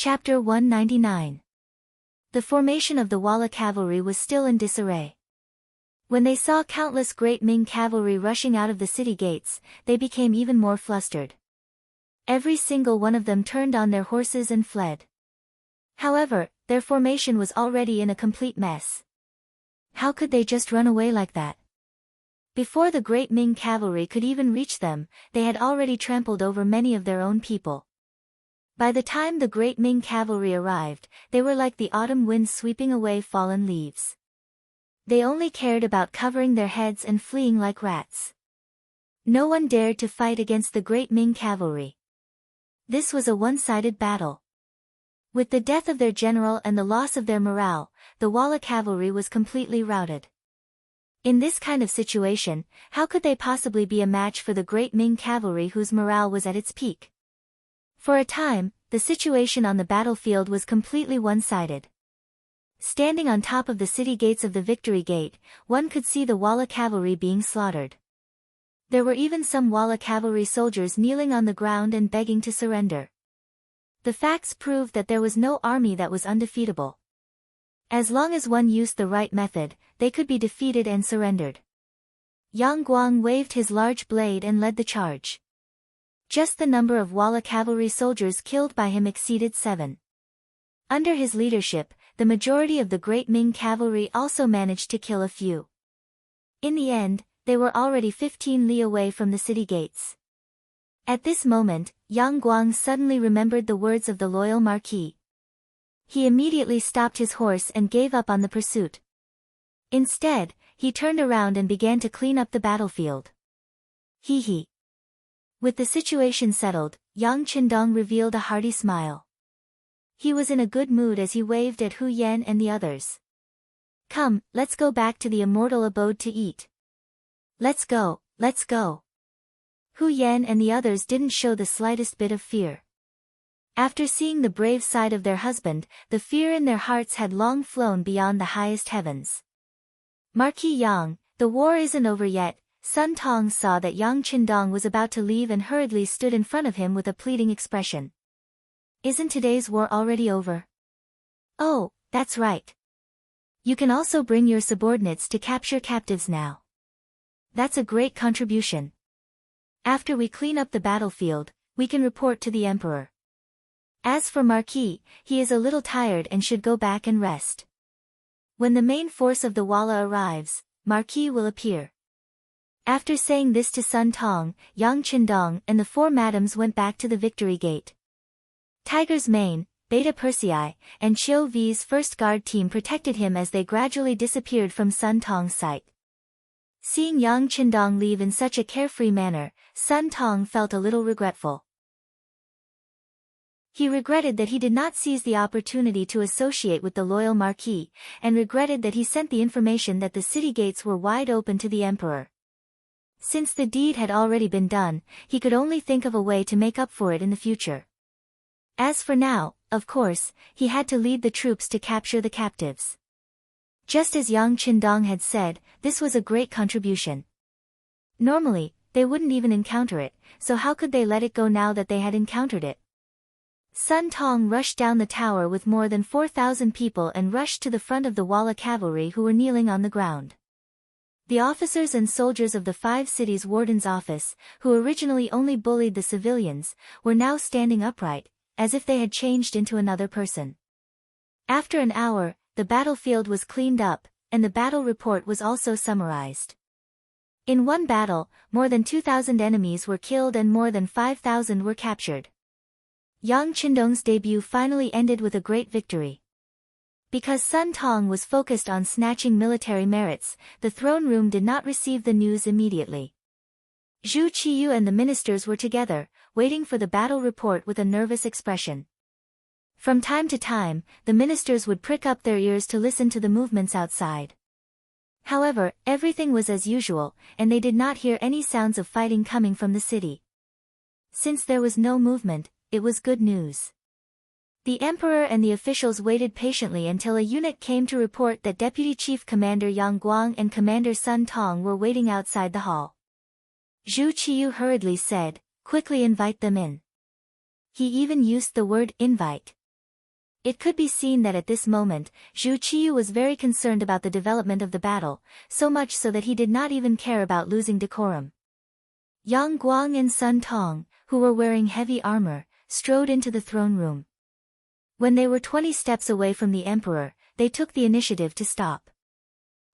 Chapter 199. The formation of the Walla cavalry was still in disarray. When they saw countless great Ming cavalry rushing out of the city gates, they became even more flustered. Every single one of them turned on their horses and fled. However, their formation was already in a complete mess. How could they just run away like that? Before the great Ming cavalry could even reach them, they had already trampled over many of their own people. By the time the great Ming cavalry arrived, they were like the autumn wind sweeping away fallen leaves. They only cared about covering their heads and fleeing like rats. No one dared to fight against the great Ming cavalry. This was a one-sided battle. With the death of their general and the loss of their morale, the Walla cavalry was completely routed. In this kind of situation, how could they possibly be a match for the great Ming cavalry whose morale was at its peak? For a time, the situation on the battlefield was completely one-sided. Standing on top of the city gates of the Victory Gate, one could see the Walla cavalry being slaughtered. There were even some Walla cavalry soldiers kneeling on the ground and begging to surrender. The facts proved that there was no army that was undefeatable. As long as one used the right method, they could be defeated and surrendered. Yang Guang waved his large blade and led the charge. Just the number of Walla cavalry soldiers killed by him exceeded 7. Under his leadership, the majority of the great Ming cavalry also managed to kill a few. In the end, they were already 15 li away from the city gates. At this moment, Yang Guang suddenly remembered the words of the loyal marquis. He immediately stopped his horse and gave up on the pursuit. Instead, he turned around and began to clean up the battlefield. Hee hee. With the situation settled, Yang Qindong revealed a hearty smile. He was in a good mood as he waved at Hu Yan and the others. Come, let's go back to the immortal abode to eat. Let's go, let's go. Hu Yan and the others didn't show the slightest bit of fear. After seeing the brave side of their husband, the fear in their hearts had long flown beyond the highest heavens. Marquis Yang, the war isn't over yet. Sun Tong saw that Yang Qindong was about to leave and hurriedly stood in front of him with a pleading expression. Isn't today's war already over? Oh, that's right. You can also bring your subordinates to capture captives now. That's a great contribution. After we clean up the battlefield, we can report to the emperor. As for Marquis, he is a little tired and should go back and rest. When the main force of the Walla arrives, Marquis will appear. After saying this to Sun Tong, Yang Qindong and the 4 madams went back to the Victory Gate. Tiger's Mane, Beta Persei, and Qiu V's first guard team protected him as they gradually disappeared from Sun Tong's sight. Seeing Yang Qindong leave in such a carefree manner, Sun Tong felt a little regretful. He regretted that he did not seize the opportunity to associate with the loyal marquis, and regretted that he sent the information that the city gates were wide open to the emperor. Since the deed had already been done, he could only think of a way to make up for it in the future. As for now, of course, he had to lead the troops to capture the captives. Just as Yang Qindong had said, this was a great contribution. Normally, they wouldn't even encounter it, so how could they let it go now that they had encountered it? Sun Tong rushed down the tower with more than 4,000 people and rushed to the front of the Walla cavalry who were kneeling on the ground. The officers and soldiers of the 5 cities' warden's office, who originally only bullied the civilians, were now standing upright, as if they had changed into another person. After an hour, the battlefield was cleaned up, and the battle report was also summarized. In one battle, more than 2,000 enemies were killed and more than 5,000 were captured. Yang Qindong's debut finally ended with a great victory. Because Sun Tong was focused on snatching military merits, the throne room did not receive the news immediately. Zhu Qiyu and the ministers were together, waiting for the battle report with a nervous expression. From time to time, the ministers would prick up their ears to listen to the movements outside. However, everything was as usual, and they did not hear any sounds of fighting coming from the city. Since there was no movement, it was good news. The emperor and the officials waited patiently until a eunuch came to report that Deputy Chief Commander Yang Guang and Commander Sun Tong were waiting outside the hall. Zhu Qiyu hurriedly said, "Quickly invite them in." He even used the word invite. It could be seen that at this moment, Zhu Qiyu was very concerned about the development of the battle, so much so that he did not even care about losing decorum. Yang Guang and Sun Tong, who were wearing heavy armor, strode into the throne room. When they were 20 steps away from the emperor, they took the initiative to stop.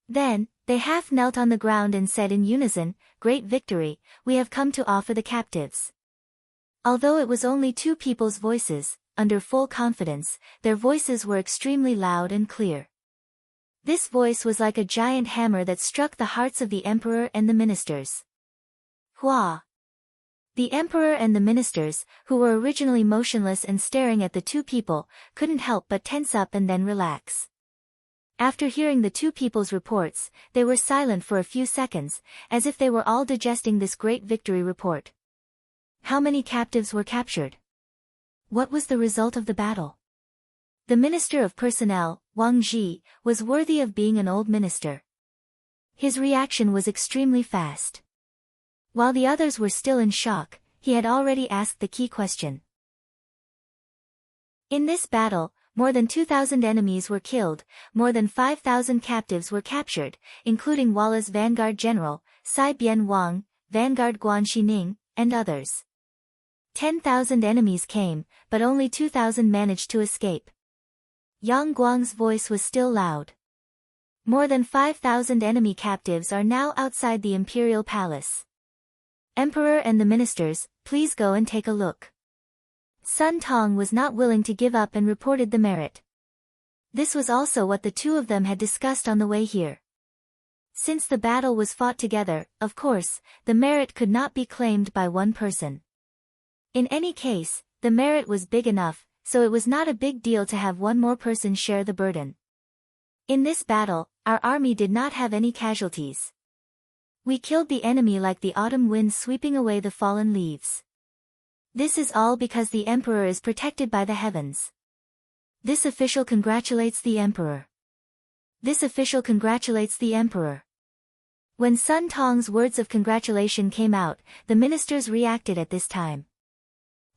Then, they half knelt on the ground and said in unison, "Great victory, we have come to offer the captives." Although it was only two people's voices, under full confidence, their voices were extremely loud and clear. This voice was like a giant hammer that struck the hearts of the emperor and the ministers. Hua! The emperor and the ministers, who were originally motionless and staring at the two people, couldn't help but tense up and then relax. After hearing the two people's reports, they were silent for a few seconds, as if they were all digesting this great victory report. How many captives were captured? What was the result of the battle? The Minister of Personnel, Wang Ji, was worthy of being an old minister. His reaction was extremely fast. While the others were still in shock, he had already asked the key question. In this battle, more than 2,000 enemies were killed, more than 5,000 captives were captured, including Walla's vanguard general, Sai Bian Wang, vanguard Guan Xining, and others. 10,000 enemies came, but only 2,000 managed to escape. Yang Guang's voice was still loud. More than 5,000 enemy captives are now outside the imperial palace. Emperor and the ministers, please go and take a look. Sun Tong was not willing to give up and reported the merit. This was also what the two of them had discussed on the way here. Since the battle was fought together, of course, the merit could not be claimed by one person. In any case, the merit was big enough, so it was not a big deal to have one more person share the burden. In this battle, our army did not have any casualties. We killed the enemy like the autumn wind sweeping away the fallen leaves. This is all because the emperor is protected by the heavens. This official congratulates the emperor. This official congratulates the emperor. When Sun Tong's words of congratulation came out, the ministers reacted at this time.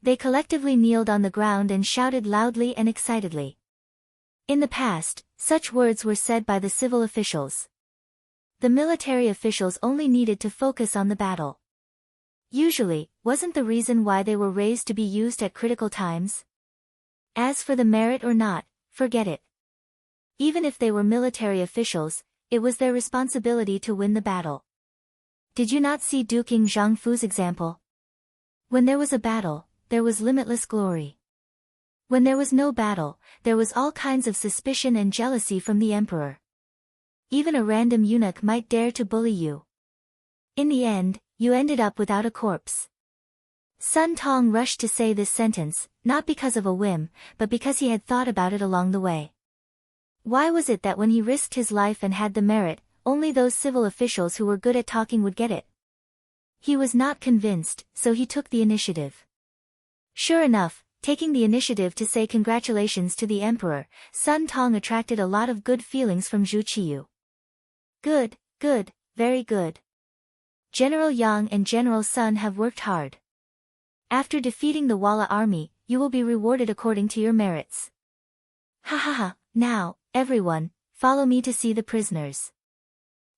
They collectively kneeled on the ground and shouted loudly and excitedly. In the past, such words were said by the civil officials. The military officials only needed to focus on the battle. Usually, wasn't the reason why they were raised to be used at critical times? As for the merit or not, forget it. Even if they were military officials, it was their responsibility to win the battle. Did you not see Duking Zhangfu's example? When there was a battle, there was limitless glory. When there was no battle, there was all kinds of suspicion and jealousy from the emperor. Even a random eunuch might dare to bully you. In the end, you ended up without a corpse. Sun Tong rushed to say this sentence, not because of a whim, but because he had thought about it along the way. Why was it that when he risked his life and had the merit, only those civil officials who were good at talking would get it? He was not convinced, so he took the initiative. Sure enough, taking the initiative to say congratulations to the emperor, Sun Tong attracted a lot of good feelings from Zhu Qiyu. Good, good, very good. General Yang and General Sun have worked hard. After defeating the Walla army, you will be rewarded according to your merits. Ha ha ha, now, everyone, follow me to see the prisoners.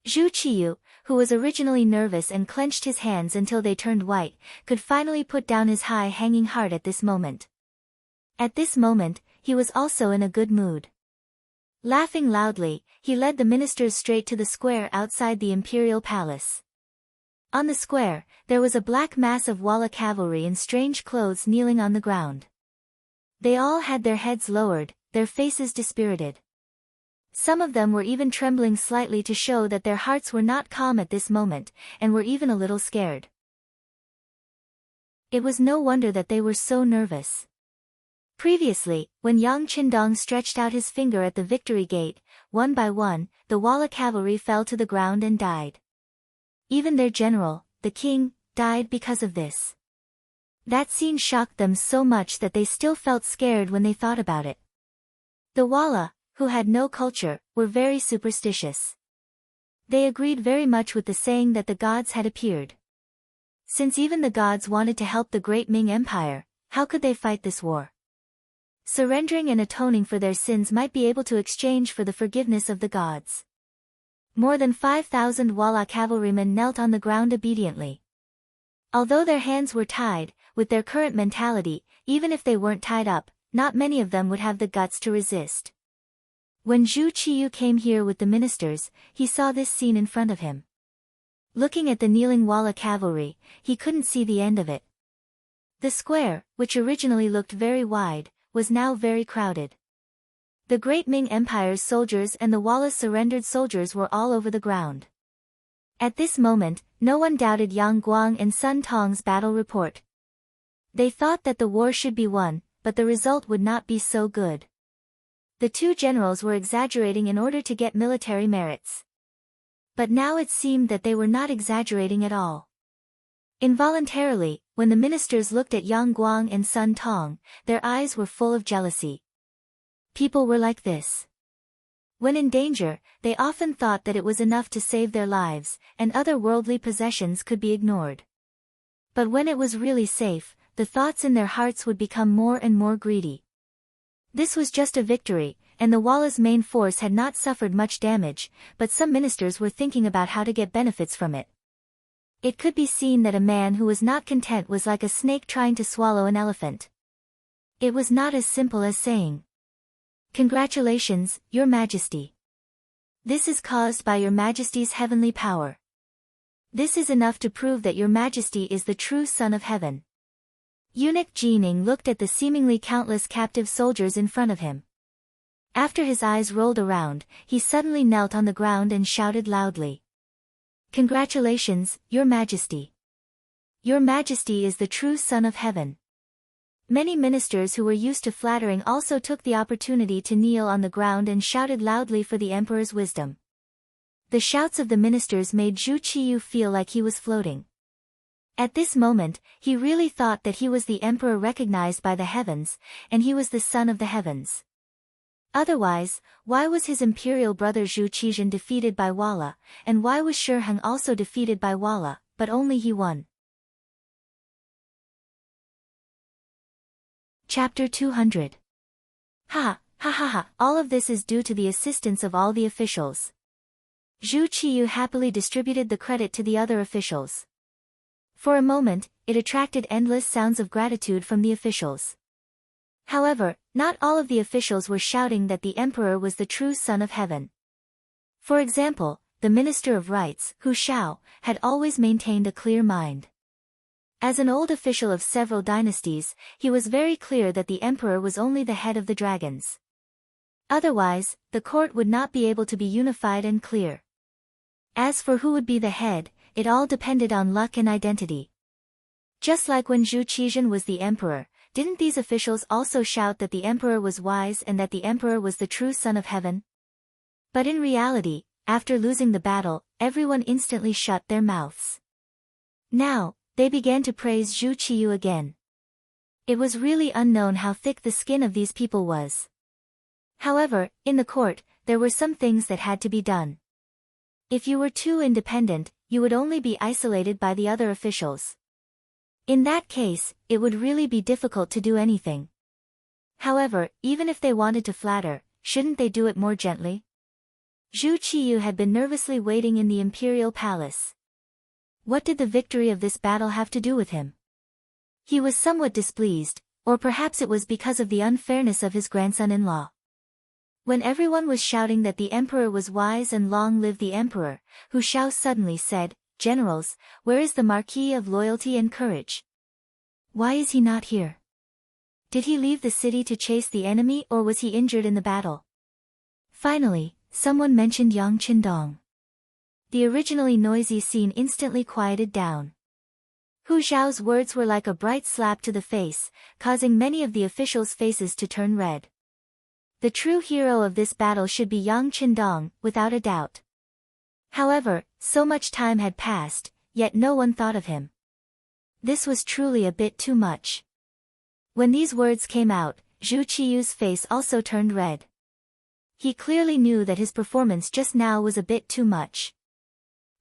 Zhu Qiyu, who was originally nervous and clenched his hands until they turned white, could finally put down his high-hanging heart at this moment. At this moment, he was also in a good mood. Laughing loudly, he led the ministers straight to the square outside the imperial palace. On the square, there was a black mass of Walla cavalry in strange clothes kneeling on the ground. They all had their heads lowered, their faces dispirited. Some of them were even trembling slightly to show that their hearts were not calm at this moment, and were even a little scared. It was no wonder that they were so nervous. Previously, when Yang Qindong stretched out his finger at the victory gate, one by one, the Walla cavalry fell to the ground and died. Even their general, the king, died because of this. That scene shocked them so much that they still felt scared when they thought about it. The Walla, who had no culture, were very superstitious. They agreed very much with the saying that the gods had appeared. Since even the gods wanted to help the great Ming Empire, how could they fight this war? Surrendering and atoning for their sins might be able to exchange for the forgiveness of the gods. More than 5,000 Wala cavalrymen knelt on the ground obediently. Although their hands were tied, with their current mentality, even if they weren't tied up, not many of them would have the guts to resist. When Zhu Qiyu came here with the ministers, he saw this scene in front of him. Looking at the kneeling Wala cavalry, he couldn't see the end of it. The square, which originally looked very wide, was now very crowded. The great Ming Empire's soldiers and the Wala's surrendered soldiers were all over the ground. At this moment, no one doubted Yang Guang and Sun Tong's battle report. They thought that the war should be won, but the result would not be so good. The two generals were exaggerating in order to get military merits. But now it seemed that they were not exaggerating at all. Involuntarily, when the ministers looked at Yang Guang and Sun Tong, their eyes were full of jealousy. People were like this. When in danger, they often thought that it was enough to save their lives, and other worldly possessions could be ignored. But when it was really safe, the thoughts in their hearts would become more and more greedy. This was just a victory, and the Wala's main force had not suffered much damage, but some ministers were thinking about how to get benefits from it. It could be seen that a man who was not content was like a snake trying to swallow an elephant. It was not as simple as saying, "Congratulations, Your Majesty. This is caused by Your Majesty's heavenly power. This is enough to prove that Your Majesty is the true Son of Heaven." Eunuch Jining looked at the seemingly countless captive soldiers in front of him. After his eyes rolled around, he suddenly knelt on the ground and shouted loudly, "Congratulations, Your Majesty. Your Majesty is the true Son of Heaven." Many ministers who were used to flattering also took the opportunity to kneel on the ground and shouted loudly for the emperor's wisdom. The shouts of the ministers made Zhu Qiyu feel like he was floating. At this moment, he really thought that he was the emperor recognized by the heavens, and he was the son of the heavens. Otherwise, why was his imperial brother Zhu Qizhen defeated by Wala, and why was Shi Heng also defeated by Wala, but only he won? Chapter 200. Ha ha, all of this is due to the assistance of all the officials. Zhu Qiyu happily distributed the credit to the other officials. For a moment, it attracted endless sounds of gratitude from the officials. However, not all of the officials were shouting that the emperor was the true Son of Heaven. For example, the Minister of Rights, Hu Shao, had always maintained a clear mind. As an old official of several dynasties, he was very clear that the emperor was only the head of the dragons. Otherwise, the court would not be able to be unified and clear. As for who would be the head, it all depended on luck and identity. Just like when Zhu Qizhen was the emperor, didn't these officials also shout that the emperor was wise and that the emperor was the true Son of Heaven? But in reality, after losing the battle, everyone instantly shut their mouths. Now, they began to praise Zhu Qiyu again. It was really unknown how thick the skin of these people was. However, in the court, there were some things that had to be done. If you were too independent, you would only be isolated by the other officials. In that case, it would really be difficult to do anything. However, even if they wanted to flatter, shouldn't they do it more gently? Zhu Qiyu had been nervously waiting in the imperial palace. What did the victory of this battle have to do with him? He was somewhat displeased, or perhaps it was because of the unfairness of his grandson-in-law. When everyone was shouting that the emperor was wise and long live the emperor, Hu Shao suddenly said, "Generals, where is the Marquis of Loyalty and Courage? Why is he not here? Did he leave the city to chase the enemy or was he injured in the battle?" Finally, someone mentioned Yang Qindong. The originally noisy scene instantly quieted down. Hu Zhao's words were like a bright slap to the face, causing many of the officials' faces to turn red. The true hero of this battle should be Yang Qindong, without a doubt. However, so much time had passed, yet no one thought of him. This was truly a bit too much. When these words came out, Zhu Qiyu's face also turned red. He clearly knew that his performance just now was a bit too much.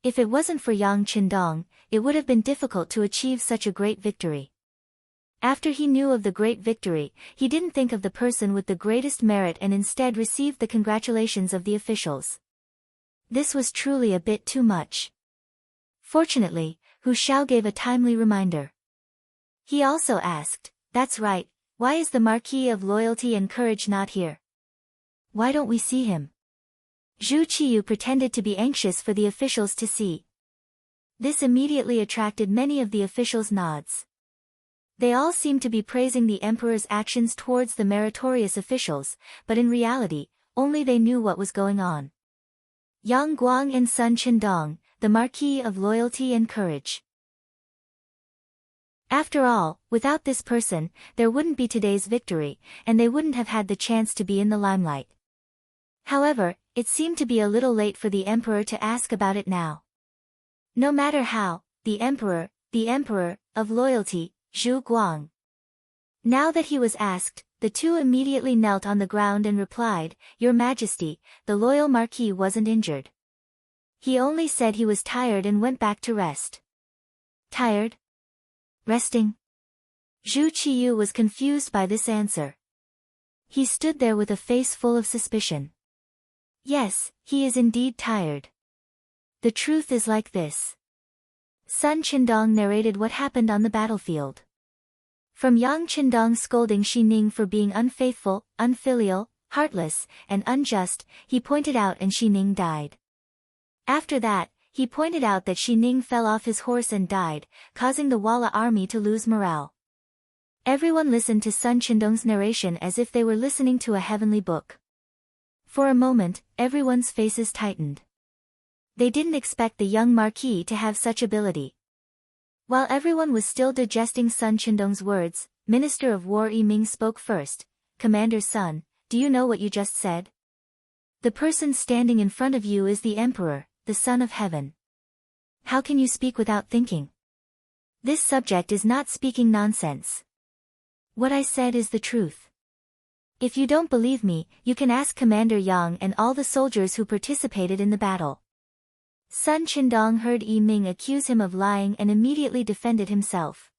If it wasn't for Yang Qindong, it would have been difficult to achieve such a great victory. After he knew of the great victory, he didn't think of the person with the greatest merit and instead received the congratulations of the officials. This was truly a bit too much. Fortunately, Hu Xiao gave a timely reminder. He also asked, "That's right, why is the Marquis of Loyalty and Courage not here? Why don't we see him?" Zhu Qiyu pretended to be anxious for the officials to see. This immediately attracted many of the officials' nods. They all seemed to be praising the emperor's actions towards the meritorious officials, but in reality, only they knew what was going on. Yang Guang and Sun Qindong, the Marquis of Loyalty and Courage. After all, without this person, there wouldn't be today's victory, and they wouldn't have had the chance to be in the limelight. However, it seemed to be a little late for the emperor to ask about it now. No matter how, the emperor of loyalty, Zhu Guang. Now that he was asked, the two immediately knelt on the ground and replied, "Your Majesty, the loyal Marquis wasn't injured. He only said he was tired and went back to rest." Tired? Resting? Zhu Qiyu was confused by this answer. He stood there with a face full of suspicion. Yes, he is indeed tired. The truth is like this. Sun Qindong narrated what happened on the battlefield. From Yang Qindong's scolding Xi Ning for being unfaithful, unfilial, heartless, and unjust, he pointed out and Xi Ning died. After that, he pointed out that Xi Ning fell off his horse and died, causing the Walla army to lose morale. Everyone listened to Sun Qindong's narration as if they were listening to a heavenly book. For a moment, everyone's faces tightened. They didn't expect the young Marquis to have such ability. While everyone was still digesting Sun Qindong's words, Minister of War Yi Ming spoke first. "Commander Sun, do you know what you just said? The person standing in front of you is the Emperor, the Son of Heaven. How can you speak without thinking? This subject is not speaking nonsense. What I said is the truth. If you don't believe me, you can ask Commander Yang and all the soldiers who participated in the battle." Sun Qindong heard Yi Ming accuse him of lying and immediately defended himself.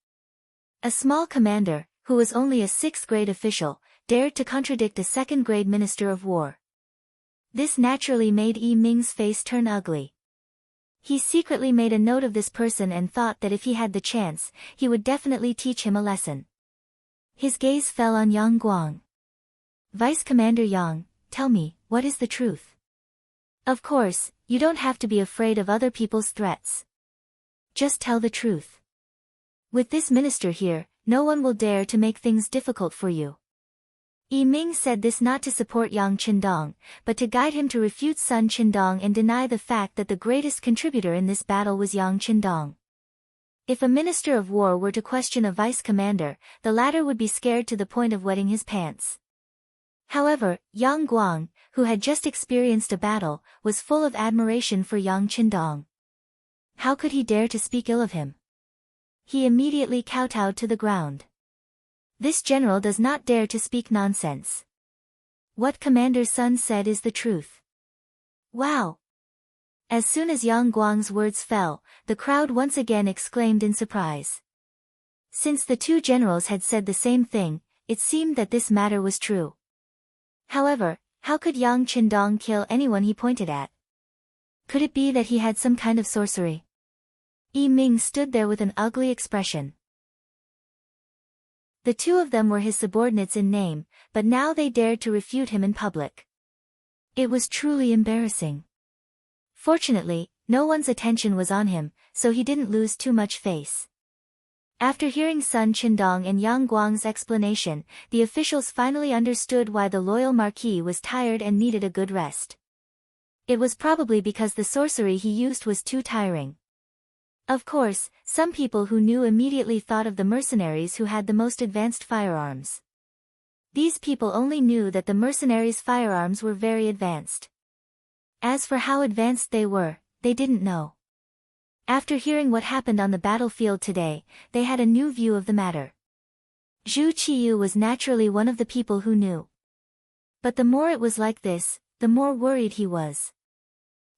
A small commander, who was only a 6th-grade official, dared to contradict a 2nd-grade minister of war. This naturally made Yi Ming's face turn ugly. He secretly made a note of this person and thought that if he had the chance, he would definitely teach him a lesson. His gaze fell on Yang Guang. "Vice Commander Yang, tell me, what is the truth? Of course, you don't have to be afraid of other people's threats. Just tell the truth. With this minister here, no one will dare to make things difficult for you." Yi Ming said this not to support Yang Qindong, but to guide him to refute Sun Qindong and deny the fact that the greatest contributor in this battle was Yang Qindong. If a minister of war were to question a vice commander, the latter would be scared to the point of wetting his pants. However, Yang Guang, who had just experienced a battle, was full of admiration for Yang Qindong. How could he dare to speak ill of him? He immediately kowtowed to the ground. This general does not dare to speak nonsense. What Commander Sun said is the truth. Wow! As soon as Yang Guang's words fell, the crowd once again exclaimed in surprise. Since the two generals had said the same thing, it seemed that this matter was true. However, how could Yang Qindong kill anyone he pointed at? Could it be that he had some kind of sorcery? Yi Ming stood there with an ugly expression. The two of them were his subordinates in name, but now they dared to refute him in public. It was truly embarrassing. Fortunately, no one's attention was on him, so he didn't lose too much face. After hearing Sun Qindong and Yang Guang's explanation, the officials finally understood why the loyal Marquis was tired and needed a good rest. It was probably because the sorcery he used was too tiring. Of course, some people who knew immediately thought of the mercenaries who had the most advanced firearms. These people only knew that the mercenaries' firearms were very advanced. As for how advanced they were, they didn't know. After hearing what happened on the battlefield today, they had a new view of the matter. Zhu Qiyu was naturally one of the people who knew. But the more it was like this, the more worried he was.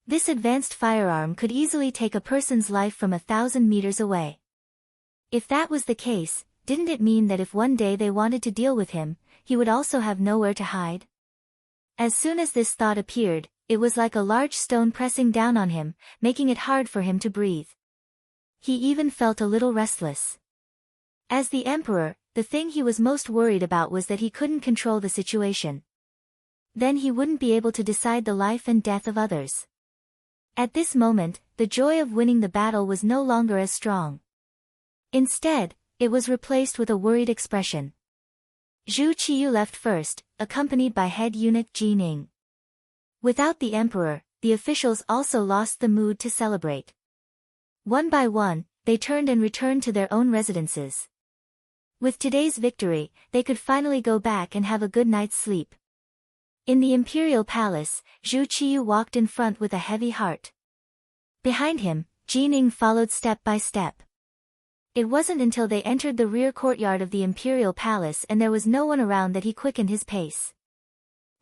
This advanced firearm could easily take a person's life from 1,000 meters away. If that was the case, didn't it mean that if one day they wanted to deal with him, he would also have nowhere to hide? As soon as this thought appeared, it was like a large stone pressing down on him, making it hard for him to breathe. He even felt a little restless. As the emperor, the thing he was most worried about was that he couldn't control the situation. Then he wouldn't be able to decide the life and death of others. At this moment, the joy of winning the battle was no longer as strong. Instead, it was replaced with a worried expression. Zhu Qiyu left first, accompanied by head eunuch Qing. Without the emperor, the officials also lost the mood to celebrate. One by one, they turned and returned to their own residences. With today's victory, they could finally go back and have a good night's sleep. In the imperial palace, Zhu Qiyu walked in front with a heavy heart. Behind him, Qing followed step by step. It wasn't until they entered the rear courtyard of the imperial palace and there was no one around that he quickened his pace.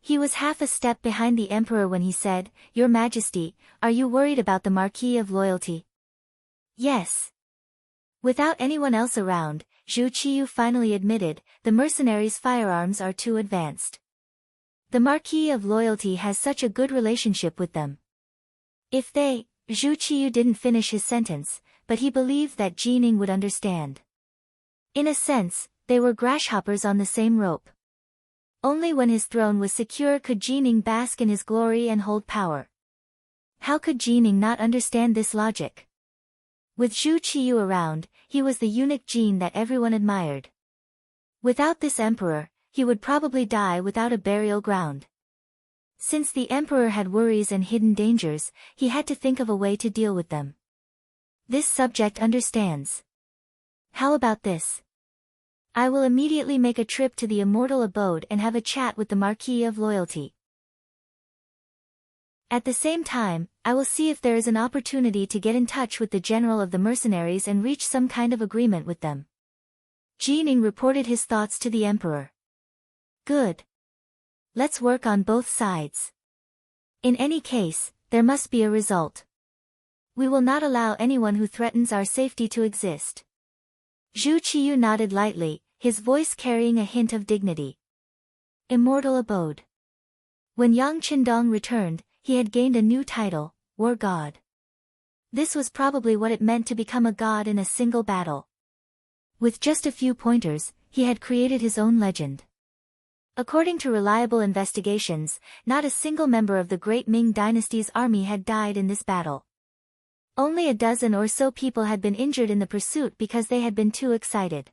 He was half a step behind the emperor when he said, "Your Majesty, are you worried about the Marquis of Loyalty?" "Yes." Without anyone else around, Zhu Qiyu finally admitted, "The mercenaries' firearms are too advanced. The Marquis of Loyalty has such a good relationship with them." If they, Zhu Qiyu didn't finish his sentence, but he believed that Qing would understand. In a sense, they were grasshoppers on the same rope. Only when his throne was secure could Qing bask in his glory and hold power. How could Qing not understand this logic? With Zhu Qiyu around, he was the eunuch Qin that everyone admired. Without this emperor, he would probably die without a burial ground. Since the emperor had worries and hidden dangers, he had to think of a way to deal with them. This subject understands. How about this? I will immediately make a trip to the immortal abode and have a chat with the Marquis of Loyalty. At the same time, I will see if there is an opportunity to get in touch with the general of the mercenaries and reach some kind of agreement with them. Qing reported his thoughts to the emperor. Good. Let's work on both sides. In any case, there must be a result. We will not allow anyone who threatens our safety to exist. Zhu Qiyu nodded lightly, his voice carrying a hint of dignity. Immortal Abode. When Yang Qindong returned, he had gained a new title, War God. This was probably what it meant to become a god in a single battle. With just a few pointers, he had created his own legend. According to reliable investigations, not a single member of the Great Ming Dynasty's army had died in this battle. Only a dozen or so people had been injured in the pursuit because they had been too excited.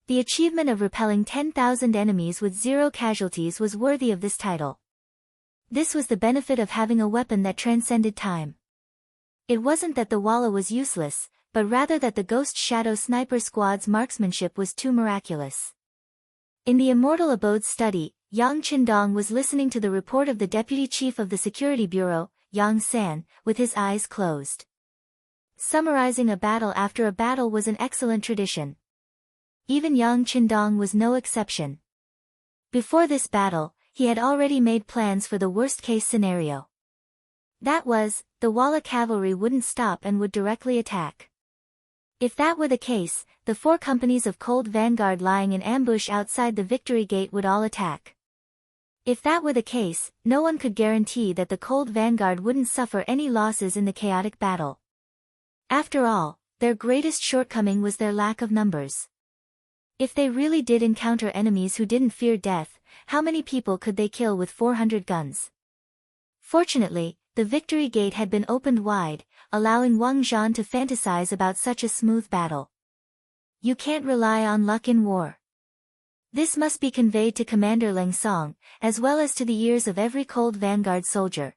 The achievement of repelling 10,000 enemies with 0 casualties was worthy of this title. This was the benefit of having a weapon that transcended time. It wasn't that the Walla was useless, but rather that the Ghost Shadow Sniper Squad's marksmanship was too miraculous. In the Immortal Abode's study, Yang Qindong was listening to the report of the Deputy Chief of the Security Bureau, Yang San, with his eyes closed. Summarizing a battle after a battle was an excellent tradition. Even Yang Qindong was no exception. Before this battle, he had already made plans for the worst-case scenario. That was, the Walla cavalry wouldn't stop and would directly attack. If that were the case, the 4 companies of Cold Vanguard lying in ambush outside the Victory Gate would all attack. If that were the case, no one could guarantee that the Cold Vanguard wouldn't suffer any losses in the chaotic battle. After all, their greatest shortcoming was their lack of numbers. If they really did encounter enemies who didn't fear death, how many people could they kill with 400 guns? Fortunately, the Victory Gate had been opened wide, allowing Wang Zhan to fantasize about such a smooth battle. You can't rely on luck in war. This must be conveyed to Commander Leng Song, as well as to the ears of every Cold Vanguard soldier.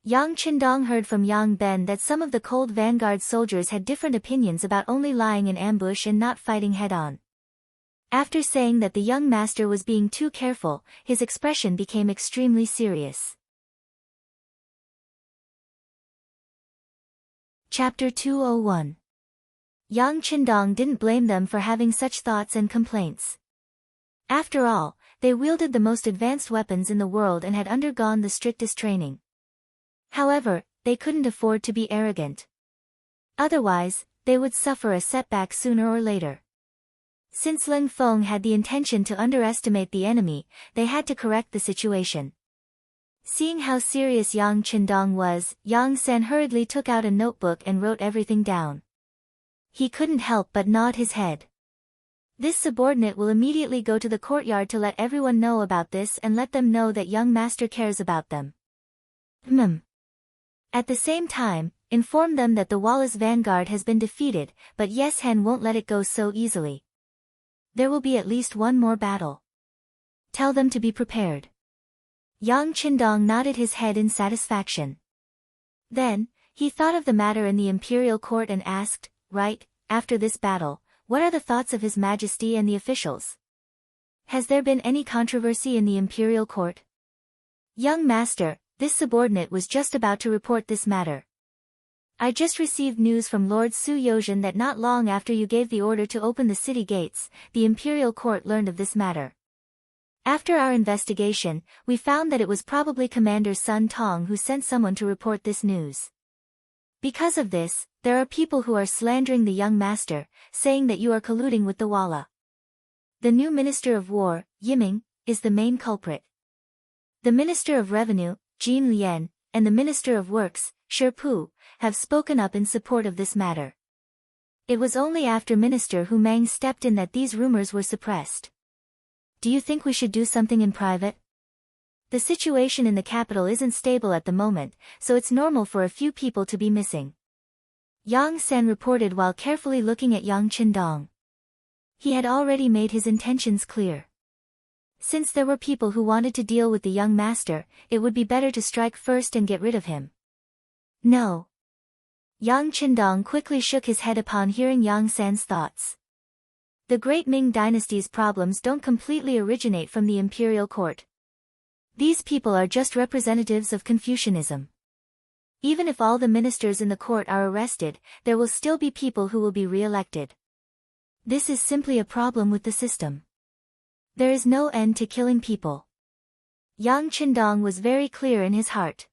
Yang Qindong heard from Yang Ben that some of the Cold Vanguard soldiers had different opinions about only lying in ambush and not fighting head-on. After saying that the young master was being too careful, his expression became extremely serious. Chapter 201. Yang Qindong didn't blame them for having such thoughts and complaints. After all, they wielded the most advanced weapons in the world and had undergone the strictest training. However, they couldn't afford to be arrogant. Otherwise, they would suffer a setback sooner or later. Since Leng Feng had the intention to underestimate the enemy, they had to correct the situation. Seeing how serious Yang Qindong was, Yang San hurriedly took out a notebook and wrote everything down. He couldn't help but nod his head. This subordinate will immediately go to the courtyard to let everyone know about this and let them know that young master cares about them. At the same time, inform them that the Wallace vanguard has been defeated, but Yes Hen won't let it go so easily. There will be at least one more battle. Tell them to be prepared. Yang Qindong nodded his head in satisfaction. Then, he thought of the matter in the imperial court and asked, right, after this battle, what are the thoughts of His Majesty and the officials? Has there been any controversy in the imperial court? Young master, this subordinate was just about to report this matter. I just received news from Lord Su Yozhen that not long after you gave the order to open the city gates, the imperial court learned of this matter. After our investigation, we found that it was probably Commander Sun Tong who sent someone to report this news. Because of this, there are people who are slandering the young master, saying that you are colluding with the Walla. The new Minister of War, Yiming, is the main culprit. The Minister of Revenue, Jin Lian, and the Minister of Works, Shi Pu, have spoken up in support of this matter. It was only after Minister Hu Mang stepped in that these rumors were suppressed. Do you think we should do something in private? The situation in the capital isn't stable at the moment, so it's normal for a few people to be missing. Yang Sen reported while carefully looking at Yang Qindong. He had already made his intentions clear. Since there were people who wanted to deal with the young master, it would be better to strike first and get rid of him. No. Yang Qindong quickly shook his head upon hearing Yang San's thoughts. The great Ming dynasty's problems don't completely originate from the imperial court. These people are just representatives of Confucianism. Even if all the ministers in the court are arrested, there will still be people who will be re-elected. This is simply a problem with the system. There is no end to killing people. Yang Qindong was very clear in his heart.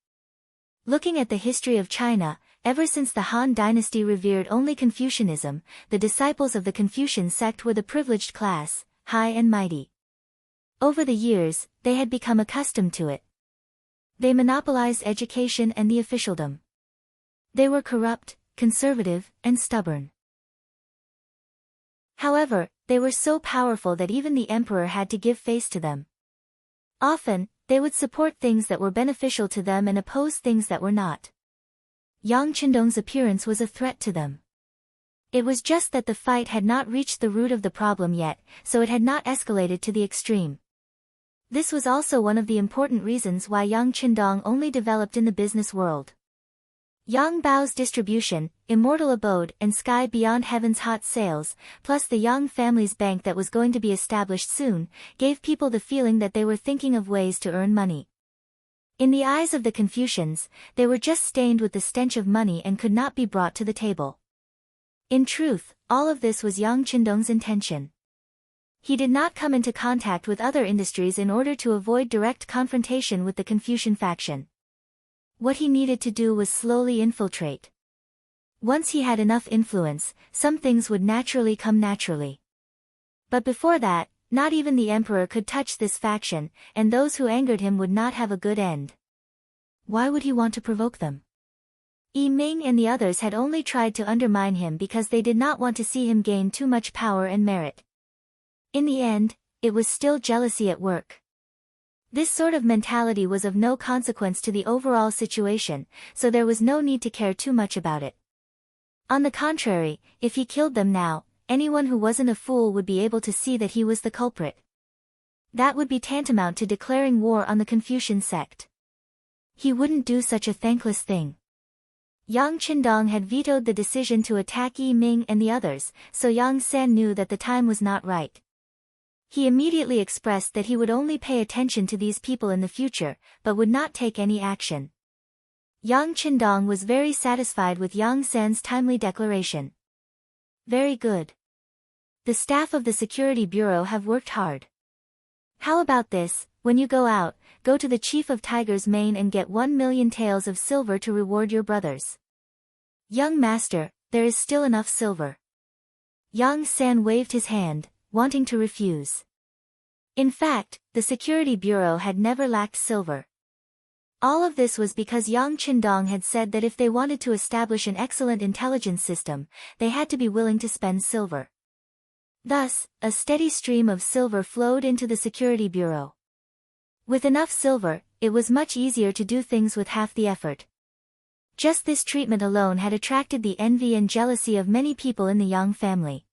Looking at the history of China, ever since the Han dynasty revered only Confucianism, the disciples of the Confucian sect were the privileged class, high and mighty. Over the years, they had become accustomed to it. They monopolized education and the officialdom. They were corrupt, conservative, and stubborn. However, they were so powerful that even the emperor had to give face to them. Often, they would support things that were beneficial to them and oppose things that were not. Yang Qindong's appearance was a threat to them. It was just that the fight had not reached the root of the problem yet, so it had not escalated to the extreme. This was also one of the important reasons why Yang Qindong only developed in the business world. Yang Bao's distribution, Immortal Abode and Sky Beyond Heaven's hot sales, plus the Yang family's bank that was going to be established soon, gave people the feeling that they were thinking of ways to earn money. In the eyes of the Confucians, they were just stained with the stench of money and could not be brought to the table. In truth, all of this was Yang Qindong's intention. He did not come into contact with other industries in order to avoid direct confrontation with the Confucian faction. What he needed to do was slowly infiltrate. Once he had enough influence, some things would naturally come naturally. But before that, not even the emperor could touch this faction, and those who angered him would not have a good end. Why would he want to provoke them? Yi Ming and the others had only tried to undermine him because they did not want to see him gain too much power and merit. In the end, it was still jealousy at work. This sort of mentality was of no consequence to the overall situation, so there was no need to care too much about it. On the contrary, if he killed them now, anyone who wasn't a fool would be able to see that he was the culprit. That would be tantamount to declaring war on the Confucian sect. He wouldn't do such a thankless thing. Yang Qindong had vetoed the decision to attack Yi Ming and the others, so Yang San knew that the time was not right. He immediately expressed that he would only pay attention to these people in the future, but would not take any action. Yang Qindong was very satisfied with Yang San's timely declaration. Very good. The staff of the Security Bureau have worked hard. How about this, when you go out, go to the Chief of Tiger's Mane and get 1 million taels of silver to reward your brothers. Young master, there is still enough silver. Yang San waved his hand, wanting to refuse. In fact, the Security Bureau had never lacked silver. All of this was because Yang Qindong had said that if they wanted to establish an excellent intelligence system, they had to be willing to spend silver. Thus, a steady stream of silver flowed into the Security Bureau. With enough silver, it was much easier to do things with half the effort. Just this treatment alone had attracted the envy and jealousy of many people in the Yang family.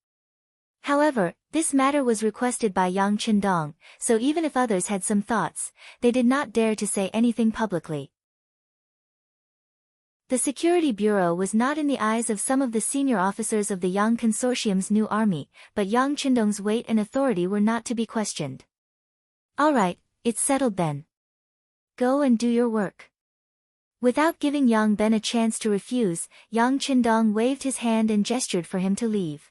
However, this matter was requested by Yang Qindong, so even if others had some thoughts, they did not dare to say anything publicly. The Security Bureau was not in the eyes of some of the senior officers of the Yang Consortium's new army, but Yang Qindong's weight and authority were not to be questioned. All right, it's settled then. Go and do your work. Without giving Yang Ben a chance to refuse, Yang Qindong waved his hand and gestured for him to leave.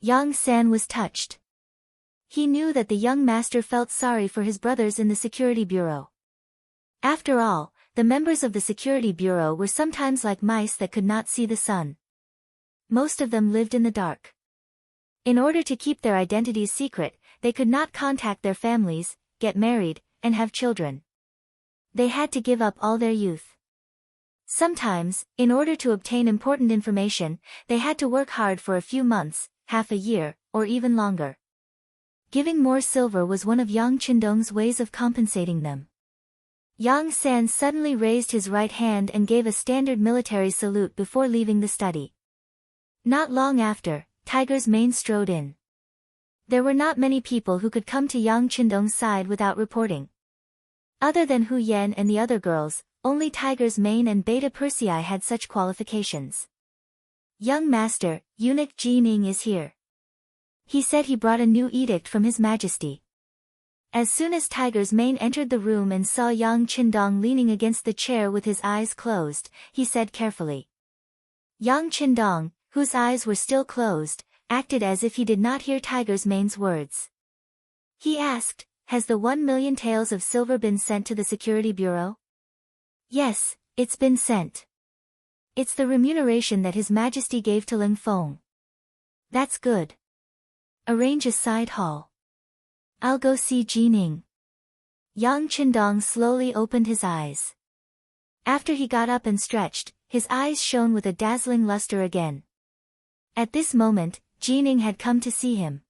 Yang San was touched. He knew that the young master felt sorry for his brothers in the Security Bureau. After all, the members of the Security Bureau were sometimes like mice that could not see the sun. Most of them lived in the dark. In order to keep their identities secret, they could not contact their families, get married, and have children. They had to give up all their youth. Sometimes, in order to obtain important information, they had to work hard for a few months, half a year, or even longer. Giving more silver was one of Yang Qindong's ways of compensating them. Yang San suddenly raised his right hand and gave a standard military salute before leaving the study. Not long after, Tiger's Mane strode in. There were not many people who could come to Yang Qindong's side without reporting. Other than Hu Yan and the other girls, only Tiger's Mane and Beta Persei had such qualifications. Young master, eunuch Qing is here. He said he brought a new edict from His Majesty. As soon as Tiger's Mane entered the room and saw Yang Qindong leaning against the chair with his eyes closed, he said carefully. Yang Qindong, whose eyes were still closed, acted as if he did not hear Tiger's Mane's words. He asked, "Has the 1,000,000 taels of silver been sent to the Security Bureau?" "Yes, it's been sent. It's the remuneration that His Majesty gave to Ling Feng." "That's good. Arrange a side hall. I'll go see Jining." Yang Qindong slowly opened his eyes. After he got up and stretched, his eyes shone with a dazzling luster again. At this moment, Jining had come to see him.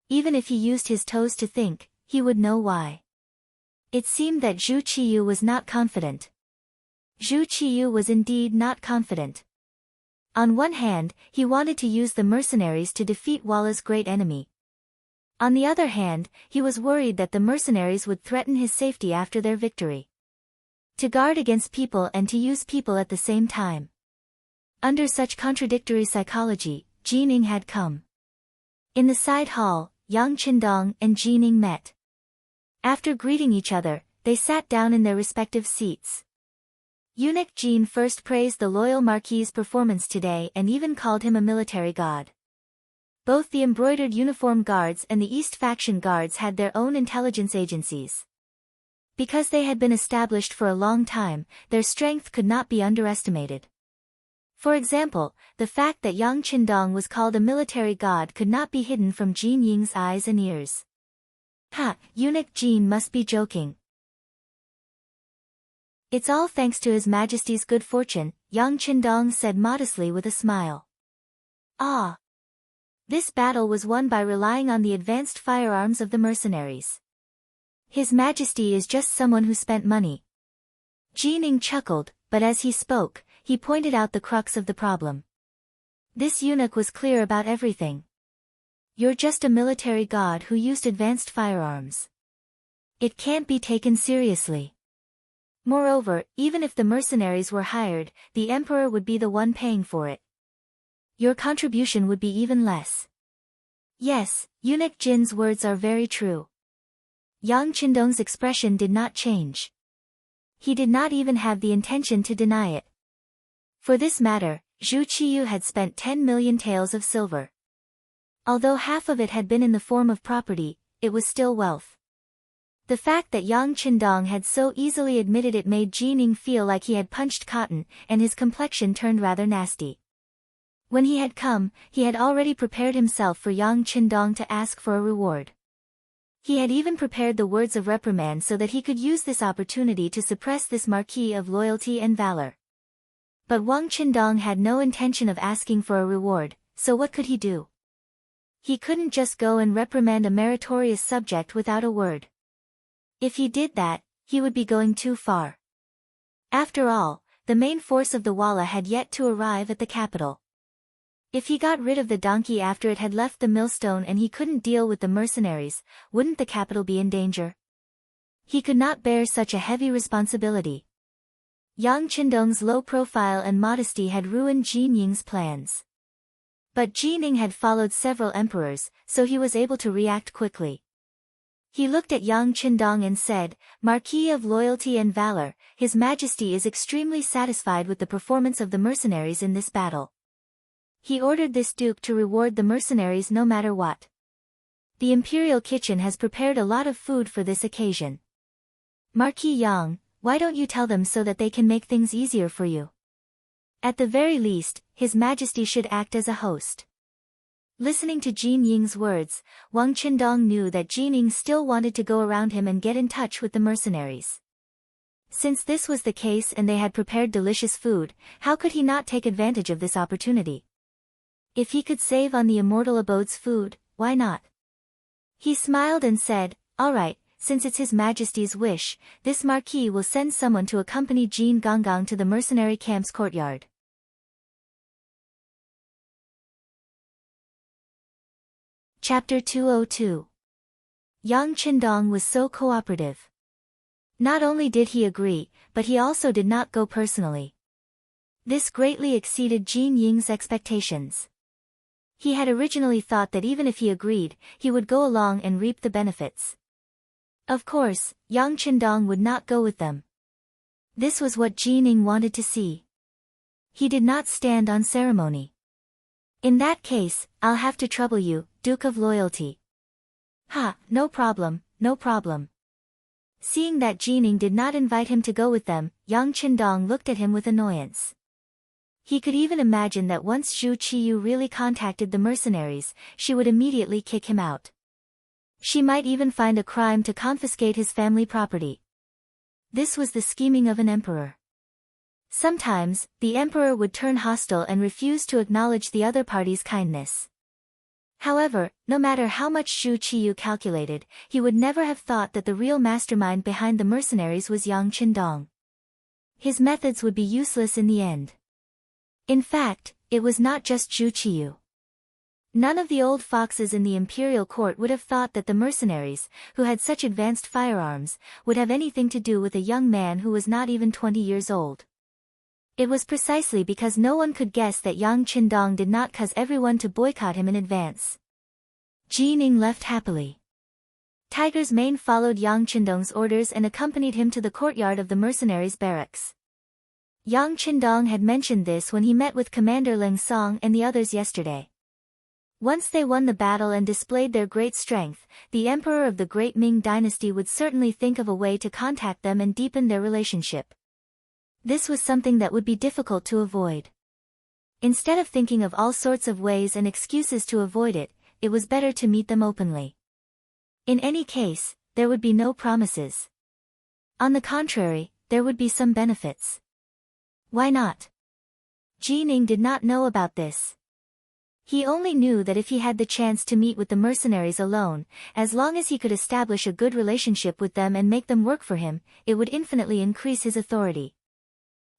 Even if he used his toes to think, he would know why. It seemed that Zhu Qiyu was not confident. Zhu Qiyu was indeed not confident. On one hand, he wanted to use the mercenaries to defeat Walla's great enemy. On the other hand, he was worried that the mercenaries would threaten his safety after their victory. To guard against people and to use people at the same time. Under such contradictory psychology, Jining had come. In the side hall, Yang Qindong and Jining met. After greeting each other, they sat down in their respective seats. Eunuch Jin first praised the loyal Marquis's performance today and even called him a military god. Both the embroidered uniform guards and the East faction guards had their own intelligence agencies. Because they had been established for a long time, their strength could not be underestimated. For example, the fact that Yang Qindong was called a military god could not be hidden from Jin Ying's eyes and ears. "Ha, Eunuch Jin must be joking. It's all thanks to His Majesty's good fortune," Yang Qindong said modestly with a smile. "Ah. This battle was won by relying on the advanced firearms of the mercenaries. His Majesty is just someone who spent money." Jining chuckled, but as he spoke, he pointed out the crux of the problem. This eunuch was clear about everything. "You're just a military god who used advanced firearms. It can't be taken seriously. Moreover, even if the mercenaries were hired, the emperor would be the one paying for it. Your contribution would be even less." "Yes, Eunuch Jin's words are very true." Yang Qindong's expression did not change. He did not even have the intention to deny it. For this matter, Zhu Qiyu had spent 10,000,000 taels of silver. Although half of it had been in the form of property, it was still wealth. The fact that Yang Qindong had so easily admitted it made Jining feel like he had punched cotton, and his complexion turned rather nasty. When he had come, he had already prepared himself for Yang Qindong to ask for a reward. He had even prepared the words of reprimand so that he could use this opportunity to suppress this marquis of loyalty and valor. But Wang Qindong had no intention of asking for a reward, so what could he do? He couldn't just go and reprimand a meritorious subject without a word. If he did that, he would be going too far. After all, the main force of the Walla had yet to arrive at the capital. If he got rid of the donkey after it had left the millstone and he couldn't deal with the mercenaries, wouldn't the capital be in danger? He could not bear such a heavy responsibility. Yang Qindong's low profile and modesty had ruined Jin Ying's plans. But Jin Ying had followed several emperors, so he was able to react quickly. He looked at Yang Qindong and said, "Marquis of loyalty and valor, His Majesty is extremely satisfied with the performance of the mercenaries in this battle. He ordered this duke to reward the mercenaries no matter what. The imperial kitchen has prepared a lot of food for this occasion. Marquis Yang, why don't you tell them so that they can make things easier for you? At the very least, His Majesty should act as a host." Listening to Jin Ying's words, Wang Qindong knew that Jin Ying still wanted to go around him and get in touch with the mercenaries. Since this was the case and they had prepared delicious food, how could he not take advantage of this opportunity? If he could save on the immortal abode's food, why not? He smiled and said, "All right, since it's His Majesty's wish, this marquis will send someone to accompany Jin Gonggang to the mercenary camp's courtyard." Chapter 202. Yang Qindong was so cooperative. Not only did he agree, but he also did not go personally. This greatly exceeded Jin Ying's expectations. He had originally thought that even if he agreed, he would go along and reap the benefits. Of course, Yang Qindong would not go with them. This was what Jin Ying wanted to see. He did not stand on ceremony. "In that case, I'll have to trouble you, Duke of Loyalty." "Ha, no problem, no problem." Seeing that Jin Ying did not invite him to go with them, Yang Qindong looked at him with annoyance. He could even imagine that once Zhu Qiyu really contacted the mercenaries, she would immediately kick him out. She might even find a crime to confiscate his family property. This was the scheming of an emperor. Sometimes, the emperor would turn hostile and refuse to acknowledge the other party's kindness. However, no matter how much Zhu Qiyu calculated, he would never have thought that the real mastermind behind the mercenaries was Yang Qindong. His methods would be useless in the end. In fact, it was not just Zhu Qiyu. None of the old foxes in the imperial court would have thought that the mercenaries, who had such advanced firearms, would have anything to do with a young man who was not even 20 years old. It was precisely because no one could guess that Yang Qindong did not cause everyone to boycott him in advance. Jin Ying left happily. Tiger's Mane followed Yang Qindong's orders and accompanied him to the courtyard of the mercenaries' barracks. Yang Qindong had mentioned this when he met with Commander Ling Song and the others yesterday. Once they won the battle and displayed their great strength, the emperor of the Great Ming dynasty would certainly think of a way to contact them and deepen their relationship. This was something that would be difficult to avoid. Instead of thinking of all sorts of ways and excuses to avoid it, it was better to meet them openly. In any case, there would be no promises. On the contrary, there would be some benefits. Why not? Jin Ying did not know about this. He only knew that if he had the chance to meet with the mercenaries alone, as long as he could establish a good relationship with them and make them work for him, it would infinitely increase his authority.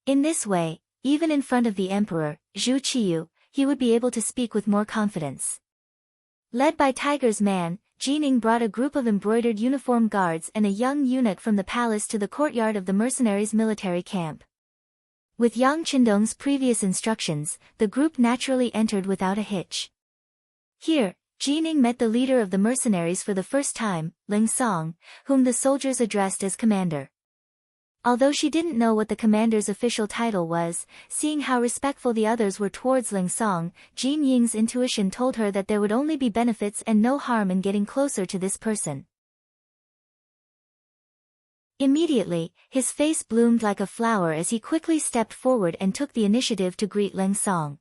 In this way, even in front of the emperor, Zhu Qiyu, he would be able to speak with more confidence. Led by Tiger's Man, Jin Ying brought a group of embroidered uniform guards and a young eunuch from the palace to the courtyard of the mercenaries' military camp. With Yang Qindong's previous instructions, the group naturally entered without a hitch. Here, Jin Ying met the leader of the mercenaries for the first time, Ling Song, whom the soldiers addressed as commander. Although she didn't know what the commander's official title was, seeing how respectful the others were towards Ling Song, Jin Ying's intuition told her that there would only be benefits and no harm in getting closer to this person. Immediately, his face bloomed like a flower as he quickly stepped forward and took the initiative to greet Ling Song.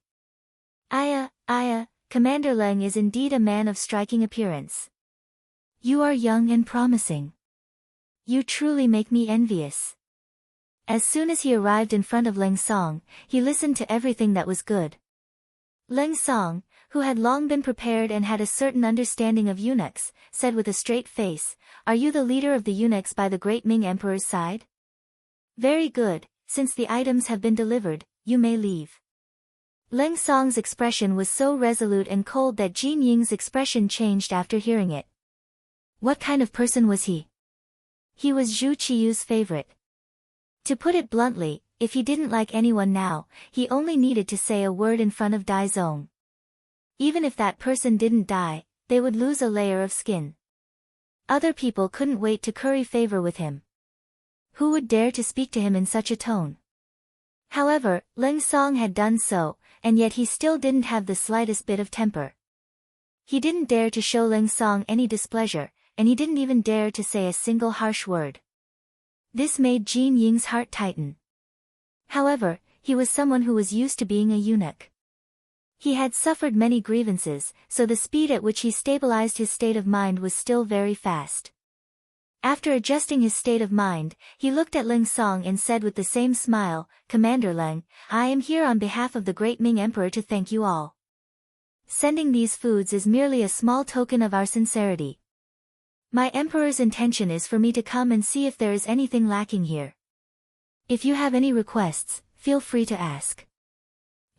Aya, Commander Leng is indeed a man of striking appearance. You are young and promising. You truly make me envious. As soon as he arrived in front of Leng Song, he listened to everything that was good. Leng Song, who had long been prepared and had a certain understanding of eunuchs, said with a straight face, "Are you the leader of the eunuchs by the great Ming Emperor's side? Very good, since the items have been delivered, you may leave." Leng Song's expression was so resolute and cold that Jin Ying's expression changed after hearing it. What kind of person was he? He was Zhu Qiyu's favorite. To put it bluntly, if he didn't like anyone now, he only needed to say a word in front of Dai Zong. Even if that person didn't die, they would lose a layer of skin. Other people couldn't wait to curry favor with him. Who would dare to speak to him in such a tone? However, Leng Song had done so, and yet he still didn't have the slightest bit of temper. He didn't dare to show Leng Song any displeasure, and he didn't even dare to say a single harsh word. This made Jin Ying's heart tighten. However, he was someone who was used to being a eunuch. He had suffered many grievances, so the speed at which he stabilized his state of mind was still very fast. After adjusting his state of mind, he looked at Leng Song and said with the same smile, "Commander Leng, I am here on behalf of the great Ming Emperor to thank you all. Sending these foods is merely a small token of our sincerity. My emperor's intention is for me to come and see if there is anything lacking here. If you have any requests, feel free to ask."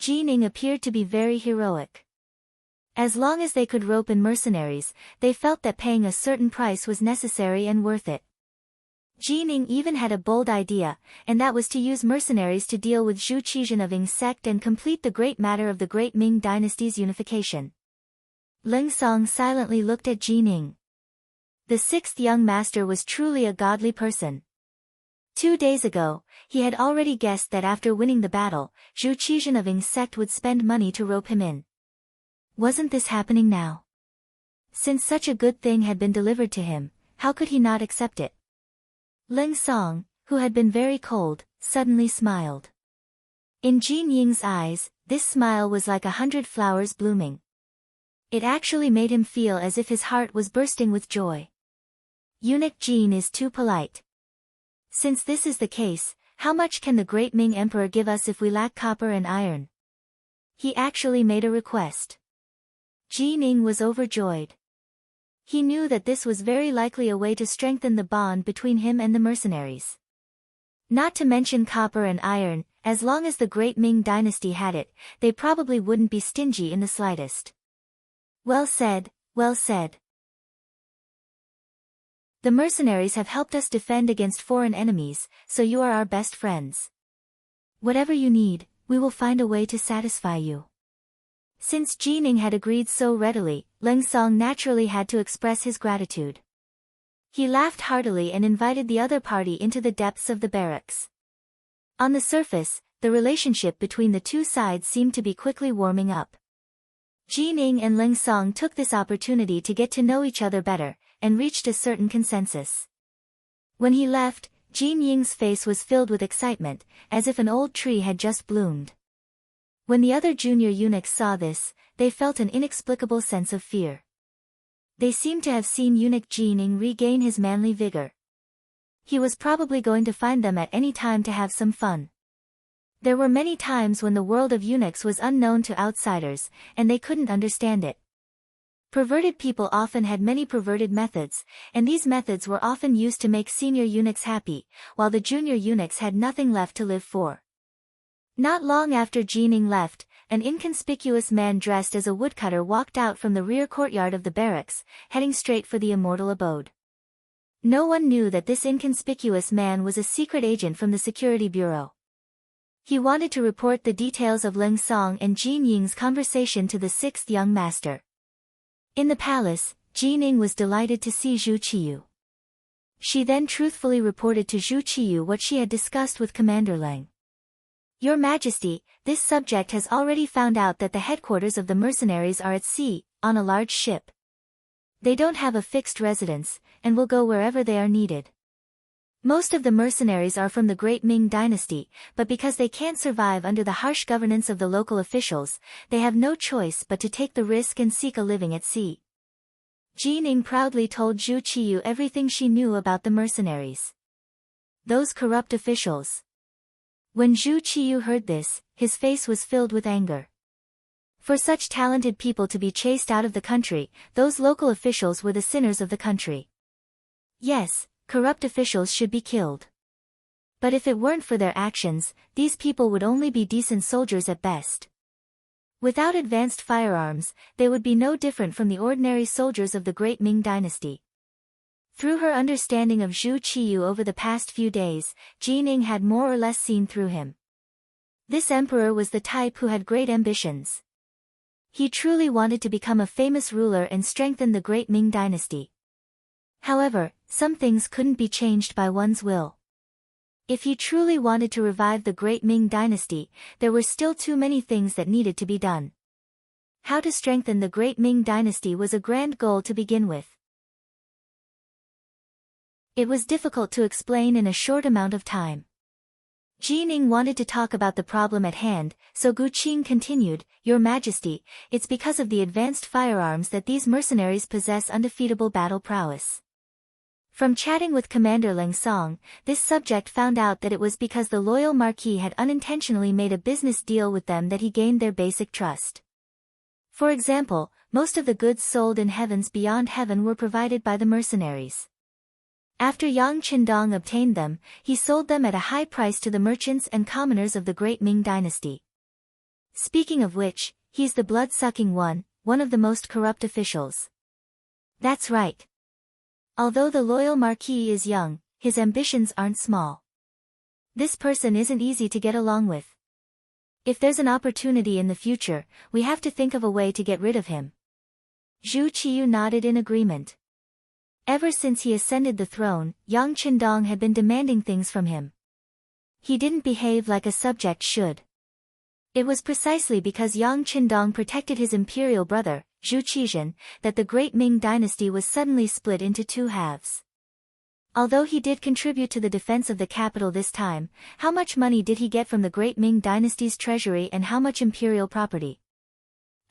Jining appeared to be very heroic. As long as they could rope in mercenaries, they felt that paying a certain price was necessary and worth it. Jining even had a bold idea, and that was to use mercenaries to deal with Zhu Qijin of Ying's sect and complete the great matter of the great Ming dynasty's unification. Leng Song silently looked at Jining. The sixth young master was truly a godly person. 2 days ago, he had already guessed that after winning the battle, Zhu Qijin of Ying's sect would spend money to rope him in. Wasn't this happening now? Since such a good thing had been delivered to him, how could he not accept it? Leng Song, who had been very cold, suddenly smiled. In Jin Ying's eyes, this smile was like 100 flowers blooming. It actually made him feel as if his heart was bursting with joy. Eunuch Jin is too polite. Since this is the case, how much can the great Ming Emperor give us if we lack copper and iron? He actually made a request. Jining was overjoyed. He knew that this was very likely a way to strengthen the bond between him and the mercenaries. Not to mention copper and iron, as long as the great Ming dynasty had it, they probably wouldn't be stingy in the slightest. Well said, well said. The mercenaries have helped us defend against foreign enemies, so you are our best friends. Whatever you need, we will find a way to satisfy you. Since Jining had agreed so readily, Leng Song naturally had to express his gratitude. He laughed heartily and invited the other party into the depths of the barracks. On the surface, the relationship between the two sides seemed to be quickly warming up. Jining and Leng Song took this opportunity to get to know each other better, and reached a certain consensus. When he left, Jin Ying's face was filled with excitement, as if an old tree had just bloomed. When the other junior eunuchs saw this, they felt an inexplicable sense of fear. They seemed to have seen eunuch Jining regain his manly vigor. He was probably going to find them at any time to have some fun. There were many times when the world of eunuchs was unknown to outsiders, and they couldn't understand it. Perverted people often had many perverted methods, and these methods were often used to make senior eunuchs happy, while the junior eunuchs had nothing left to live for. Not long after Jining left, an inconspicuous man dressed as a woodcutter walked out from the rear courtyard of the barracks, heading straight for the immortal abode. No one knew that this inconspicuous man was a secret agent from the security bureau. He wanted to report the details of Leng Song and Jin Ying's conversation to the sixth young master. In the palace, Jining was delighted to see Zhu Qiyu. She then truthfully reported to Zhu Qiyu what she had discussed with Commander Leng. Your Majesty, this subject has already found out that the headquarters of the mercenaries are at sea, on a large ship. They don't have a fixed residence, and will go wherever they are needed. Most of the mercenaries are from the Great Ming Dynasty, but because they can't survive under the harsh governance of the local officials, they have no choice but to take the risk and seek a living at sea. Qing proudly told Zhu Qiyu everything she knew about the mercenaries. Those corrupt officials. When Zhu Qiyu heard this, his face was filled with anger. For such talented people to be chased out of the country, those local officials were the sinners of the country. Yes, corrupt officials should be killed. But if it weren't for their actions, these people would only be decent soldiers at best. Without advanced firearms, they would be no different from the ordinary soldiers of the Great Ming Dynasty. Through her understanding of Zhu Qiyu over the past few days, Qing had more or less seen through him. This emperor was the type who had great ambitions. He truly wanted to become a famous ruler and strengthen the Great Ming Dynasty. However, some things couldn't be changed by one's will. If he truly wanted to revive the Great Ming Dynasty, there were still too many things that needed to be done. How to strengthen the Great Ming Dynasty was a grand goal to begin with. It was difficult to explain in a short amount of time. Qing wanted to talk about the problem at hand, so Gu Qing continued, "Your Majesty, it's because of the advanced firearms that these mercenaries possess undefeatable battle prowess." From chatting with Commander Ling Song, this subject found out that it was because the loyal Marquis had unintentionally made a business deal with them that he gained their basic trust. For example, most of the goods sold in Heavens Beyond Heaven were provided by the mercenaries. After Yang Qindong obtained them, he sold them at a high price to the merchants and commoners of the Great Ming Dynasty. Speaking of which, he's the blood-sucking one of the most corrupt officials. That's right. Although the loyal Marquis is young, his ambitions aren't small. This person isn't easy to get along with. If there's an opportunity in the future, we have to think of a way to get rid of him. Zhu Qiyu nodded in agreement. Ever since he ascended the throne, Yang Qindong had been demanding things from him. He didn't behave like a subject should. It was precisely because Yang Qindong protected his imperial brother, Zhu Qizhen, that the Great Ming Dynasty was suddenly split into two halves. Although he did contribute to the defense of the capital this time, how much money did he get from the Great Ming Dynasty's treasury and how much imperial property?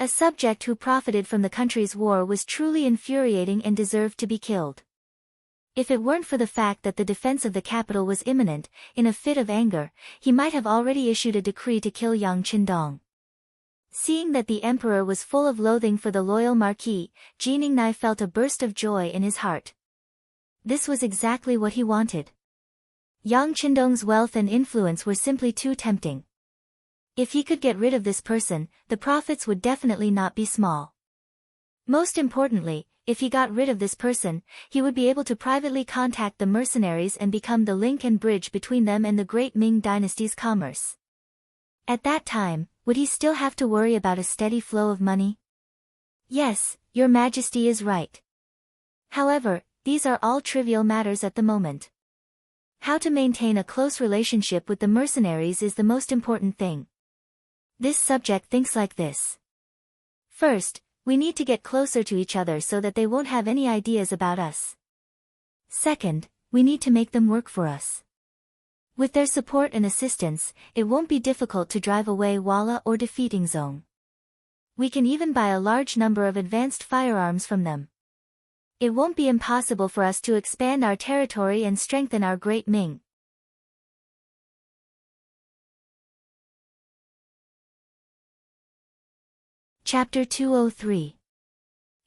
A subject who profited from the country's war was truly infuriating and deserved to be killed. If it weren't for the fact that the defense of the capital was imminent, in a fit of anger, he might have already issued a decree to kill Yang Qindong. Seeing that the emperor was full of loathing for the loyal Marquis, Qing felt a burst of joy in his heart. This was exactly what he wanted. Yang Qindong's wealth and influence were simply too tempting. If he could get rid of this person, the profits would definitely not be small. Most importantly, if he got rid of this person, he would be able to privately contact the mercenaries and become the link and bridge between them and the Great Ming Dynasty's commerce. At that time, would he still have to worry about a steady flow of money? Yes, Your Majesty is right. However, these are all trivial matters at the moment. How to maintain a close relationship with the mercenaries is the most important thing. This subject thinks like this. First, we need to get closer to each other so that they won't have any ideas about us. Second, we need to make them work for us. With their support and assistance, it won't be difficult to drive away Walla or defeating Zong. We can even buy a large number of advanced firearms from them. It won't be impossible for us to expand our territory and strengthen our Great Ming. Chapter 203.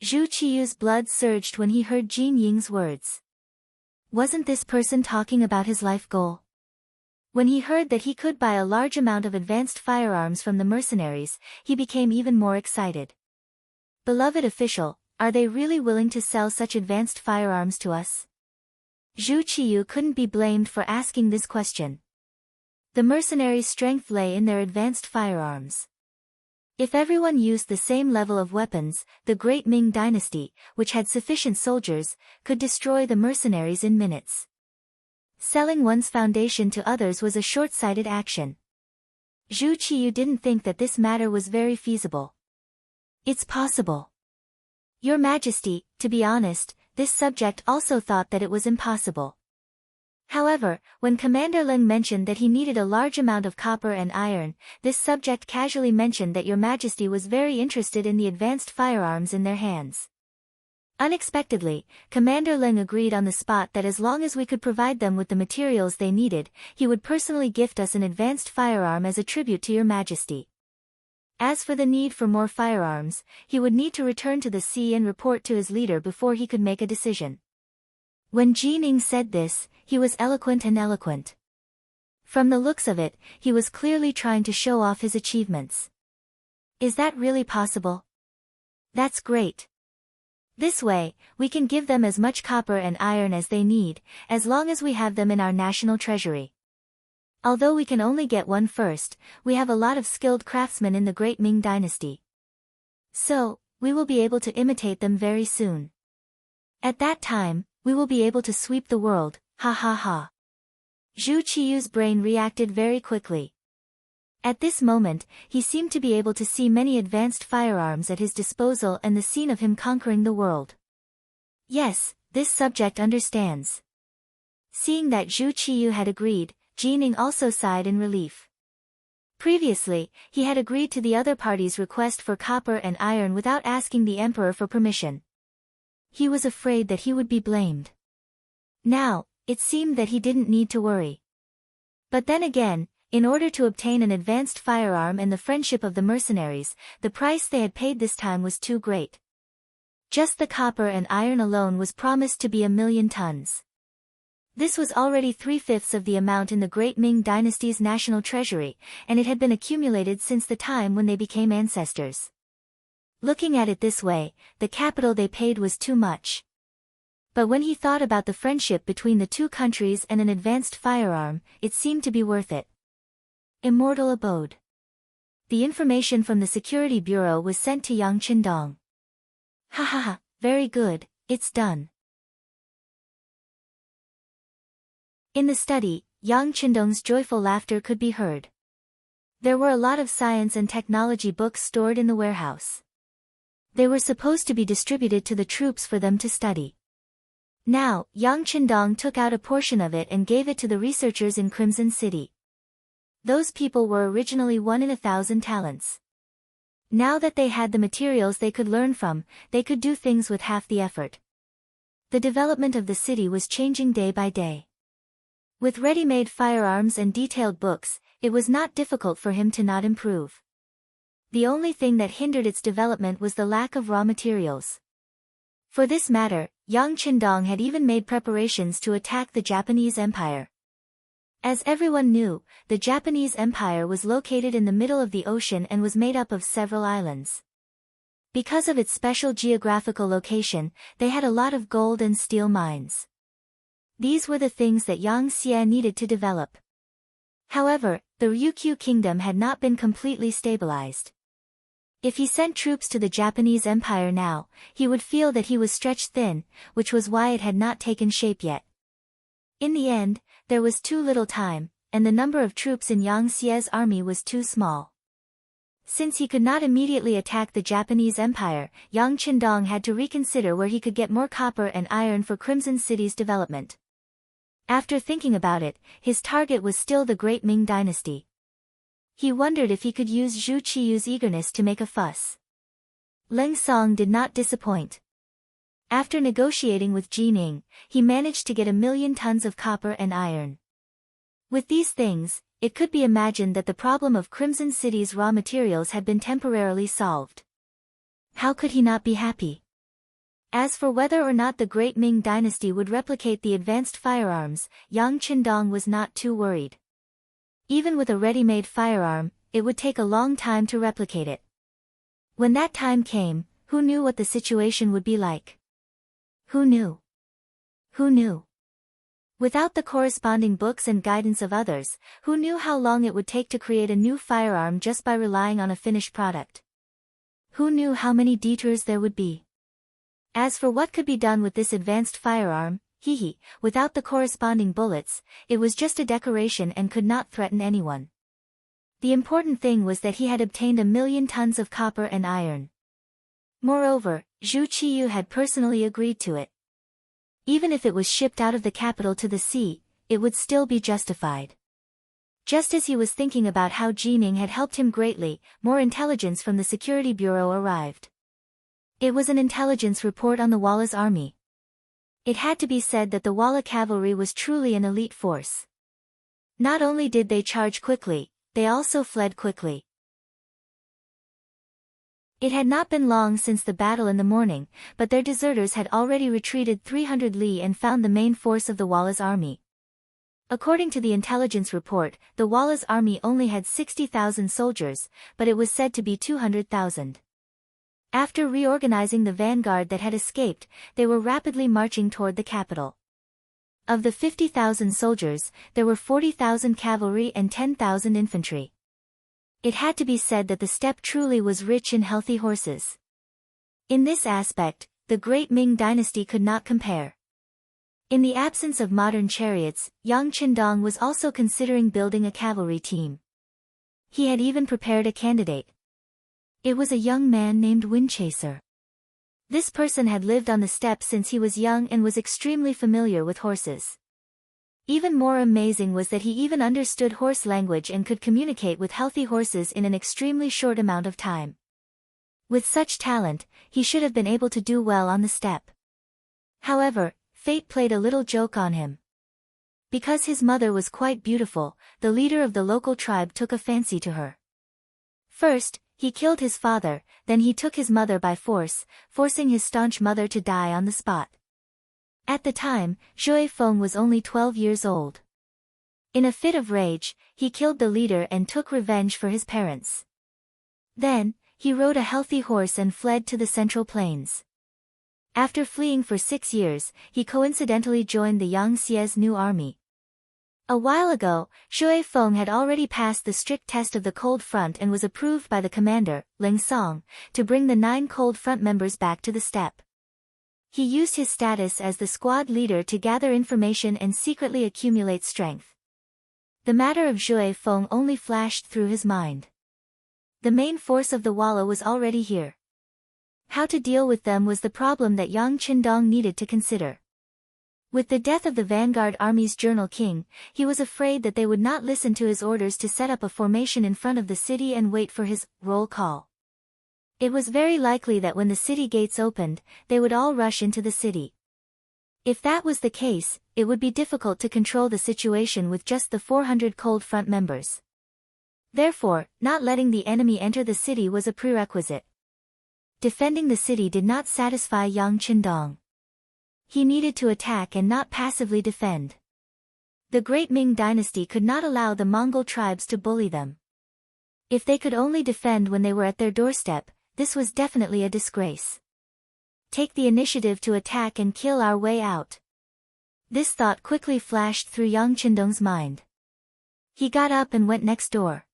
Zhu Qiyu's blood surged when he heard Jin Ying's words. Wasn't this person talking about his life goal? When he heard that he could buy a large amount of advanced firearms from the mercenaries, he became even more excited. Beloved official, are they really willing to sell such advanced firearms to us? Zhu Qiyu couldn't be blamed for asking this question. The mercenaries' strength lay in their advanced firearms. If everyone used the same level of weapons, the Great Ming Dynasty, which had sufficient soldiers, could destroy the mercenaries in minutes. Selling one's foundation to others was a short-sighted action. Zhu Qiyu didn't think that this matter was very feasible. It's possible. Your Majesty, to be honest, this subject also thought that it was impossible. However, when Commander Ling mentioned that he needed a large amount of copper and iron, this subject casually mentioned that Your Majesty was very interested in the advanced firearms in their hands. Unexpectedly, Commander Ling agreed on the spot that as long as we could provide them with the materials they needed, he would personally gift us an advanced firearm as a tribute to Your Majesty. As for the need for more firearms, he would need to return to the sea and report to his leader before he could make a decision. When Qing said this, he was eloquent and eloquent. From the looks of it, he was clearly trying to show off his achievements. Is that really possible? That's great. This way, we can give them as much copper and iron as they need, as long as we have them in our national treasury. Although we can only get one first, we have a lot of skilled craftsmen in the Great Ming Dynasty. So, we will be able to imitate them very soon. At that time, we will be able to sweep the world, ha ha ha. Zhu Qiyu's brain reacted very quickly. At this moment, he seemed to be able to see many advanced firearms at his disposal and the scene of him conquering the world. Yes, this subject understands. Seeing that Zhu Qiyu had agreed, Qing also sighed in relief. Previously, he had agreed to the other party's request for copper and iron without asking the emperor for permission. He was afraid that he would be blamed. Now, it seemed that he didn't need to worry. But then again, in order to obtain an advanced firearm and the friendship of the mercenaries, the price they had paid this time was too great. Just the copper and iron alone was promised to be 1,000,000 tons. This was already 3/5 of the amount in the Great Ming Dynasty's national treasury, and it had been accumulated since the time when they became ancestors. Looking at it this way, the capital they paid was too much. But when he thought about the friendship between the two countries and an advanced firearm, it seemed to be worth it. Immortal Abode. The information from the Security Bureau was sent to Yang Qindong. Ha ha ha, very good, it's done. In the study, Yang Qindong's joyful laughter could be heard. There were a lot of science and technology books stored in the warehouse. They were supposed to be distributed to the troops for them to study. Now, Yang Qindong took out a portion of it and gave it to the researchers in Crimson City. Those people were originally 1 in 1,000 talents. Now that they had the materials they could learn from, they could do things with half the effort. The development of the city was changing day by day. With ready-made firearms and detailed books, it was not difficult for him to not improve. The only thing that hindered its development was the lack of raw materials. For this matter, Yang Qindong had even made preparations to attack the Japanese Empire. As everyone knew, the Japanese Empire was located in the middle of the ocean and was made up of several islands. Because of its special geographical location, they had a lot of gold and steel mines. These were the things that Yang Xie needed to develop. However, the Ryukyu kingdom had not been completely stabilized. If he sent troops to the Japanese Empire now, he would feel that he was stretched thin, which was why it had not taken shape yet. In the end, there was too little time, and the number of troops in Yang Xie's army was too small. Since he could not immediately attack the Japanese Empire, Yang Qindong had to reconsider where he could get more copper and iron for Crimson City's development. After thinking about it, his target was still the Great Ming Dynasty. He wondered if he could use Zhu Qiyu's eagerness to make a fuss. Leng Song did not disappoint. After negotiating with Qing, he managed to get 1,000,000 tons of copper and iron. With these things, it could be imagined that the problem of Crimson City's raw materials had been temporarily solved. How could he not be happy? As for whether or not the Great Ming Dynasty would replicate the advanced firearms, Yang Qindong was not too worried. Even with a ready-made firearm, it would take a long time to replicate it. When that time came, who knew what the situation would be like? Who knew? Who knew? Without the corresponding books and guidance of others, who knew how long it would take to create a new firearm just by relying on a finished product? Who knew how many detours there would be? As for what could be done with this advanced firearm, without the corresponding bullets, it was just a decoration and could not threaten anyone. The important thing was that he had obtained 1,000,000 tons of copper and iron. Moreover, Zhu Qiyu had personally agreed to it. Even if it was shipped out of the capital to the sea, it would still be justified. Just as he was thinking about how Qing had helped him greatly, more intelligence from the Security Bureau arrived. It was an intelligence report on the Walla's army. It had to be said that the Walla cavalry was truly an elite force. Not only did they charge quickly, they also fled quickly. It had not been long since the battle in the morning, but their deserters had already retreated 300 li and found the main force of the Walla's army. According to the intelligence report, the Walla's army only had 60,000 soldiers, but it was said to be 200,000. After reorganizing the vanguard that had escaped, they were rapidly marching toward the capital. Of the 50,000 soldiers, there were 40,000 cavalry and 10,000 infantry. It had to be said that the steppe truly was rich in healthy horses. In this aspect, the great Ming dynasty could not compare. In the absence of modern chariots, Yang Qindong was also considering building a cavalry team. He had even prepared a candidate. It was a young man named Windchaser. This person had lived on the steppe since he was young and was extremely familiar with horses. Even more amazing was that he even understood horse language and could communicate with healthy horses in an extremely short amount of time. With such talent, he should have been able to do well on the steppe. However, fate played a little joke on him. Because his mother was quite beautiful, the leader of the local tribe took a fancy to her. First, he killed his father, then he took his mother by force, forcing his staunch mother to die on the spot. At the time, Zhui Feng was only 12 years old. In a fit of rage, he killed the leader and took revenge for his parents. Then, he rode a healthy horse and fled to the Central Plains. After fleeing for 6 years, he coincidentally joined the Yang Xie's new army. A while ago, Zhui Feng had already passed the strict test of the Cold Front and was approved by the commander, Ling Song, to bring the 9 Cold Front members back to the steppe. He used his status as the squad leader to gather information and secretly accumulate strength. The matter of Zhui Feng only flashed through his mind. The main force of the Walla was already here. How to deal with them was the problem that Yang Qindong needed to consider. With the death of the vanguard army's general Qing, he was afraid that they would not listen to his orders to set up a formation in front of the city and wait for his roll call. It was very likely that when the city gates opened, they would all rush into the city. If that was the case, it would be difficult to control the situation with just the 400 Cold Front members. Therefore, not letting the enemy enter the city was a prerequisite. Defending the city did not satisfy Yang Qindong. He needed to attack and not passively defend. The great Ming dynasty could not allow the Mongol tribes to bully them. If they could only defend when they were at their doorstep, this was definitely a disgrace. Take the initiative to attack and kill our way out. This thought quickly flashed through Yang Qindong's mind. He got up and went next door.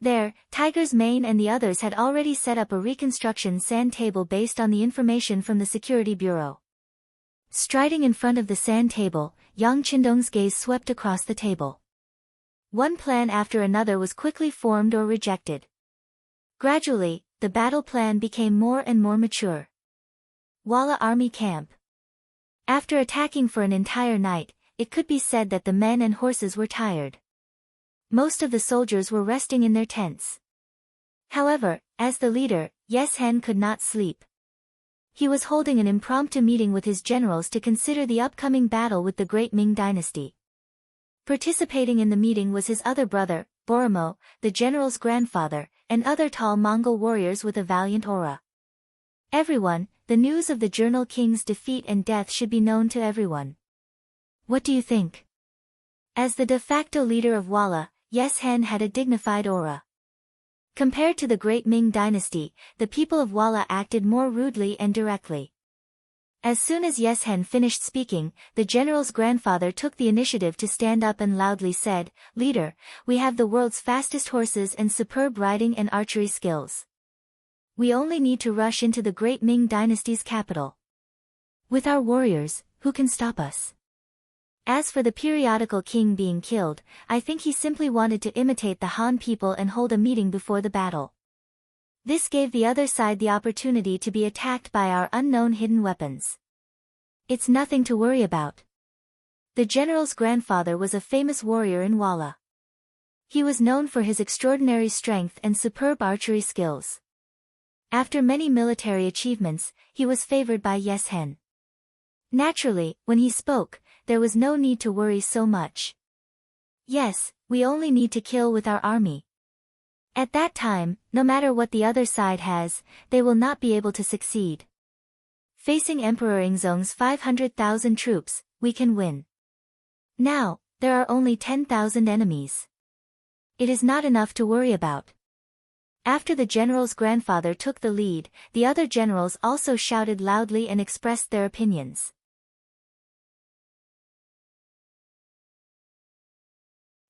There, Tiger's Mane and the others had already set up a reconstruction sand table based on the information from the Security Bureau. Striding in front of the sand table, Yang Qindong's gaze swept across the table. One plan after another was quickly formed or rejected. Gradually, the battle plan became more and more mature. Walla Army Camp. After attacking for an entire night, it could be said that the men and horses were tired. Most of the soldiers were resting in their tents. However, as the leader, Yes Hen could not sleep. He was holding an impromptu meeting with his generals to consider the upcoming battle with the great Ming dynasty. Participating in the meeting was his other brother, Borimo, the general's grandfather, and other tall Mongol warriors with a valiant aura. Everyone, the news of the General King's defeat and death should be known to everyone. What do you think? As the de facto leader of Walla, Yes Hen had a dignified aura. Compared to the great Ming dynasty, the people of Walla acted more rudely and directly. As soon as Yes Hen finished speaking, the general's grandfather took the initiative to stand up and loudly said, "Leader, we have the world's fastest horses and superb riding and archery skills. We only need to rush into the great Ming dynasty's capital. With our warriors, who can stop us?" As for the periodical king being killed, I think he simply wanted to imitate the Han people and hold a meeting before the battle. This gave the other side the opportunity to be attacked by our unknown hidden weapons. It's nothing to worry about. The general's grandfather was a famous warrior in Walla. He was known for his extraordinary strength and superb archery skills. After many military achievements, he was favored by Yes Hen. Naturally, when he spoke, there was no need to worry so much. Yes, we only need to kill with our army. At that time, no matter what the other side has, they will not be able to succeed. Facing Emperor Ingzong's 500,000 troops, we can win. Now, there are only 10,000 enemies. It is not enough to worry about. After the general's grandfather took the lead, the other generals also shouted loudly and expressed their opinions.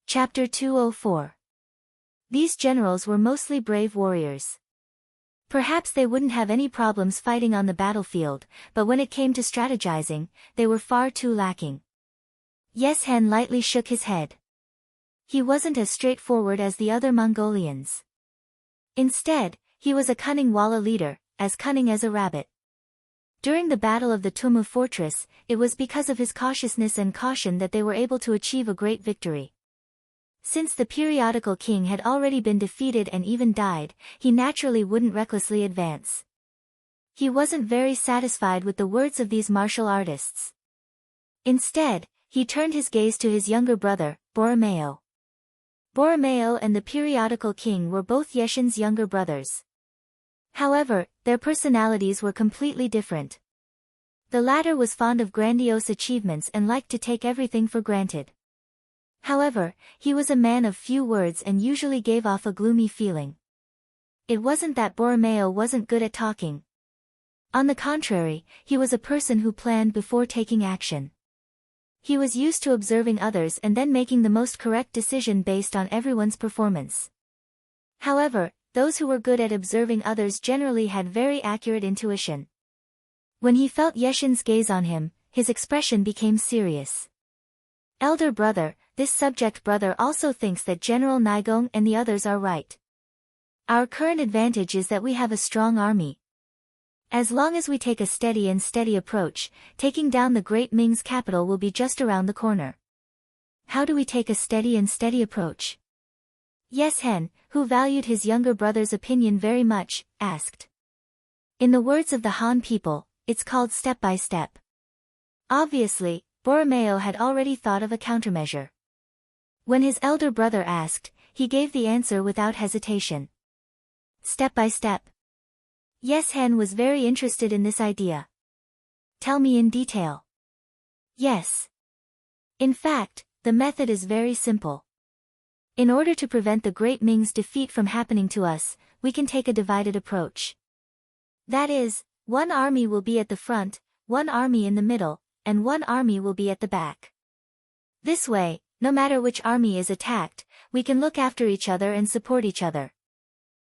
Chapter 204. These generals were mostly brave warriors. Perhaps they wouldn't have any problems fighting on the battlefield, but when it came to strategizing, they were far too lacking. Yes Hen lightly shook his head. He wasn't as straightforward as the other Mongolians. Instead, he was a cunning Walla leader, as cunning as a rabbit. During the Battle of the Tumu Fortress, it was because of his cautiousness and caution that they were able to achieve a great victory. Since the periodical king had already been defeated and even died, he naturally wouldn't recklessly advance. He wasn't very satisfied with the words of these martial artists. Instead, he turned his gaze to his younger brother, Borromeo. Borromeo and the periodical king were both Yeshin's younger brothers. However, their personalities were completely different. The latter was fond of grandiose achievements and liked to take everything for granted. However, he was a man of few words and usually gave off a gloomy feeling. It wasn't that Borromeo wasn't good at talking. On the contrary, he was a person who planned before taking action. He was used to observing others and then making the most correct decision based on everyone's performance. However, those who were good at observing others generally had very accurate intuition. When he felt Yeshin's gaze on him, his expression became serious. Elder brother, this subject brother also thinks that General Nigong and the others are right. Our current advantage is that we have a strong army. As long as we take a steady approach, taking down the Great Ming's capital will be just around the corner. How do we take a steady approach? Yes Hen, who valued his younger brother's opinion very much, asked. In the words of the Han people, it's called step by step. Obviously, Borromeo had already thought of a countermeasure. When his elder brother asked, he gave the answer without hesitation. Step by step. Yes Hen was very interested in this idea. Tell me in detail. Yes. In fact, the method is very simple. In order to prevent the Great Ming's defeat from happening to us, we can take a divided approach. That is, one army will be at the front, one army in the middle, and one army will be at the back. This way, no matter which army is attacked, we can look after each other and support each other.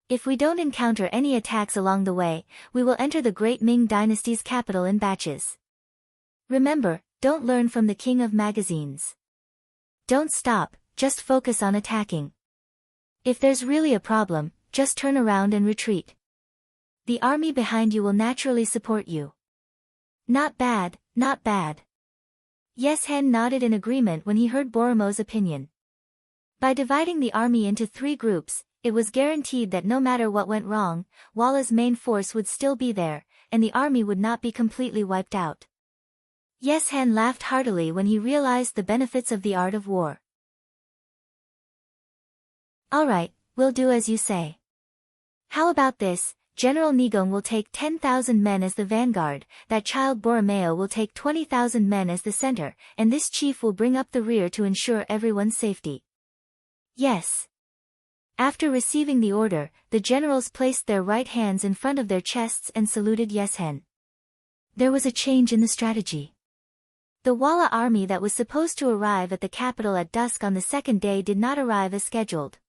If we don't encounter any attacks along the way, we will enter the Great Ming dynasty's capital in batches. Remember, don't learn from the king of magazines. Don't stop, just focus on attacking. If there's really a problem, just turn around and retreat. The army behind you will naturally support you. Not bad, not bad. Yes Hen nodded in agreement when he heard Borromeo's opinion. By dividing the army into 3 groups, it was guaranteed that no matter what went wrong, Walla's main force would still be there, and the army would not be completely wiped out. Yes Hen laughed heartily when he realized the benefits of the art of war. Alright, we'll do as you say. How about this? General Nigong will take 10,000 men as the vanguard, that child Borromeo will take 20,000 men as the center, and this chief will bring up the rear to ensure everyone's safety. Yes. After receiving the order, the generals placed their right hands in front of their chests and saluted Yes Hen. There was a change in the strategy. The Walla army that was supposed to arrive at the capital at dusk on the second day did not arrive as scheduled.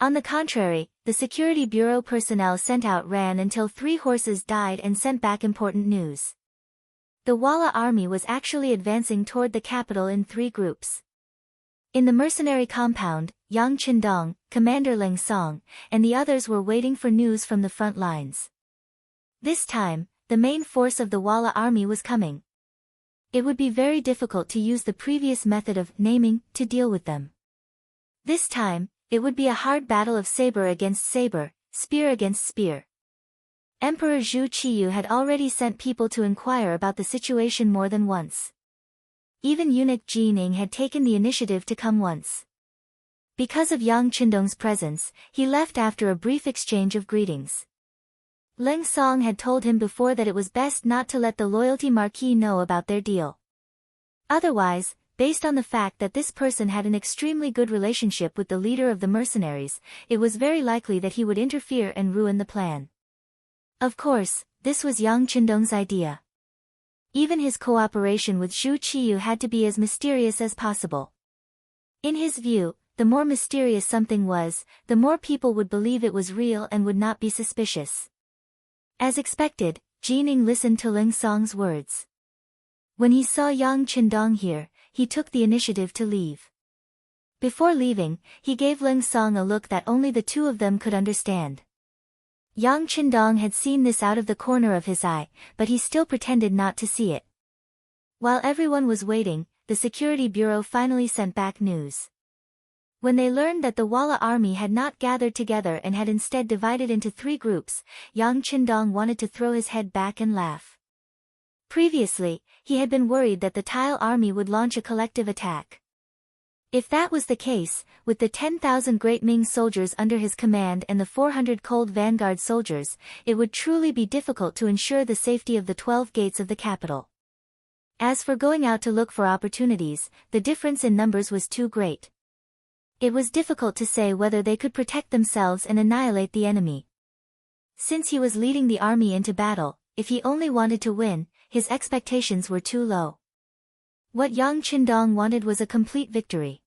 On the contrary, the security bureau personnel sent out ran until 3 horses died and sent back important news. The Walla army was actually advancing toward the capital in 3 groups. In the mercenary compound, Yang Qindong, Commander Leng Song, and the others were waiting for news from the front lines. This time, the main force of the Walla army was coming. It would be very difficult to use the previous method of naming to deal with them. This time, it would be a hard battle of saber against saber, spear against spear. Emperor Zhu Qiyu had already sent people to inquire about the situation more than once. Even eunuch Jining had taken the initiative to come once. Because of Yang Qindong's presence, he left after a brief exchange of greetings. Ling Song had told him before that it was best not to let the loyalty marquis know about their deal. Otherwise, based on the fact that this person had an extremely good relationship with the leader of the mercenaries, it was very likely that he would interfere and ruin the plan. Of course, this was Yang Qindong's idea. Even his cooperation with Zhu Qiyu had to be as mysterious as possible. In his view, the more mysterious something was, the more people would believe it was real and would not be suspicious. As expected, Jining listened to Ling Song's words. When he saw Yang Qindong here, he took the initiative to leave. Before leaving, he gave Ling Song a look that only the two of them could understand. Yang Qindong had seen this out of the corner of his eye, but he still pretended not to see it. While everyone was waiting, the security bureau finally sent back news. When they learned that the Walla army had not gathered together and had instead divided into 3 groups, Yang Qindong wanted to throw his head back and laugh. Previously, he had been worried that the Tile army would launch a collective attack. If that was the case, with the 10,000 Great Ming soldiers under his command and the 400 Cold Vanguard soldiers, it would truly be difficult to ensure the safety of the 12 gates of the capital. As for going out to look for opportunities, the difference in numbers was too great. It was difficult to say whether they could protect themselves and annihilate the enemy. Since he was leading the army into battle, if he only wanted to win, his expectations were too low. What Yang Qindong wanted was a complete victory.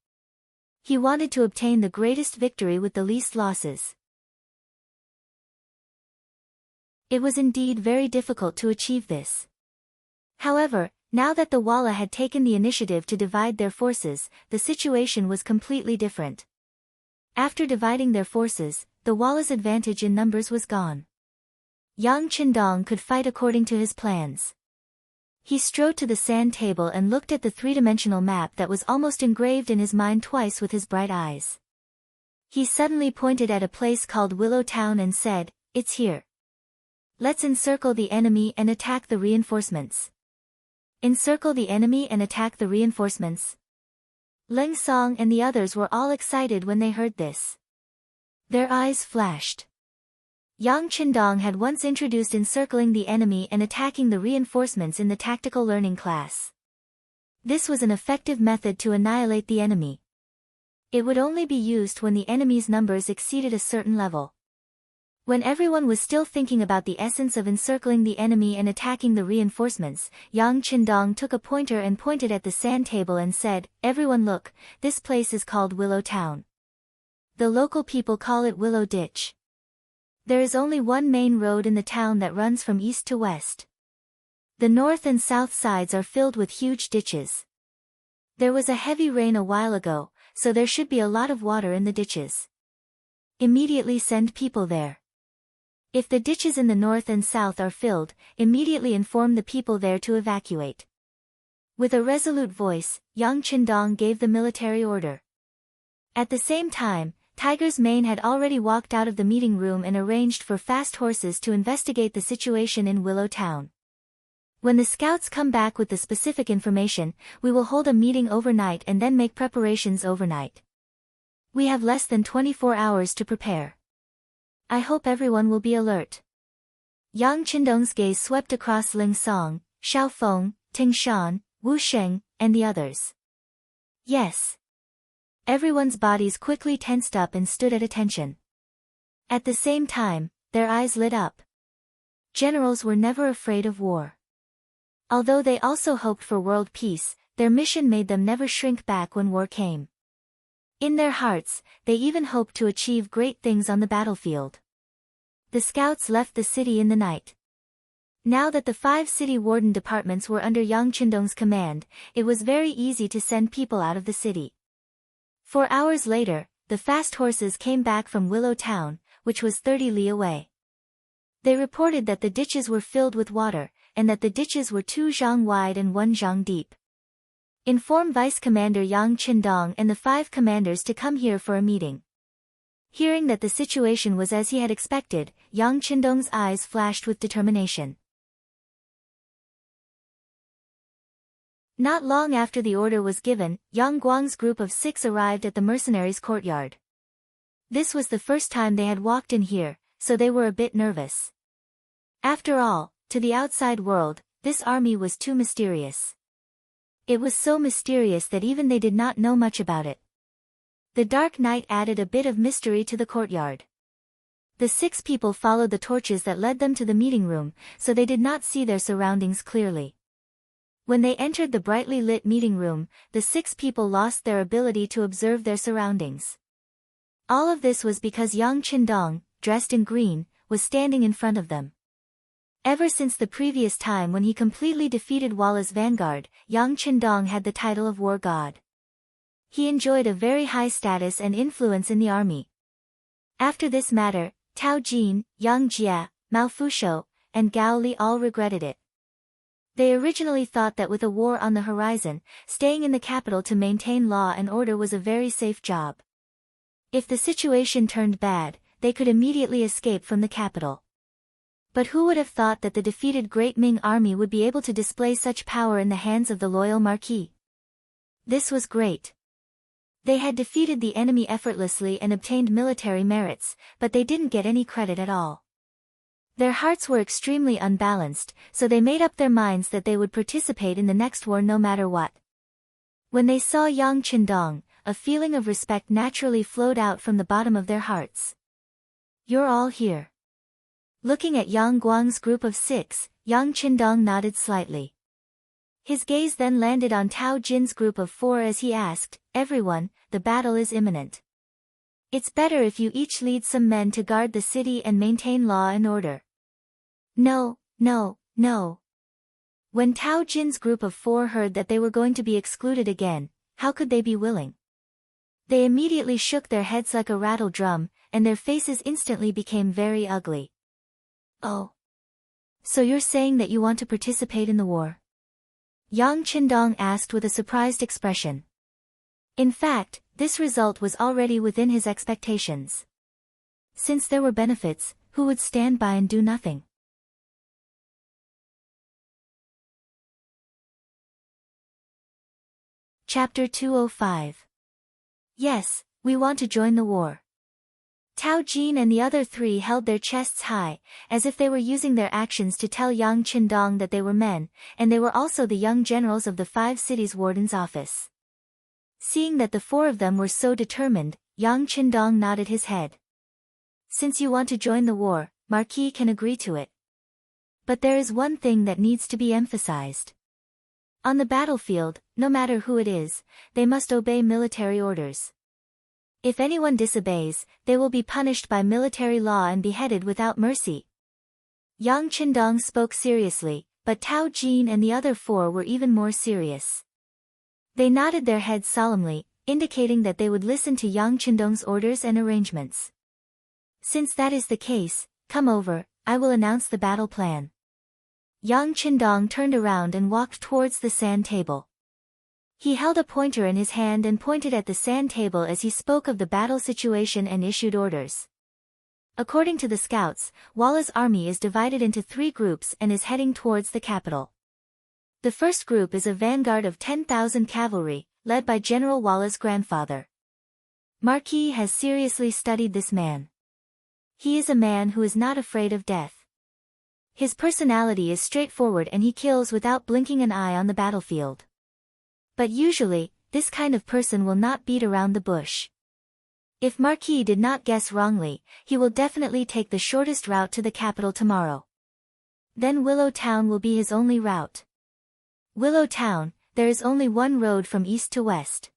He wanted to obtain the greatest victory with the least losses. It was indeed very difficult to achieve this. However, now that the Walla had taken the initiative to divide their forces, the situation was completely different. After dividing their forces, the Walla's advantage in numbers was gone. Yang Qindong could fight according to his plans. He strode to the sand table and looked at the 3-dimensional map that was almost engraved in his mind twice with his bright eyes. He suddenly pointed at a place called Willow Town and said, "It's here. Let's encircle the enemy and attack the reinforcements." Encircle the enemy and attack the reinforcements. Ling Song and the others were all excited when they heard this. Their eyes flashed. Yang Qindong had once introduced encircling the enemy and attacking the reinforcements in the tactical learning class. This was an effective method to annihilate the enemy. It would only be used when the enemy's numbers exceeded a certain level. When everyone was still thinking about the essence of encircling the enemy and attacking the reinforcements, Yang Qindong took a pointer and pointed at the sand table and said, "Everyone look, this place is called Willow Town. The local people call it Willow Ditch. There is only one main road in the town that runs from east to west. The north and south sides are filled with huge ditches. There was a heavy rain a while ago, so there should be a lot of water in the ditches. Immediately send people there. If the ditches in the north and south are filled, immediately inform the people there to evacuate." With a resolute voice, Yang Qindong gave the military order. At the same time, Tiger's Mane had already walked out of the meeting room and arranged for fast horses to investigate the situation in Willow Town. "When the scouts come back with the specific information, we will hold a meeting overnight and then make preparations overnight. We have less than 24 hours to prepare. I hope everyone will be alert." Yang Qindong's gaze swept across Ling Song, Xiao Feng, Ting Shan, Wu Sheng, and the others. Yes. Everyone's bodies quickly tensed up and stood at attention. At the same time, their eyes lit up. Generals were never afraid of war. Although they also hoped for world peace, their mission made them never shrink back when war came. In their hearts, they even hoped to achieve great things on the battlefield. The scouts left the city in the night. Now that the 5 city warden departments were under Yang Qindong's command, it was very easy to send people out of the city. 4 hours later, the fast horses came back from Willow Town, which was 30 li away. They reported that the ditches were filled with water, and that the ditches were 2 zhang wide and 1 zhang deep. Inform Vice Commander Yang Qindong and the 5 commanders to come here for a meeting. Hearing that the situation was as he had expected, Yang Qindong's eyes flashed with determination. Not long after the order was given, Yang Guang's group of 6 arrived at the mercenaries' courtyard. This was the first time they had walked in here, so they were a bit nervous. After all, to the outside world, this army was too mysterious. It was so mysterious that even they did not know much about it. The dark night added a bit of mystery to the courtyard. The 6 people followed the torches that led them to the meeting room, so they did not see their surroundings clearly. When they entered the brightly lit meeting room, the 6 people lost their ability to observe their surroundings. All of this was because Yang Qindong, dressed in green, was standing in front of them. Ever since the previous time when he completely defeated Walla's vanguard, Yang Qindong had the title of War God. He enjoyed a very high status and influence in the army. After this matter, Tao Jin, Yang Jia, Mao Fushou, and Gao Li all regretted it. They originally thought that with a war on the horizon, staying in the capital to maintain law and order was a very safe job. If the situation turned bad, they could immediately escape from the capital. But who would have thought that the defeated Great Ming army would be able to display such power in the hands of the loyal Marquis? This was great. They had defeated the enemy effortlessly and obtained military merits, but they didn't get any credit at all. Their hearts were extremely unbalanced, so they made up their minds that they would participate in the next war no matter what. When they saw Yang Qindong, a feeling of respect naturally flowed out from the bottom of their hearts. You're all here. Looking at Yang Guang's group of 6, Yang Qindong nodded slightly. His gaze then landed on Tao Jin's group of 4 as he asked, "Everyone, the battle is imminent. It's better if you each lead some men to guard the city and maintain law and order." No. When Tao Jin's group of 4 heard that they were going to be excluded again, how could they be willing? They immediately shook their heads like a rattle drum, and their faces instantly became very ugly. Oh. So you're saying that you want to participate in the war? Yang Qindong asked with a surprised expression. In fact, this result was already within his expectations. Since there were benefits, who would stand by and do nothing? Chapter 205. Yes, we want to join the war. Tao Jin and the other 3 held their chests high, as if they were using their actions to tell Yang Qindong that they were men, and they were also the young generals of the 5 cities' warden's office. Seeing that the 4 of them were so determined, Yang Qindong nodded his head. Since you want to join the war, Marquis can agree to it. But there is one thing that needs to be emphasized. On the battlefield, no matter who it is, they must obey military orders. If anyone disobeys, they will be punished by military law and beheaded without mercy. Yang Qindong spoke seriously, but Tao Jin and the other 4 were even more serious. They nodded their heads solemnly, indicating that they would listen to Yang Qindong's orders and arrangements. Since that is the case, come over, I will announce the battle plan. Yang Qindong turned around and walked towards the sand table. He held a pointer in his hand and pointed at the sand table as he spoke of the battle situation and issued orders. According to the scouts, Walla's army is divided into 3 groups and is heading towards the capital. The first group is a vanguard of 10,000 cavalry, led by General Walla's grandfather. Marquis has seriously studied this man. He is a man who is not afraid of death. His personality is straightforward and he kills without blinking an eye on the battlefield. But usually, this kind of person will not beat around the bush. If Marquis did not guess wrongly, he will definitely take the shortest route to the capital tomorrow. Then Willow Town will be his only route. Willow Town, there is only one road from east to west.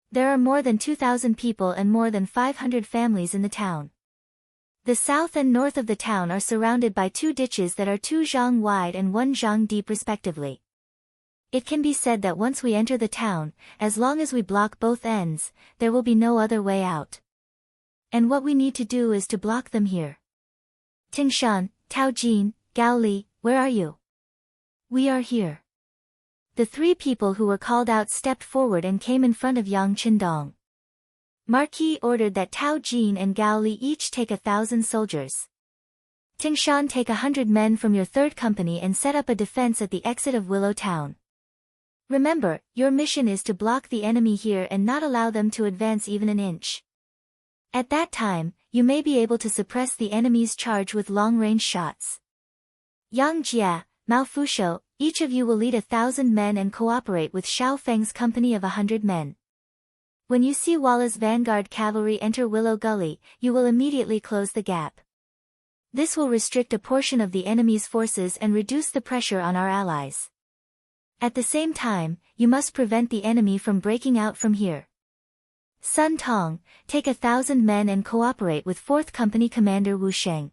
There are more than 2,000 people and more than 500 families in the town. The south and north of the town are surrounded by 2 ditches that are 2 zhang wide and 1 zhang deep respectively. It can be said that once we enter the town, as long as we block both ends, there will be no other way out. And what we need to do is to block them here. Tingshan, Tao Jin, Gao Li, where are you? We are here. The three people who were called out stepped forward and came in front of Yang Qindong. Marquis ordered that Tao Jin and Gao Li each take 1,000 soldiers. Tingshan take 100 men from your third company and set up a defense at the exit of Willow Town. Remember, your mission is to block the enemy here and not allow them to advance even an inch. At that time, you may be able to suppress the enemy's charge with long-range shots. Yang Jia, Mao Fusho, each of you will lead 1,000 men and cooperate with Xiao Feng's company of 100 men. When you see Walla's vanguard cavalry enter Willow Gully, you will immediately close the gap. This will restrict a portion of the enemy's forces and reduce the pressure on our allies. At the same time, you must prevent the enemy from breaking out from here. Sun Tong, take 1,000 men and cooperate with 4th Company Commander Wu Sheng.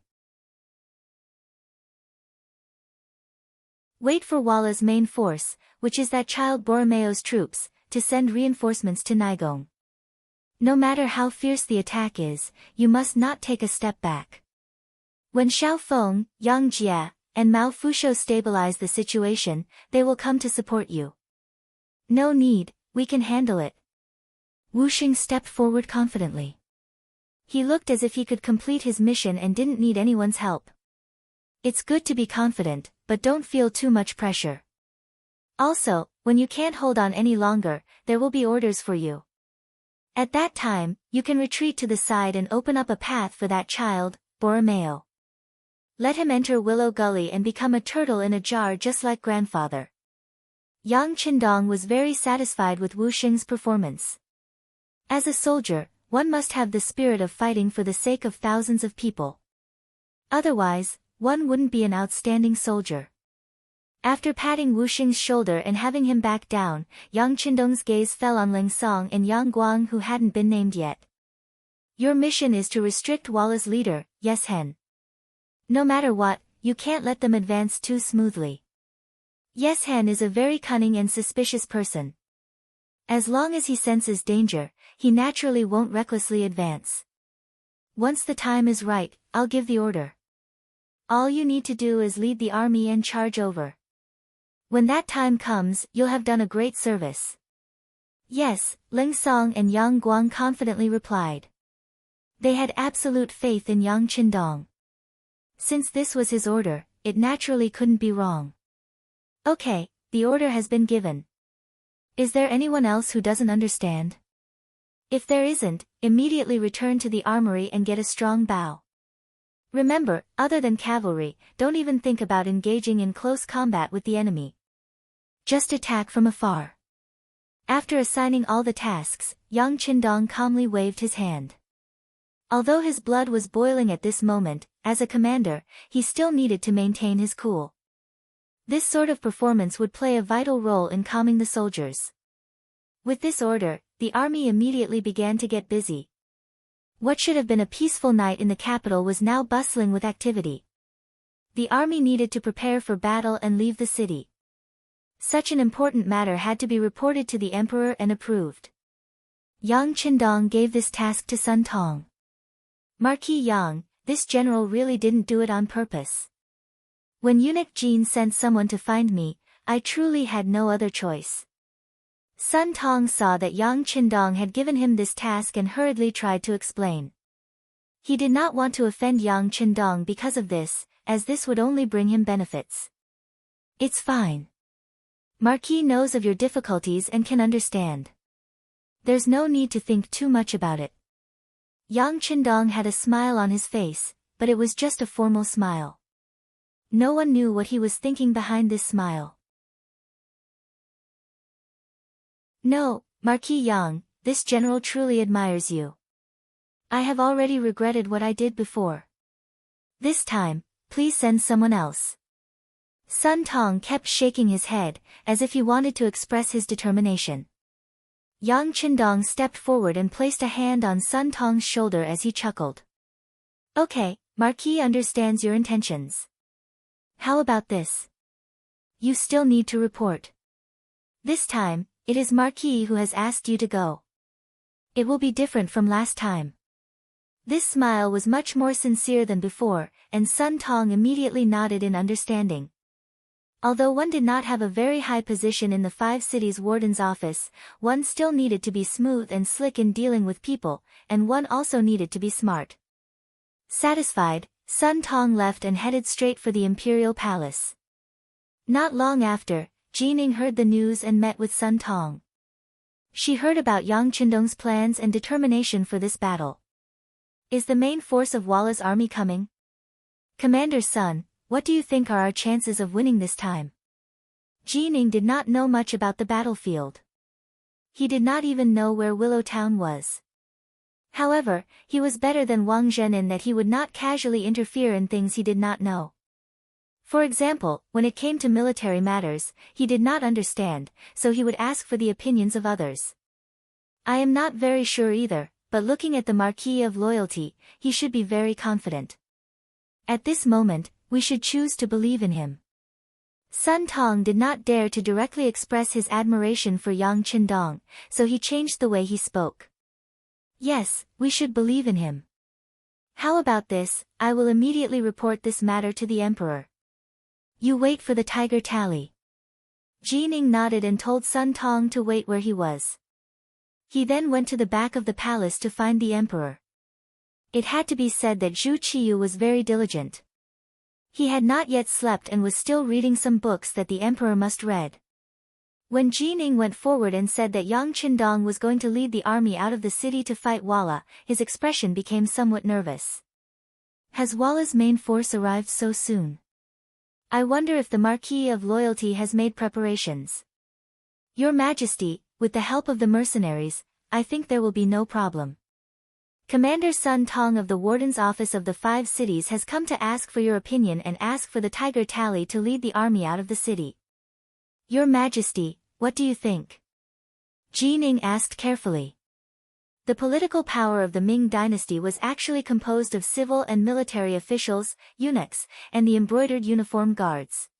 Wait for Walla's main force, which is that child Boromeo's troops, to send reinforcements to Naigong. No matter how fierce the attack is, you must not take a step back. When Xiao Feng, Yang Jia, and Mao Fusho stabilize the situation, they will come to support you. No need, we can handle it. Wu Xing stepped forward confidently. He looked as if he could complete his mission and didn't need anyone's help. It's good to be confident, but don't feel too much pressure. Also, when you can't hold on any longer, there will be orders for you. At that time, you can retreat to the side and open up a path for that child, Borromeo. Let him enter Willow Gully and become a turtle in a jar just like grandfather. Yang Qindong was very satisfied with Wu Xing's performance. As a soldier, one must have the spirit of fighting for the sake of thousands of people. Otherwise, one wouldn't be an outstanding soldier. After patting Wu Xing's shoulder and having him back down, Yang Qindong's gaze fell on Ling Song and Yang Guang who hadn't been named yet. Your mission is to restrict Walla's leader, Yes Hen. No matter what, you can't let them advance too smoothly. Yes Hen is a very cunning and suspicious person. As long as he senses danger, he naturally won't recklessly advance. Once the time is right, I'll give the order. All you need to do is lead the army and charge over. When that time comes, you'll have done a great service. Yes, Ling Song and Yang Guang confidently replied. They had absolute faith in Yang Qindong. Since this was his order, it naturally couldn't be wrong. Okay, the order has been given. Is there anyone else who doesn't understand? If there isn't, immediately return to the armory and get a strong bow. Remember, other than cavalry, don't even think about engaging in close combat with the enemy. Just attack from afar. After assigning all the tasks, Yang Qindong calmly waved his hand. Although his blood was boiling at this moment, as a commander, he still needed to maintain his cool. This sort of performance would play a vital role in calming the soldiers. With this order, the army immediately began to get busy. What should have been a peaceful night in the capital was now bustling with activity. The army needed to prepare for battle and leave the city. Such an important matter had to be reported to the emperor and approved. Yang Qindong gave this task to Sun Tong. Marquis Yang, this general really didn't do it on purpose. When eunuch Jin sent someone to find me, I truly had no other choice. Sun Tong saw that Yang Qindong had given him this task and hurriedly tried to explain. He did not want to offend Yang Qindong because of this, as this would only bring him benefits. It's fine. Marquis knows of your difficulties and can understand. There's no need to think too much about it. Yang Qindong had a smile on his face, but it was just a formal smile. No one knew what he was thinking behind this smile. No, Marquis Yang, this general truly admires you. I have already regretted what I did before. This time, please send someone else. Sun Tong kept shaking his head, as if he wanted to express his determination. Yang Qindong stepped forward and placed a hand on Sun Tong's shoulder as he chuckled. Okay, Marquis understands your intentions. How about this? You still need to report. This time, it is Marquis who has asked you to go. It will be different from last time. This smile was much more sincere than before, and Sun Tong immediately nodded in understanding. Although one did not have a very high position in the five cities' warden's office, one still needed to be smooth and slick in dealing with people, and one also needed to be smart. Satisfied, Sun Tong left and headed straight for the imperial palace. Not long after, Jining heard the news and met with Sun Tong. She heard about Yang Qindong's plans and determination for this battle. Is the main force of Walla's army coming? Commander Sun, what do you think are our chances of winning this time? Jining did not know much about the battlefield. He did not even know where Willow Town was. However, he was better than Wang Zhen in that he would not casually interfere in things he did not know. For example, when it came to military matters, he did not understand, so he would ask for the opinions of others. I am not very sure either, but looking at the Marquis of Loyalty, he should be very confident. At this moment, we should choose to believe in him. Sun Tong did not dare to directly express his admiration for Yang Qindong, so he changed the way he spoke. Yes, we should believe in him. How about this? I will immediately report this matter to the emperor. You wait for the tiger tally. Jining nodded and told Sun Tong to wait where he was. He then went to the back of the palace to find the emperor. It had to be said that Zhu Qiyu was very diligent. He had not yet slept and was still reading some books that the emperor must read. When Jining went forward and said that Yang Qindong was going to lead the army out of the city to fight Walla, his expression became somewhat nervous. Has Walla's main force arrived so soon? I wonder if the Marquis of Loyalty has made preparations. Your Majesty, with the help of the mercenaries, I think there will be no problem. Commander Sun Tong of the Warden's Office of the Five Cities has come to ask for your opinion and ask for the Tiger Tally to lead the army out of the city. Your Majesty, what do you think? Jining asked carefully. The political power of the Ming dynasty was actually composed of civil and military officials, eunuchs, and the embroidered uniform guards.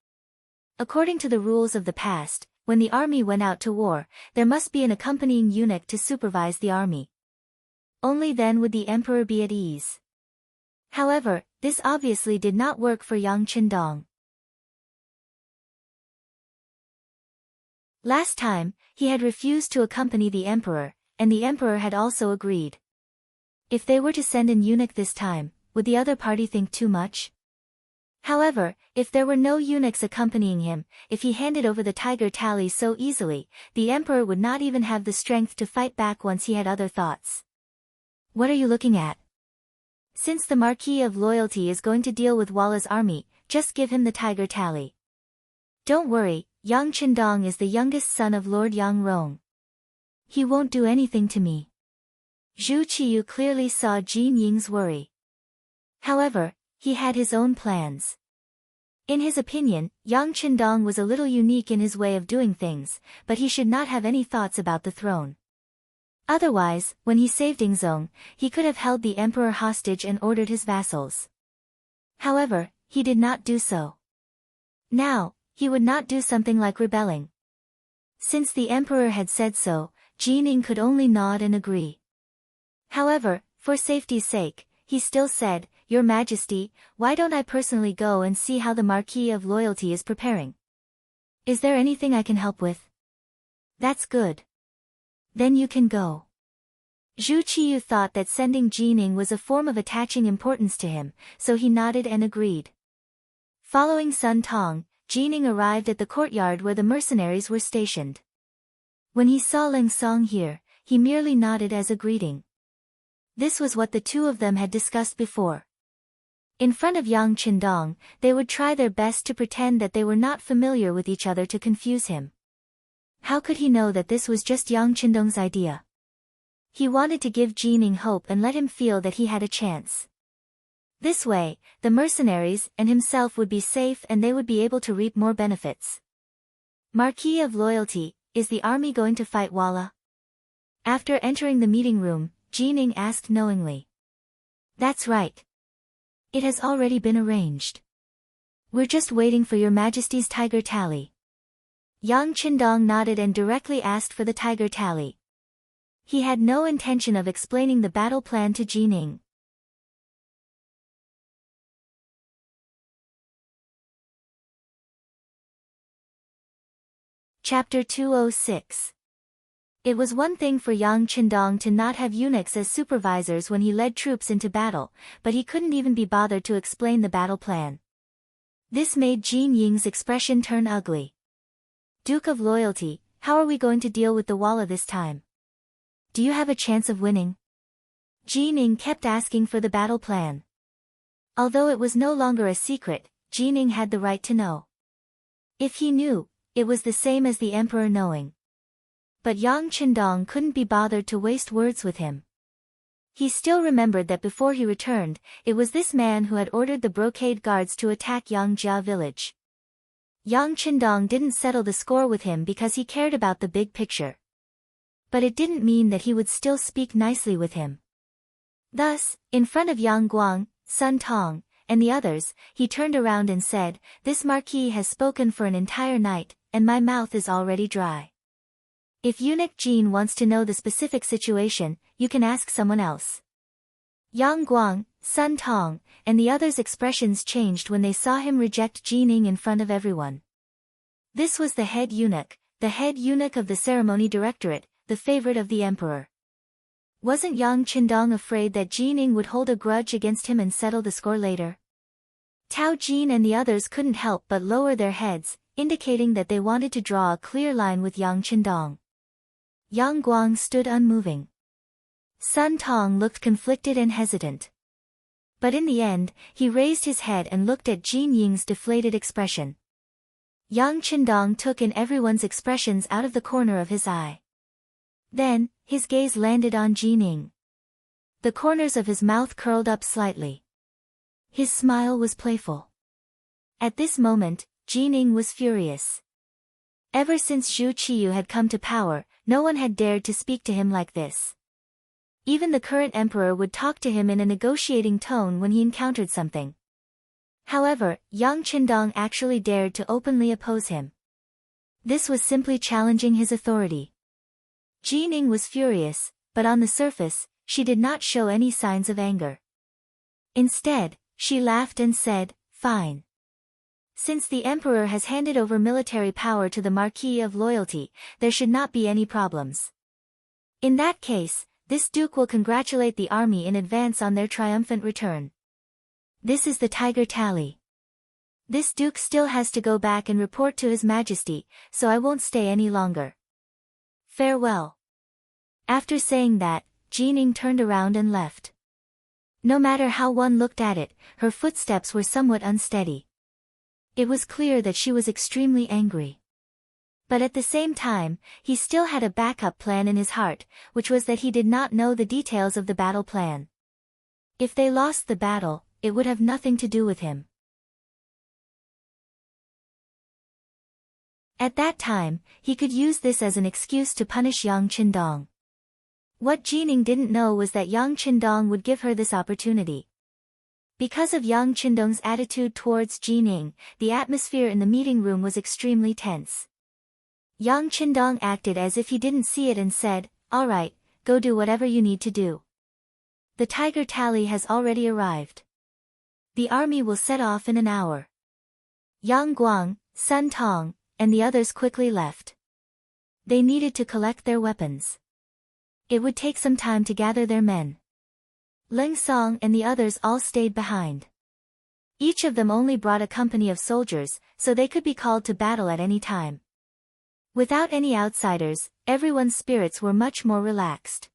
According to the rules of the past, when the army went out to war, there must be an accompanying eunuch to supervise the army. Only then would the emperor be at ease. However, this obviously did not work for Yang Qindong. Last time, he had refused to accompany the emperor, and the emperor had also agreed. If they were to send an eunuch this time, would the other party think too much? However, if there were no eunuchs accompanying him, if he handed over the tiger tally so easily, the emperor would not even have the strength to fight back once he had other thoughts. What are you looking at? Since the Marquis of Loyalty is going to deal with Walla's army, just give him the tiger tally. Don't worry, Yang Qindong is the youngest son of Lord Yang Rong. He won't do anything to me. Zhu Qiyu clearly saw Jin Ying's worry. However, he had his own plans. In his opinion, Yang Qindong was a little unique in his way of doing things, but he should not have any thoughts about the throne. Otherwise, when he saved Yingzong, he could have held the emperor hostage and ordered his vassals. However, he did not do so. Now, he would not do something like rebelling. Since the emperor had said so, Jining could only nod and agree. However, for safety's sake, he still said, Your Majesty, why don't I personally go and see how the Marquis of Loyalty is preparing? Is there anything I can help with? That's good. Then you can go. Zhu Qiyu thought that sending Jining was a form of attaching importance to him, so he nodded and agreed. Following Sun Tong, Jining arrived at the courtyard where the mercenaries were stationed. When he saw Ling Song here, he merely nodded as a greeting. This was what the two of them had discussed before. In front of Yang Qindong, they would try their best to pretend that they were not familiar with each other to confuse him. How could he know that this was just Yang Qindong's idea? He wanted to give Jining hope and let him feel that he had a chance. This way, the mercenaries and himself would be safe and they would be able to reap more benefits. Marquis of Loyalty, is the army going to fight Walla? After entering the meeting room, Jining asked knowingly. That's right. It has already been arranged. We're just waiting for Your Majesty's tiger tally. Yang Qindong nodded and directly asked for the tiger tally. He had no intention of explaining the battle plan to Jining. Chapter 206. It was one thing for Yang Qindong to not have eunuchs as supervisors when he led troops into battle, but he couldn't even be bothered to explain the battle plan. This made Jin Ying's expression turn ugly. Duke of Loyalty, how are we going to deal with the Walla this time? Do you have a chance of winning? Jin Ying kept asking for the battle plan. Although it was no longer a secret, Jin Ying had the right to know. If he knew, it was the same as the emperor knowing. But Yang Qindong couldn't be bothered to waste words with him. He still remembered that before he returned, it was this man who had ordered the brocade guards to attack Yangjia village. Yang Qindong didn't settle the score with him because he cared about the big picture. But it didn't mean that he would still speak nicely with him. Thus, in front of Yang Guang, Sun Tong, and the others, he turned around and said, "This marquis has spoken for an entire night, and my mouth is already dry. If Eunuch Jin wants to know the specific situation, you can ask someone else." Yang Guang, Sun Tong, and the others' expressions changed when they saw him reject Jin Ying in front of everyone. This was the head eunuch of the ceremony directorate, the favorite of the emperor. Wasn't Yang Qindong afraid that Jin Ying would hold a grudge against him and settle the score later? Tao Jin and the others couldn't help but lower their heads, indicating that they wanted to draw a clear line with Yang Qindong. Yang Guang stood unmoving. Sun Tong looked conflicted and hesitant. But in the end, he raised his head and looked at Jin Ying's deflated expression. Yang Qindong took in everyone's expressions out of the corner of his eye. Then, his gaze landed on Jin Ying. The corners of his mouth curled up slightly. His smile was playful. At this moment, Jin Ying was furious. Ever since Zhu Qiyu had come to power, no one had dared to speak to him like this. Even the current emperor would talk to him in a negotiating tone when he encountered something. However, Yang Qindong actually dared to openly oppose him. This was simply challenging his authority. Jin Ying was furious, but on the surface, she did not show any signs of anger. Instead, she laughed and said, "Fine. Since the emperor has handed over military power to the Marquis of Loyalty, there should not be any problems. In that case, this duke will congratulate the army in advance on their triumphant return. This is the tiger tally. This duke still has to go back and report to His Majesty, so I won't stay any longer. Farewell." After saying that, Jin Ying turned around and left. No matter how one looked at it, her footsteps were somewhat unsteady. It was clear that she was extremely angry. But at the same time, he still had a backup plan in his heart, which was that he did not know the details of the battle plan. If they lost the battle, it would have nothing to do with him. At that time, he could use this as an excuse to punish Yang Qindong. What Jin Ying didn't know was that Yang Qindong would give her this opportunity. Because of Yang Qindong's attitude towards Jin Ying, the atmosphere in the meeting room was extremely tense. Yang Qindong acted as if he didn't see it and said, "All right, go do whatever you need to do. The tiger tally has already arrived. The army will set off in an hour." Yang Guang, Sun Tong, and the others quickly left. They needed to collect their weapons. It would take some time to gather their men. Ling Song and the others all stayed behind. Each of them only brought a company of soldiers, so they could be called to battle at any time. Without any outsiders, everyone's spirits were much more relaxed.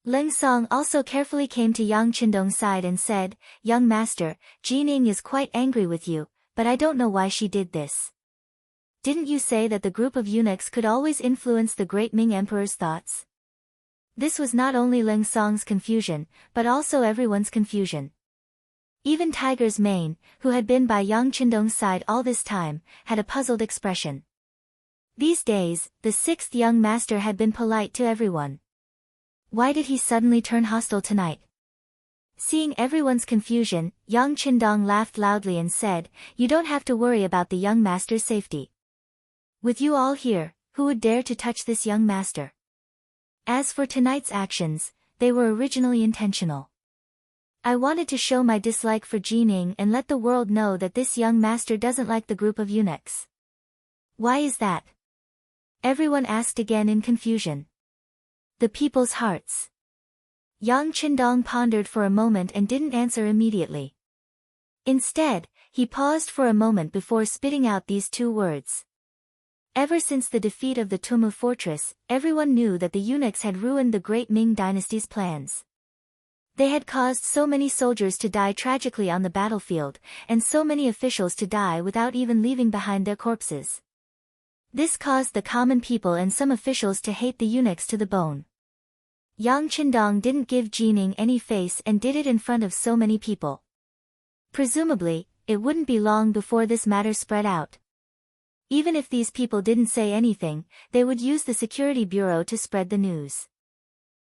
Ling Song also carefully came to Yang Qindong's side and said, "Young master, Jin Ying is quite angry with you, but I don't know why she did this. Didn't you say that the group of eunuchs could always influence the great Ming Emperor's thoughts?" This was not only Ling Song's confusion, but also everyone's confusion. Even Tiger's mane, who had been by Yang Qindong's side all this time, had a puzzled expression. These days, the sixth young master had been polite to everyone. Why did he suddenly turn hostile tonight? Seeing everyone's confusion, Yang Qindong laughed loudly and said, "You don't have to worry about the young master's safety. With you all here, who would dare to touch this young master? As for tonight's actions, they were originally intentional. I wanted to show my dislike for Jin Ying and let the world know that this young master doesn't like the group of eunuchs." "Why is that?" Everyone asked again in confusion. The people's hearts. Yang Qindong pondered for a moment and didn't answer immediately. Instead, he paused for a moment before spitting out these two words. Ever since the defeat of the Tumu fortress, everyone knew that the eunuchs had ruined the great Ming dynasty's plans. They had caused so many soldiers to die tragically on the battlefield, and so many officials to die without even leaving behind their corpses. This caused the common people and some officials to hate the eunuchs to the bone. Yang Qindong didn't give Jining any face and did it in front of so many people. Presumably, it wouldn't be long before this matter spread out. Even if these people didn't say anything, they would use the security bureau to spread the news.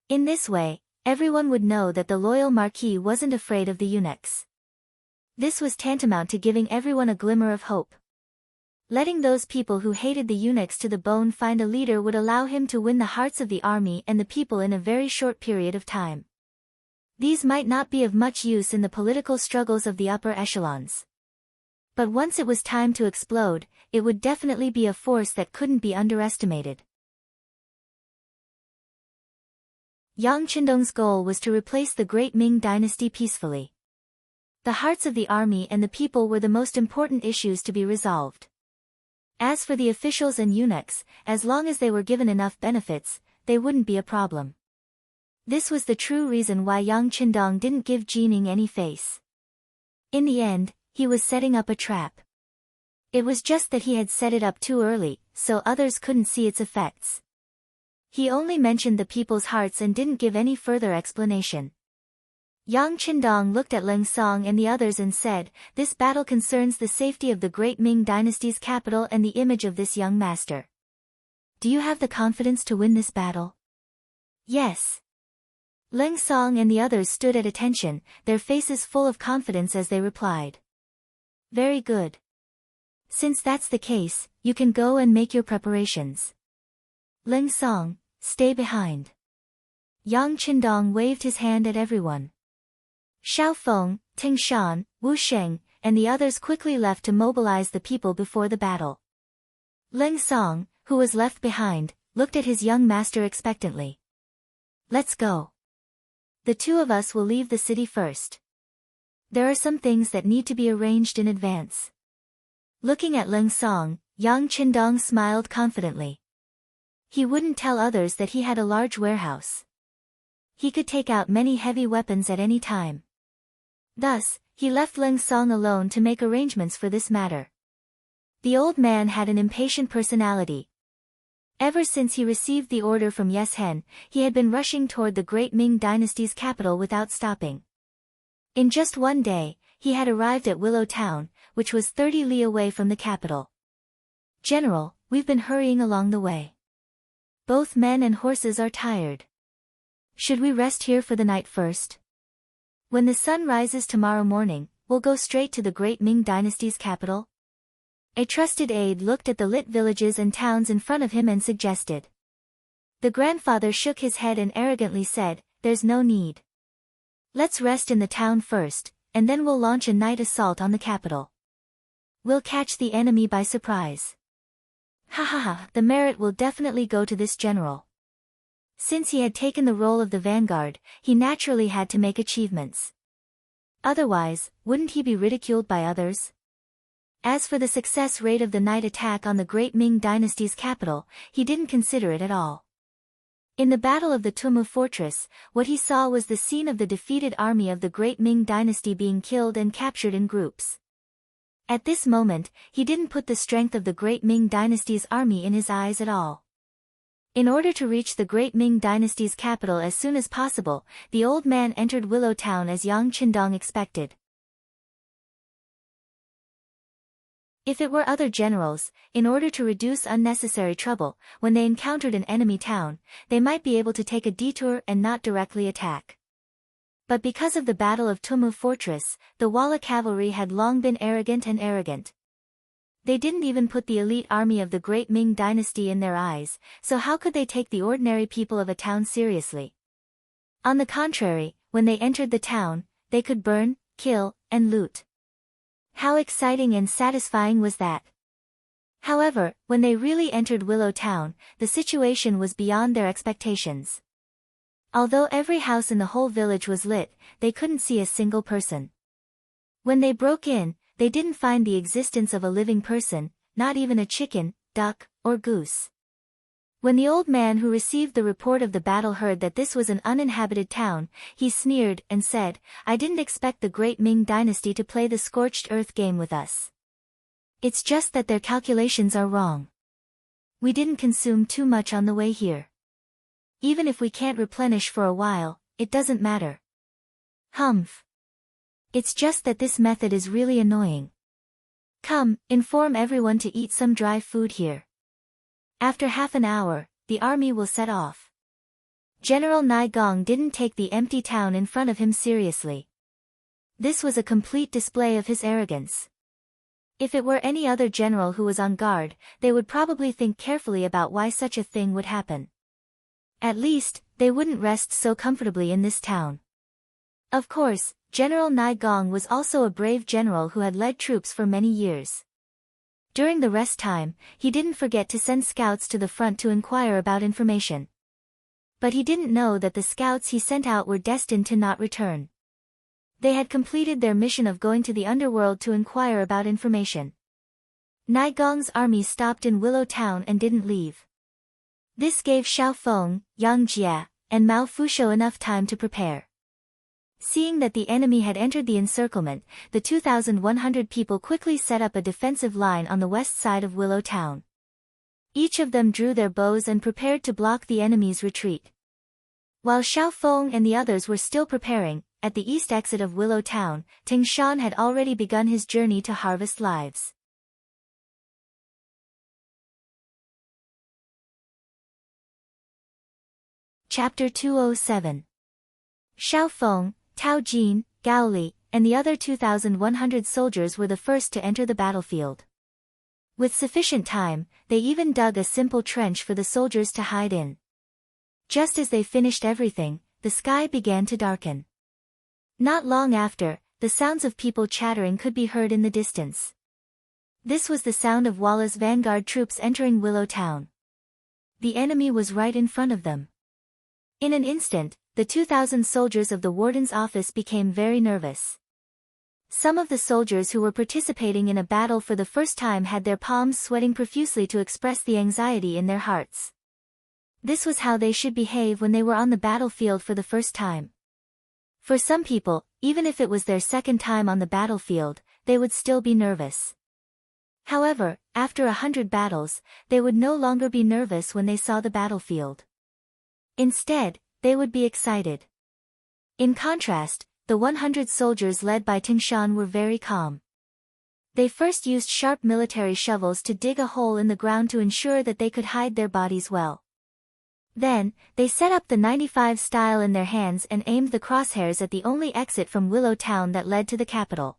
In this way, everyone would know that the loyal marquis wasn't afraid of the eunuchs. This was tantamount to giving everyone a glimmer of hope. Letting those people who hated the eunuchs to the bone find a leader would allow him to win the hearts of the army and the people in a very short period of time. These might not be of much use in the political struggles of the upper echelons. But once it was time to explode, it would definitely be a force that couldn't be underestimated. Yang Qindong's goal was to replace the great Ming dynasty peacefully. The hearts of the army and the people were the most important issues to be resolved. As for the officials and eunuchs, as long as they were given enough benefits, they wouldn't be a problem. This was the true reason why Yang Qindong didn't give Jining any face. In the end, he was setting up a trap. It was just that he had set it up too early, so others couldn't see its effects. He only mentioned the people's hearts and didn't give any further explanation. Yang Qindong looked at Leng Song and the others and said, "This battle concerns the safety of the great Ming dynasty's capital and the image of this young master. Do you have the confidence to win this battle?" "Yes." Leng Song and the others stood at attention, their faces full of confidence as they replied. "Very good. Since that's the case, you can go and make your preparations. Leng Song, stay behind." Yang Qindong waved his hand at everyone. Xiao Feng, Ting Shan, Wu Sheng, and the others quickly left to mobilize the people before the battle. Leng Song, who was left behind, looked at his young master expectantly. "Let's go. The two of us will leave the city first. There are some things that need to be arranged in advance." Looking at Leng Song, Yang Qindong smiled confidently. He wouldn't tell others that he had a large warehouse. He could take out many heavy weapons at any time. Thus, he left Leng Song alone to make arrangements for this matter. The old man had an impatient personality. Ever since he received the order from Yes Hen, he had been rushing toward the great Ming dynasty's capital without stopping. In just one day, he had arrived at Willow Town, which was 30 li away from the capital. "General, we've been hurrying along the way. Both men and horses are tired. Should we rest here for the night first? When the sun rises tomorrow morning, we'll go straight to the great Ming dynasty's capital." A trusted aide looked at the lit villages and towns in front of him and suggested. The grandfather shook his head and arrogantly said, "There's no need. Let's rest in the town first, and then we'll launch a night assault on the capital. We'll catch the enemy by surprise." Ha ha ha, the merit will definitely go to this general. Since he had taken the role of the vanguard, he naturally had to make achievements. Otherwise, wouldn't he be ridiculed by others? As for the success rate of the night attack on the great Ming dynasty's capital, he didn't consider it at all. In the battle of the Tumu fortress, what he saw was the scene of the defeated army of the great Ming dynasty being killed and captured in groups. At this moment, he didn't put the strength of the great Ming dynasty's army in his eyes at all. In order to reach the great Ming dynasty's capital as soon as possible, the old man entered Willow Town as Yang Qindong expected. If it were other generals, in order to reduce unnecessary trouble, when they encountered an enemy town, they might be able to take a detour and not directly attack. But because of the Battle of Tumu Fortress, the Walla cavalry had long been arrogant. They didn't even put the elite army of the great Ming dynasty in their eyes, so how could they take the ordinary people of a town seriously? On the contrary, when they entered the town, they could burn, kill, and loot. How exciting and satisfying was that? However, when they really entered Willow Town, the situation was beyond their expectations. Although every house in the whole village was lit, they couldn't see a single person. When they broke in, they didn't find the existence of a living person, not even a chicken, duck, or goose. When the old man who received the report of the battle heard that this was an uninhabited town, he sneered and said, "I didn't expect the great Ming dynasty to play the scorched earth game with us. It's just that their calculations are wrong. We didn't consume too much on the way here. Even if we can't replenish for a while, it doesn't matter. Humph. It's just that this method is really annoying. Come, inform everyone to eat some dry food here. After half an hour, the army will set off." General Nai Gong didn't take the empty town in front of him seriously. This was a complete display of his arrogance. If it were any other general who was on guard, they would probably think carefully about why such a thing would happen. At least, they wouldn't rest so comfortably in this town. Of course, General Nai Gong was also a brave general who had led troops for many years. During the rest time, he didn't forget to send scouts to the front to inquire about information. But he didn't know that the scouts he sent out were destined to not return. They had completed their mission of going to the underworld to inquire about information. Nai Gong's army stopped in Willow Town and didn't leave. This gave Xiao Feng, Yang Jia, and Mao Fusho enough time to prepare. Seeing that the enemy had entered the encirclement, the 2,100 people quickly set up a defensive line on the west side of Willow Town. Each of them drew their bows and prepared to block the enemy's retreat. While Xiao Feng and the others were still preparing, at the east exit of Willow Town, Ting Shan had already begun his journey to harvest lives. Chapter 207. Xiao Feng, Tao Jin, Gao Li, and the other 2,100 soldiers were the first to enter the battlefield. With sufficient time, they even dug a simple trench for the soldiers to hide in. Just as they finished everything, the sky began to darken. Not long after, the sounds of people chattering could be heard in the distance. This was the sound of Walla's vanguard troops entering Willow Town. The enemy was right in front of them. In an instant, the 2,000 soldiers of the warden's office became very nervous. Some of the soldiers who were participating in a battle for the first time had their palms sweating profusely to express the anxiety in their hearts. This was how they should behave when they were on the battlefield for the first time. For some people, even if it was their second time on the battlefield, they would still be nervous. However, after 100 battles, they would no longer be nervous when they saw the battlefield. Instead, they would be excited. In contrast, the 100 soldiers led by Ting Shan were very calm. They first used sharp military shovels to dig a hole in the ground to ensure that they could hide their bodies well. Then, they set up the 95 style in their hands and aimed the crosshairs at the only exit from Willow Town that led to the capital.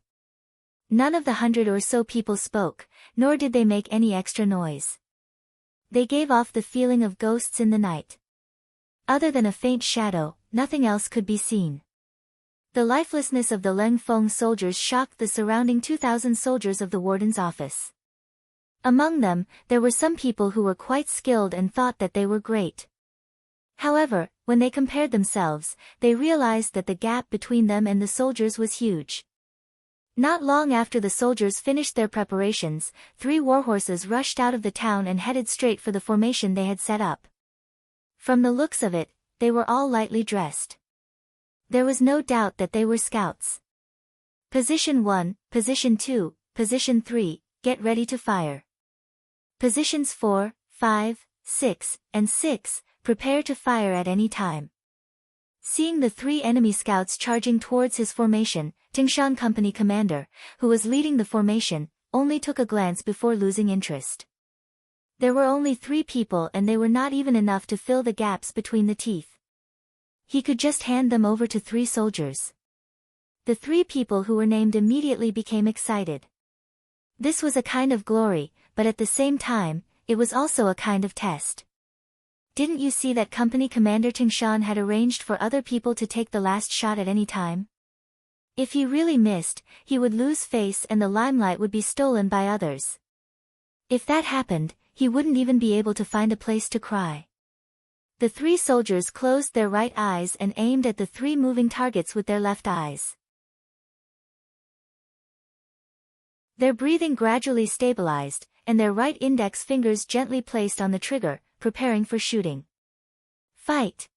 None of the 100 or so people spoke, nor did they make any extra noise. They gave off the feeling of ghosts in the night. Other than a faint shadow, nothing else could be seen. The lifelessness of the Leng Feng soldiers shocked the surrounding 2,000 soldiers of the warden's office. Among them, there were some people who were quite skilled and thought that they were great. However, when they compared themselves, they realized that the gap between them and the soldiers was huge. Not long after the soldiers finished their preparations, 3 warhorses rushed out of the town and headed straight for the formation they had set up. From the looks of it, they were all lightly dressed. There was no doubt that they were scouts. Position 1, Position 2, Position 3, get ready to fire. Positions 4, 5, 6, and 6, prepare to fire at any time. Seeing the 3 enemy scouts charging towards his formation, Tingshan Company commander, who was leading the formation, only took a glance before losing interest. There were only 3 people and they were not even enough to fill the gaps between the teeth. He could just hand them over to 3 soldiers. The 3 people who were named immediately became excited. This was a kind of glory, but at the same time, it was also a kind of test. Didn't you see that company commander Tingshan had arranged for other people to take the last shot at any time? If he really missed, he would lose face and the limelight would be stolen by others. If that happened, he wouldn't even be able to find a place to cry. The 3 soldiers closed their right eyes and aimed at the 3 moving targets with their left eyes. Their breathing gradually stabilized, and their right index fingers gently placed on the trigger, preparing for shooting. Fight!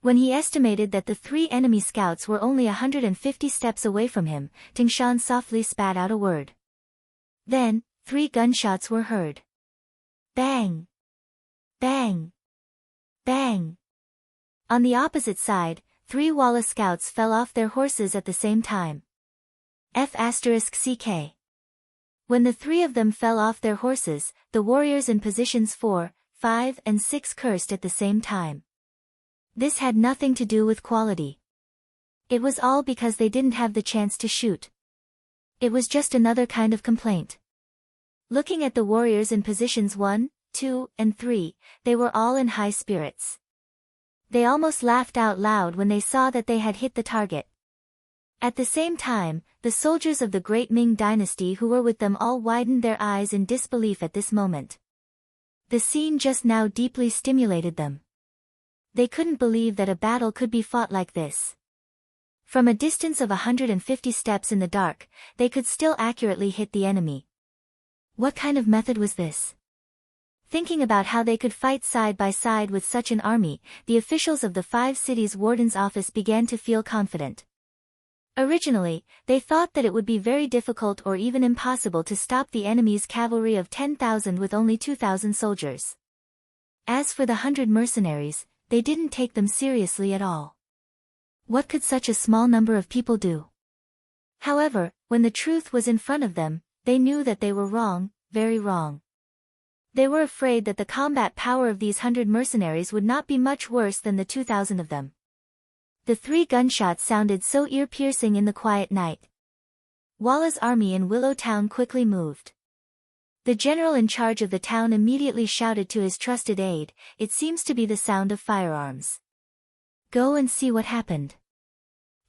When he estimated that the 3 enemy scouts were only 150 steps away from him, Tingshan softly spat out a word. Then, 3 gunshots were heard. Bang! Bang! Bang! On the opposite side, 3 Walla scouts fell off their horses at the same time. F***CK. When the 3 of them fell off their horses, the warriors in positions 4, 5 and 6 cursed at the same time. This had nothing to do with quality. It was all because they didn't have the chance to shoot. It was just another kind of complaint. Looking at the warriors in positions 1, 2, and 3, they were all in high spirits. They almost laughed out loud when they saw that they had hit the target. At the same time, the soldiers of the Great Ming dynasty who were with them all widened their eyes in disbelief at this moment. The scene just now deeply stimulated them. They couldn't believe that a battle could be fought like this. From a distance of 150 steps in the dark, they could still accurately hit the enemy. What kind of method was this? Thinking about how they could fight side by side with such an army, the officials of the 5 cities' warden's office began to feel confident. Originally, they thought that it would be very difficult or even impossible to stop the enemy's cavalry of 10,000 with only 2,000 soldiers. As for the 100 mercenaries, they didn't take them seriously at all. What could such a small number of people do? However, when the truth was in front of them, they knew that they were wrong, very wrong. They were afraid that the combat power of these 100 mercenaries would not be much worse than the 2,000 of them. The 3 gunshots sounded so ear-piercing in the quiet night. Walla's army in Willow Town quickly moved. The general in charge of the town immediately shouted to his trusted aide, "It seems to be the sound of firearms. Go and see what happened."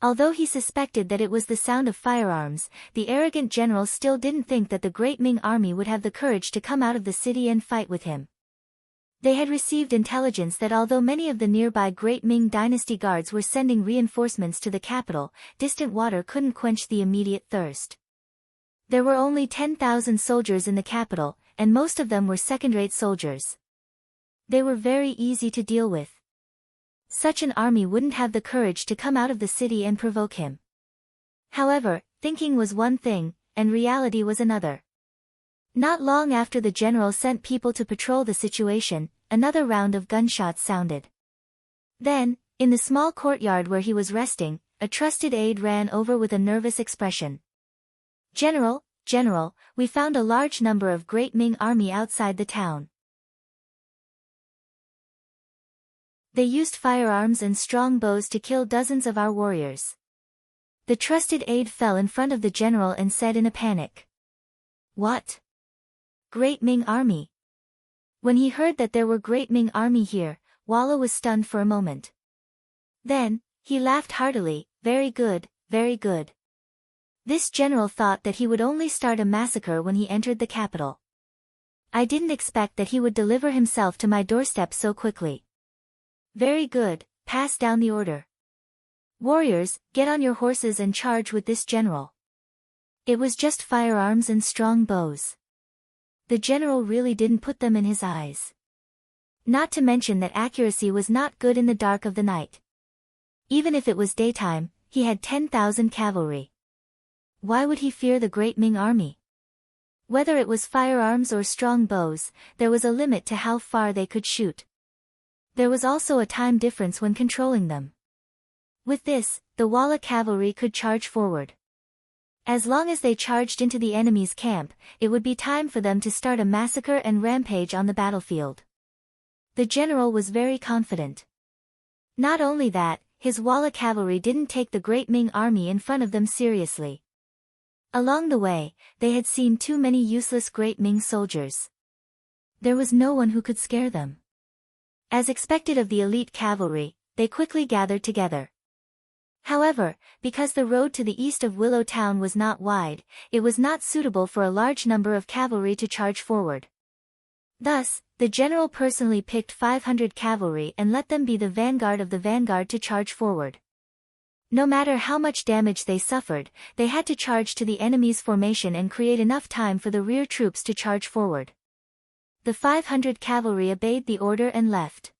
Although he suspected that it was the sound of firearms, the arrogant general still didn't think that the Great Ming army would have the courage to come out of the city and fight with him. They had received intelligence that although many of the nearby Great Ming dynasty guards were sending reinforcements to the capital, distant water couldn't quench the immediate thirst. There were only 10,000 soldiers in the capital, and most of them were second-rate soldiers. They were very easy to deal with. Such an army wouldn't have the courage to come out of the city and provoke him. However, thinking was one thing, and reality was another. Not long after the general sent people to patrol the situation, another round of gunshots sounded. Then, in the small courtyard where he was resting, a trusted aide ran over with a nervous expression. General, we found a large number of Great Ming army outside the town. They used firearms and strong bows to kill dozens of our warriors." The trusted aide fell in front of the general and said in a panic. "What? Great Ming army?" When he heard that there were Great Ming army here, Walla was stunned for a moment. Then, he laughed heartily, very good, very good. This general thought that he would only start a massacre when he entered the capital. I didn't expect that he would deliver himself to my doorstep so quickly. Very good, pass down the order. Warriors, get on your horses and charge with this general. It was just firearms and strong bows. The general really didn't put them in his eyes. Not to mention that accuracy was not good in the dark of the night. Even if it was daytime, he had 10,000 cavalry. Why would he fear the Great Ming army? Whether it was firearms or strong bows, there was a limit to how far they could shoot. There was also a time difference when controlling them. With this, the Walla cavalry could charge forward. As long as they charged into the enemy's camp, it would be time for them to start a massacre and rampage on the battlefield. The general was very confident. Not only that, his Walla cavalry didn't take the Great Ming army in front of them seriously. Along the way, they had seen too many useless Great Ming soldiers. There was no one who could scare them. As expected of the elite cavalry, they quickly gathered together. However, because the road to the east of Willow Town was not wide, it was not suitable for a large number of cavalry to charge forward. Thus, the general personally picked 500 cavalry and let them be the vanguard of the vanguard to charge forward. No matter how much damage they suffered, they had to charge to the enemy's formation and create enough time for the rear troops to charge forward. The 500 cavalry obeyed the order and left.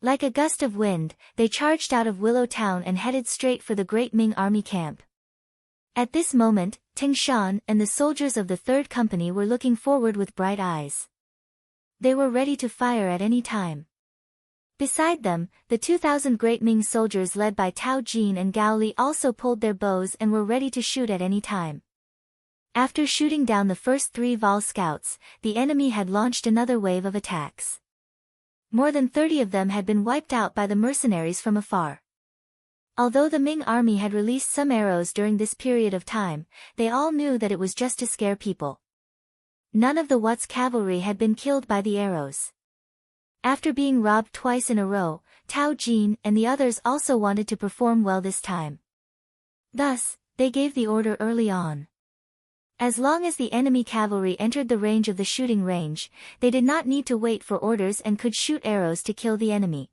Like a gust of wind, they charged out of Willow Town and headed straight for the Great Ming Army camp. At this moment, Ting Shan and the soldiers of the 3rd Company were looking forward with bright eyes. They were ready to fire at any time. Beside them, the 2,000 Great Ming soldiers led by Tao Jin and Gao Li also pulled their bows and were ready to shoot at any time. After shooting down the first 3 Vol scouts, the enemy had launched another wave of attacks. More than 30 of them had been wiped out by the mercenaries from afar. Although the Ming army had released some arrows during this period of time, they all knew that it was just to scare people. None of the Wut's cavalry had been killed by the arrows. After being robbed twice in a row, Tao Jin and the others also wanted to perform well this time. Thus, they gave the order early on. As long as the enemy cavalry entered the range of the shooting range, they did not need to wait for orders and could shoot arrows to kill the enemy.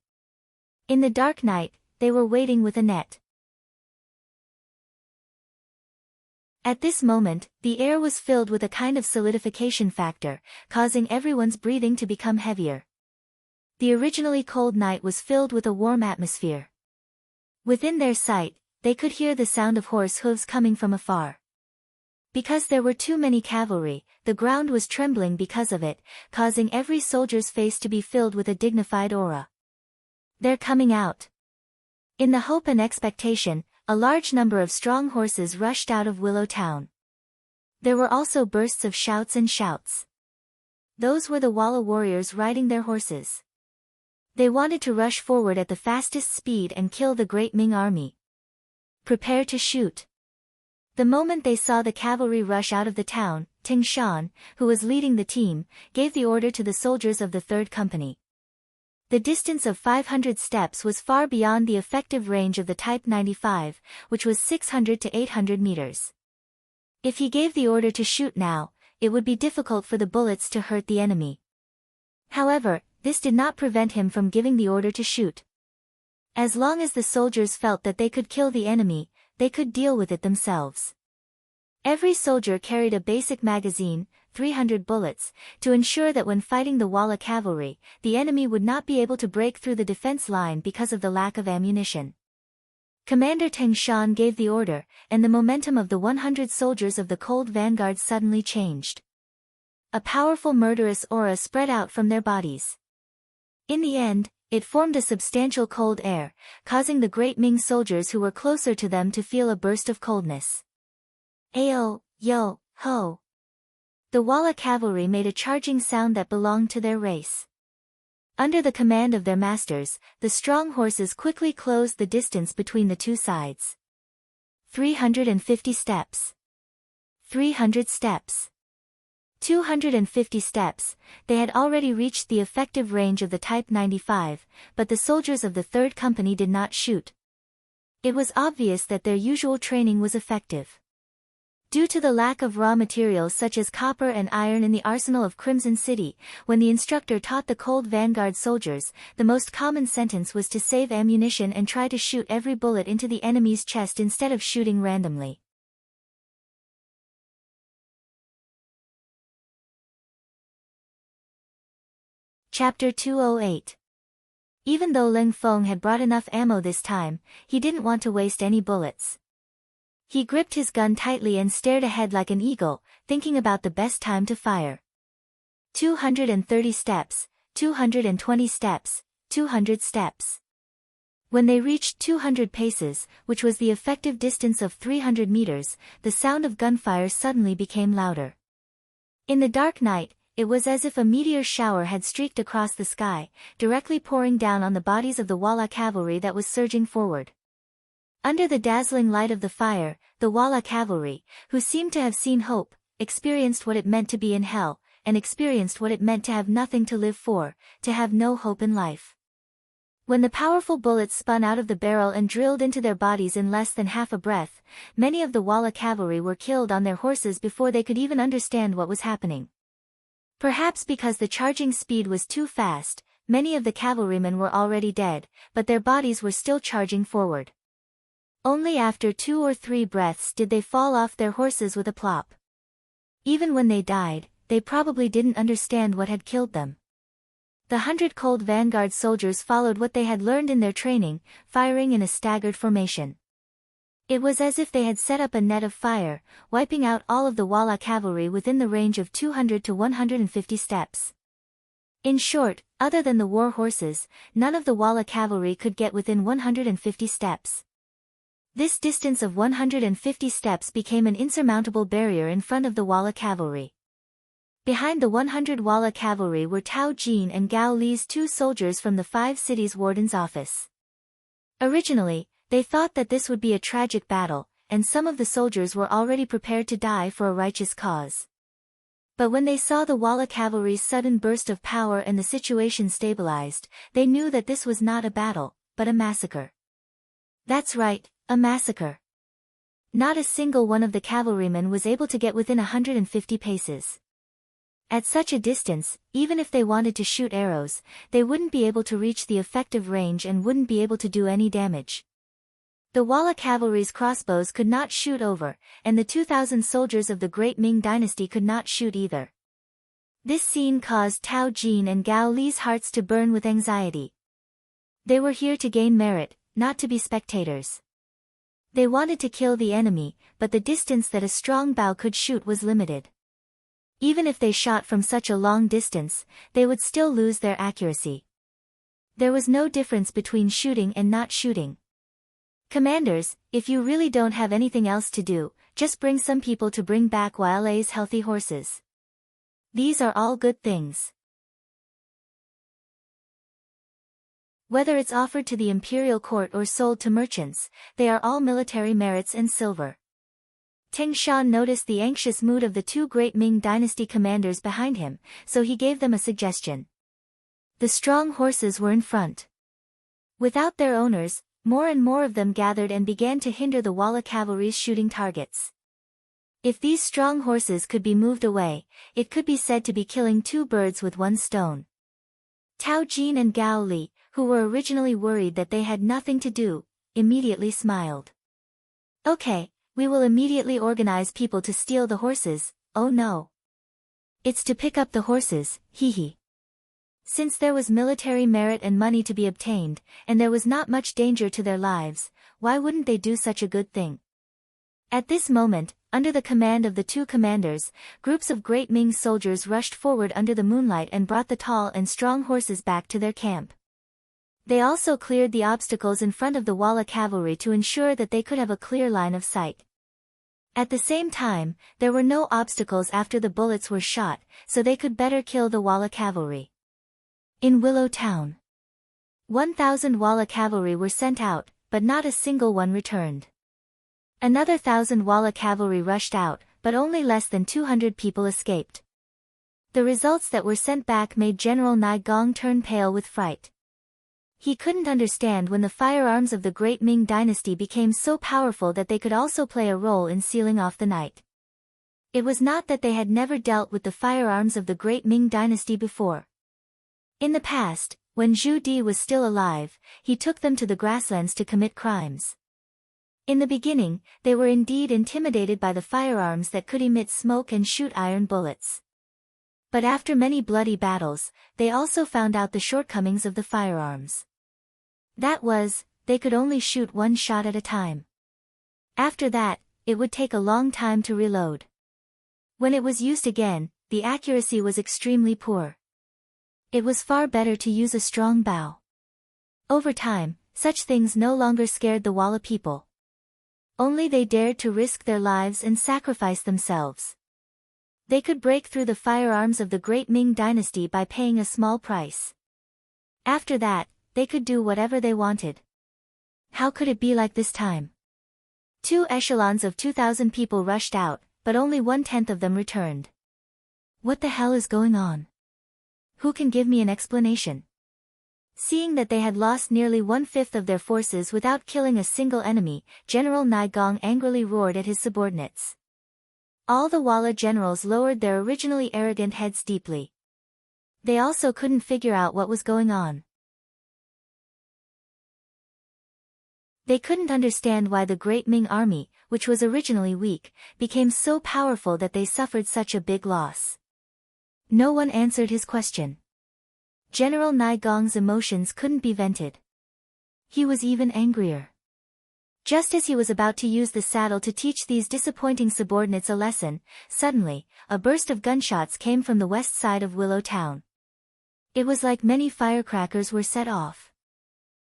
In the dark night, they were waiting with a net. At this moment, the air was filled with a kind of solidification factor, causing everyone's breathing to become heavier. The originally cold night was filled with a warm atmosphere. Within their sight, they could hear the sound of horse hooves coming from afar. Because there were too many cavalry, the ground was trembling because of it, causing every soldier's face to be filled with a dignified aura. They're coming out. In the hope and expectation, a large number of strong horses rushed out of Willow Town. There were also bursts of shouts and shouts. Those were the Walla warriors riding their horses. They wanted to rush forward at the fastest speed and kill the Great Ming army. Prepare to shoot. The moment they saw the cavalry rush out of the town, Ting Shan, who was leading the team, gave the order to the soldiers of the 3rd Company. The distance of 500 steps was far beyond the effective range of the Type 95, which was 600 to 800 meters. If he gave the order to shoot now, it would be difficult for the bullets to hurt the enemy. However, this did not prevent him from giving the order to shoot. As long as the soldiers felt that they could kill the enemy, they could deal with it themselves. Every soldier carried a basic magazine, 300 bullets, to ensure that when fighting the Walla cavalry, the enemy would not be able to break through the defense line because of the lack of ammunition. Commander Ting Shan gave the order, and the momentum of the 100 soldiers of the cold vanguard suddenly changed. A powerful murderous aura spread out from their bodies. In the end, it formed a substantial cold air, causing the Great Ming soldiers who were closer to them to feel a burst of coldness. Ayo, yo, ho. The Walla cavalry made a charging sound that belonged to their race. Under the command of their masters, the strong horses quickly closed the distance between the two sides. 350 steps. 300 steps. 250 steps, they had already reached the effective range of the Type 95, but the soldiers of the 3rd Company did not shoot. It was obvious that their usual training was effective. Due to the lack of raw materials such as copper and iron in the arsenal of Crimson City, when the instructor taught the cold vanguard soldiers, the most common sentence was to save ammunition and try to shoot every bullet into the enemy's chest instead of shooting randomly. Chapter 208. Even though Ling Feng had brought enough ammo this time, he didn't want to waste any bullets. He gripped his gun tightly and stared ahead like an eagle, thinking about the best time to fire. 230 steps, 220 steps, 200 steps. When they reached 200 paces, which was the effective distance of 300 meters, the sound of gunfire suddenly became louder. In the dark night, it was as if a meteor shower had streaked across the sky, directly pouring down on the bodies of the Walla cavalry that was surging forward. Under the dazzling light of the fire, the Walla cavalry, who seemed to have seen hope, experienced what it meant to be in hell, and experienced what it meant to have nothing to live for, to have no hope in life. When the powerful bullets spun out of the barrel and drilled into their bodies in less than half a breath, many of the Walla cavalry were killed on their horses before they could even understand what was happening. Perhaps because the charging speed was too fast, many of the cavalrymen were already dead, but their bodies were still charging forward. Only after 2 or 3 breaths did they fall off their horses with a plop. Even when they died, they probably didn't understand what had killed them. The 100 cold vanguard soldiers followed what they had learned in their training, firing in a staggered formation. It was as if they had set up a net of fire, wiping out all of the Walla cavalry within the range of 200 to 150 steps. In short, other than the war horses, none of the Walla cavalry could get within 150 steps. This distance of 150 steps became an insurmountable barrier in front of the Walla cavalry. Behind the 100 Walla cavalry were Tao Jin and Gao Li's 2 soldiers from the 5 cities warden's office. Originally, they thought that this would be a tragic battle, and some of the soldiers were already prepared to die for a righteous cause. But when they saw the Walla cavalry's sudden burst of power and the situation stabilized, they knew that this was not a battle, but a massacre. That's right, a massacre. Not a single one of the cavalrymen was able to get within 150 paces. At such a distance, even if they wanted to shoot arrows, they wouldn't be able to reach the effective range and wouldn't be able to do any damage. The Walla cavalry's crossbows could not shoot over, and the 2,000 soldiers of the Great Ming dynasty could not shoot either. This scene caused Tao Jin and Gao Li's hearts to burn with anxiety. They were here to gain merit, not to be spectators. They wanted to kill the enemy, but the distance that a strong bow could shoot was limited. Even if they shot from such a long distance, they would still lose their accuracy. There was no difference between shooting and not shooting. Commanders, if you really don't have anything else to do, just bring some people to bring back Walla's healthy horses. These are all good things. Whether it's offered to the imperial court or sold to merchants, they are all military merits and silver. Teng Shan noticed the anxious mood of the 2 great Ming dynasty commanders behind him, so he gave them a suggestion. The strong horses were in front. Without their owners, more and more of them gathered and began to hinder the Walla cavalry's shooting targets. If these strong horses could be moved away, it could be said to be killing 2 birds with 1 stone. Tao Jin and Gao Li, who were originally worried that they had nothing to do, immediately smiled. Okay. We will immediately organize people to steal the horses. Oh no. It's to pick up the horses, hee. Since there was military merit and money to be obtained, and there was not much danger to their lives, why wouldn't they do such a good thing? At this moment, under the command of the 2 commanders, groups of Great Ming soldiers rushed forward under the moonlight and brought the tall and strong horses back to their camp. They also cleared the obstacles in front of the Walla cavalry to ensure that they could have a clear line of sight. At the same time, there were no obstacles after the bullets were shot, so they could better kill the Walla cavalry. In Willow Town, 1,000 Walla cavalry were sent out, but not a single one returned. Another 1,000 Walla cavalry rushed out, but only less than 200 people escaped. The results that were sent back made General Nai Gong turn pale with fright. He couldn't understand when the firearms of the Great Ming dynasty became so powerful that they could also play a role in sealing off the night. It was not that they had never dealt with the firearms of the Great Ming dynasty before. In the past, when Zhu Di was still alive, he took them to the grasslands to commit crimes. In the beginning, they were indeed intimidated by the firearms that could emit smoke and shoot iron bullets. But after many bloody battles, they also found out the shortcomings of the firearms. That was, they could only shoot 1 shot at a time. After that, it would take a long time to reload. When it was used again, the accuracy was extremely poor. It was far better to use a strong bow. Over time, such things no longer scared the Walla people. Only they dared to risk their lives and sacrifice themselves. They could break through the firearms of the Great Ming dynasty by paying a small price. After that, they could do whatever they wanted. How could it be like this time? 2 echelons of 2,000 people rushed out, but only 1/10 of them returned. What the hell is going on? Who can give me an explanation? Seeing that they had lost nearly one-fifth of their forces without killing a single enemy, General Naigong angrily roared at his subordinates. All the Walla generals lowered their originally arrogant heads deeply. They also couldn't figure out what was going on. They couldn't understand why the Great Ming army, which was originally weak, became so powerful that they suffered such a big loss. No one answered his question. General Naigong's emotions couldn't be vented. He was even angrier. Just as he was about to use the saddle to teach these disappointing subordinates a lesson, suddenly, a burst of gunshots came from the west side of Willow Town. It was like many firecrackers were set off.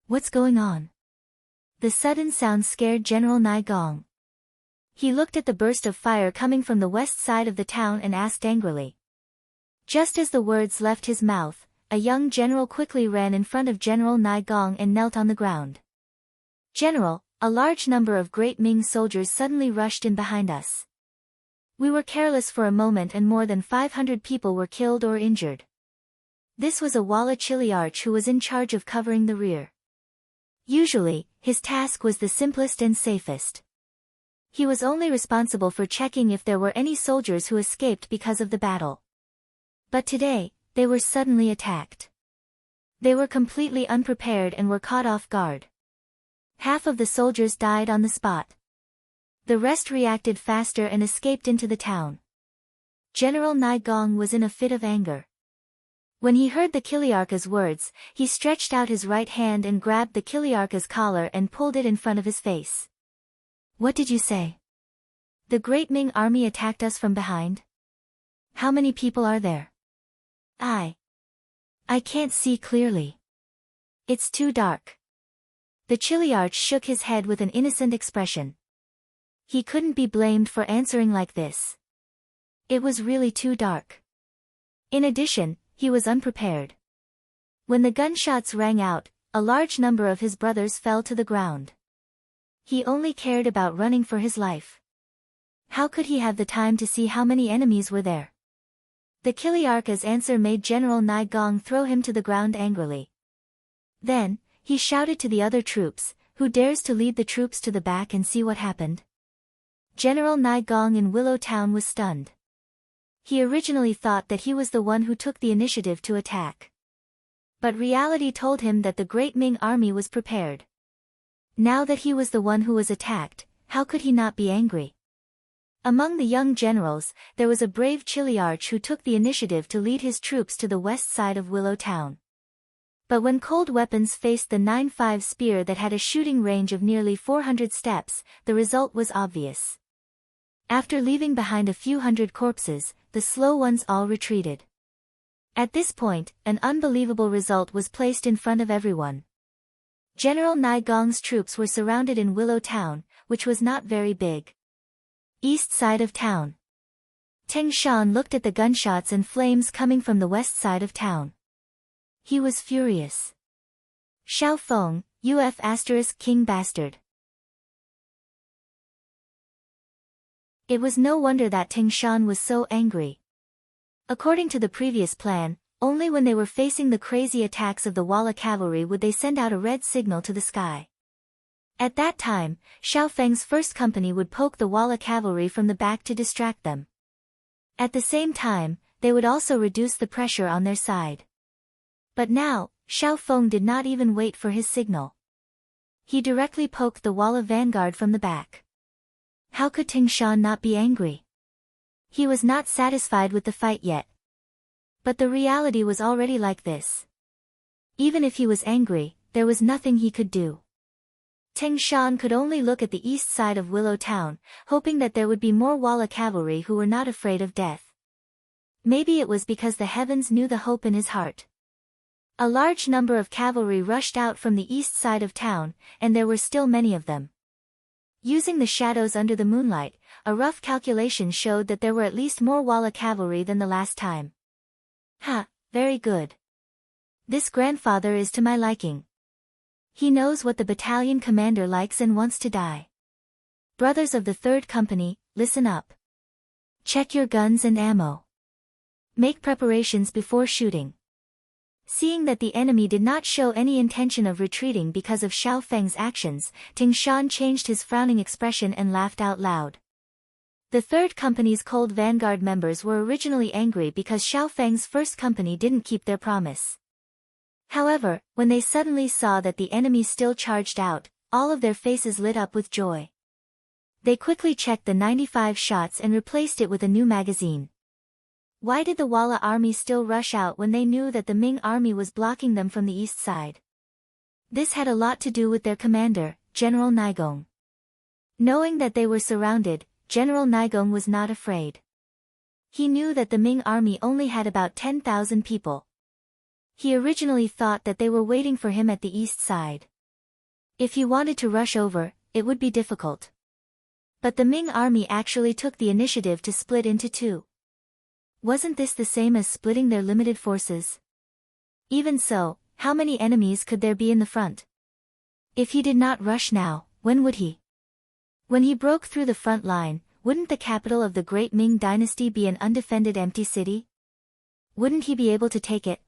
What's going on? The sudden sound scared General Naigong. He looked at the burst of fire coming from the west side of the town and asked angrily. Just as the words left his mouth, a young general quickly ran in front of General Naigong and knelt on the ground. "General, a large number of Great Ming soldiers suddenly rushed in behind us. We were careless for a moment and more than 500 people were killed or injured." This was a Walla Chiliarch who was in charge of covering the rear. Usually, his task was the simplest and safest. He was only responsible for checking if there were any soldiers who escaped because of the battle. But today, they were suddenly attacked. They were completely unprepared and were caught off guard. Half of the soldiers died on the spot. The rest reacted faster and escaped into the town. General Naigong was in a fit of anger. When he heard the Kiliarka's words, he stretched out his right hand and grabbed the Kiliarka's collar and pulled it in front of his face. "What did you say? The Great Ming army attacked us from behind? How many people are there? I can't see clearly. It's too dark." The Chiliarch shook his head with an innocent expression. He couldn't be blamed for answering like this. It was really too dark. In addition, he was unprepared. When the gunshots rang out, a large number of his brothers fell to the ground. He only cared about running for his life. How could he have the time to see how many enemies were there? The Kiliarka's answer made General Naigong throw him to the ground angrily. Then, he shouted to the other troops, "Who dares to lead the troops to the back and see what happened?" General Naigong in Willow Town was stunned. He originally thought that he was the one who took the initiative to attack. But reality told him that the Great Ming army was prepared. Now that he was the one who was attacked, how could he not be angry? Among the young generals, there was a brave Chiliarch who took the initiative to lead his troops to the west side of Willow Town. But when cold weapons faced the 9.5 spear that had a shooting range of nearly 400 steps, the result was obvious. After leaving behind a few hundred corpses, the slow ones all retreated. At this point, an unbelievable result was placed in front of everyone. General Naigong's troops were surrounded in Willow Town, which was not very big. East side of town. Teng Shan looked at the gunshots and flames coming from the west side of town. He was furious. "Xiao Feng, King bastard." It was no wonder that Teng Shan was so angry. According to the previous plan, only when they were facing the crazy attacks of the Walla cavalry would they send out a red signal to the sky. At that time, Xiao Feng's first company would poke the Walla cavalry from the back to distract them. At the same time, they would also reduce the pressure on their side. But now, Xiao Feng did not even wait for his signal. He directly poked the Walla vanguard from the back. How could Teng Shan not be angry? He was not satisfied with the fight yet. But the reality was already like this. Even if he was angry, there was nothing he could do. Teng Shan could only look at the east side of Willow Town, hoping that there would be more Walla cavalry who were not afraid of death. Maybe it was because the heavens knew the hope in his heart. A large number of cavalry rushed out from the east side of town, and there were still many of them. Using the shadows under the moonlight, a rough calculation showed that there were at least more Walla cavalry than the last time. "Ha, very good. This grandfather is to my liking. He knows what the battalion commander likes and wants to die. Brothers of the 3rd Company, listen up. Check your guns and ammo. Make preparations before shooting. Seeing that the enemy did not show any intention of retreating because of Xiao Feng's actions, Ting Shan changed his frowning expression and laughed out loud. The third company's cold vanguard members were originally angry because Xiao Feng's first company didn't keep their promise. However, when they suddenly saw that the enemy still charged out, all of their faces lit up with joy. They quickly checked the 95 shots and replaced it with a new magazine. Why did the Walla army still rush out when they knew that the Ming army was blocking them from the east side? This had a lot to do with their commander, General Naigong. Knowing that they were surrounded, General Naigong was not afraid. He knew that the Ming army only had about 10,000 people. He originally thought that they were waiting for him at the east side. If he wanted to rush over, it would be difficult. But the Ming army actually took the initiative to split into two. Wasn't this the same as splitting their limited forces? Even so, how many enemies could there be in the front? If he did not rush now, when would he? When he broke through the front line, wouldn't the capital of the great Ming dynasty be an undefended empty city? Wouldn't he be able to take it?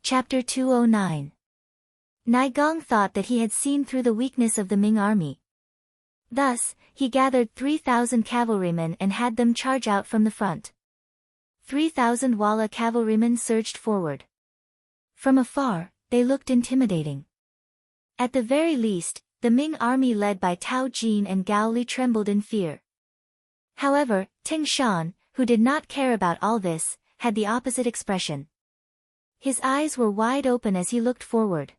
Chapter 209. Naigong thought that he had seen through the weakness of the Ming army. Thus, he gathered 3,000 cavalrymen and had them charge out from the front. 3,000 Walla cavalrymen surged forward. From afar, they looked intimidating. At the very least, the Ming army led by Tao Jin and Gao Li trembled in fear. However, Ting Shan, who did not care about all this, had the opposite expression. His eyes were wide open as he looked forward.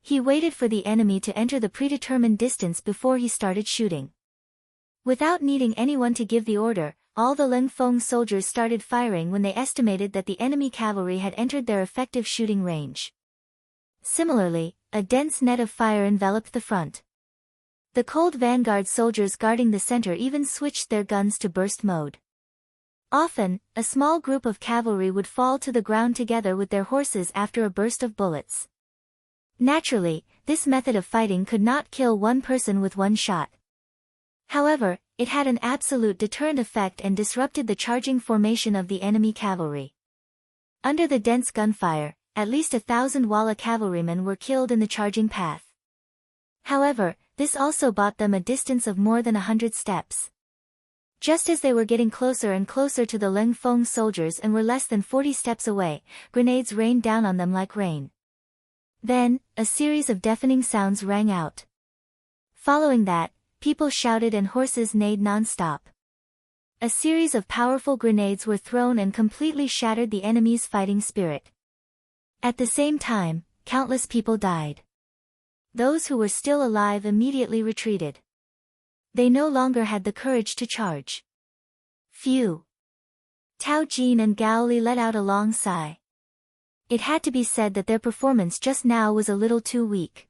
He waited for the enemy to enter the predetermined distance before he started shooting. Without needing anyone to give the order, all the Leng Feng soldiers started firing when they estimated that the enemy cavalry had entered their effective shooting range. Similarly, a dense net of fire enveloped the front. The cold vanguard soldiers guarding the center even switched their guns to burst mode. Often, a small group of cavalry would fall to the ground together with their horses after a burst of bullets. Naturally, this method of fighting could not kill one person with one shot. However, it had an absolute deterrent effect and disrupted the charging formation of the enemy cavalry. Under the dense gunfire, at least 1,000 Walla cavalrymen were killed in the charging path. However, this also bought them a distance of more than 100 steps. Just as they were getting closer and closer to the Leng Feng soldiers and were less than 40 steps away, grenades rained down on them like rain. Then, a series of deafening sounds rang out. Following that, people shouted and horses neighed non-stop. A series of powerful grenades were thrown and completely shattered the enemy's fighting spirit. At the same time, countless people died. Those who were still alive immediately retreated. They no longer had the courage to charge. Phew! Tao Jin and Gao Li let out a long sigh. It had to be said that their performance just now was a little too weak.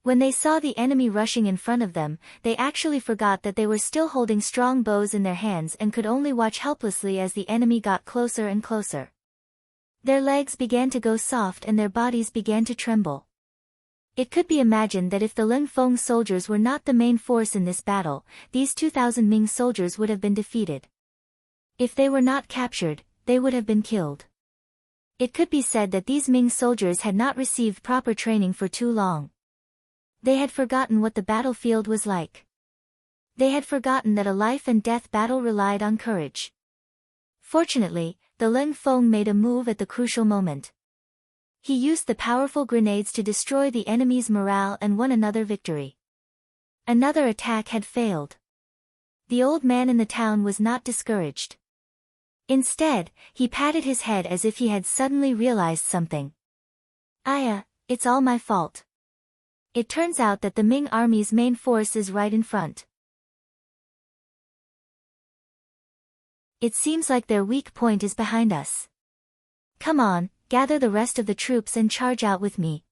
When they saw the enemy rushing in front of them, they actually forgot that they were still holding strong bows in their hands and could only watch helplessly as the enemy got closer and closer. Their legs began to go soft and their bodies began to tremble. It could be imagined that if the Leng Feng soldiers were not the main force in this battle, these 2,000 Ming soldiers would have been defeated. If they were not captured, they would have been killed. It could be said that these Ming soldiers had not received proper training for too long. They had forgotten what the battlefield was like. They had forgotten that a life-and-death battle relied on courage. Fortunately, the Leng Feng made a move at the crucial moment. He used the powerful grenades to destroy the enemy's morale and won another victory. Another attack had failed. The old man in the town was not discouraged. Instead, he patted his head as if he had suddenly realized something. It's all my fault. It turns out that the Ming army's main force is right in front. It seems like their weak point is behind us. Come on, gather the rest of the troops and charge out with me.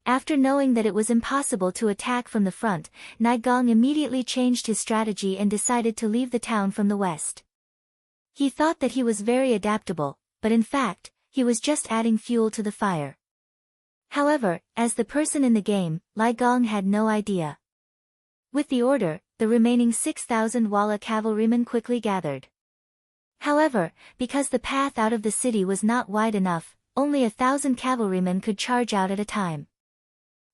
After knowing that it was impossible to attack from the front, Naigong immediately changed his strategy and decided to leave the town from the west. He thought that he was very adaptable, but in fact, he was just adding fuel to the fire. However, as the person in the game, Naigong had no idea. With the order, the remaining 6,000 Walla cavalrymen quickly gathered. However, because the path out of the city was not wide enough, only 1,000 cavalrymen could charge out at a time.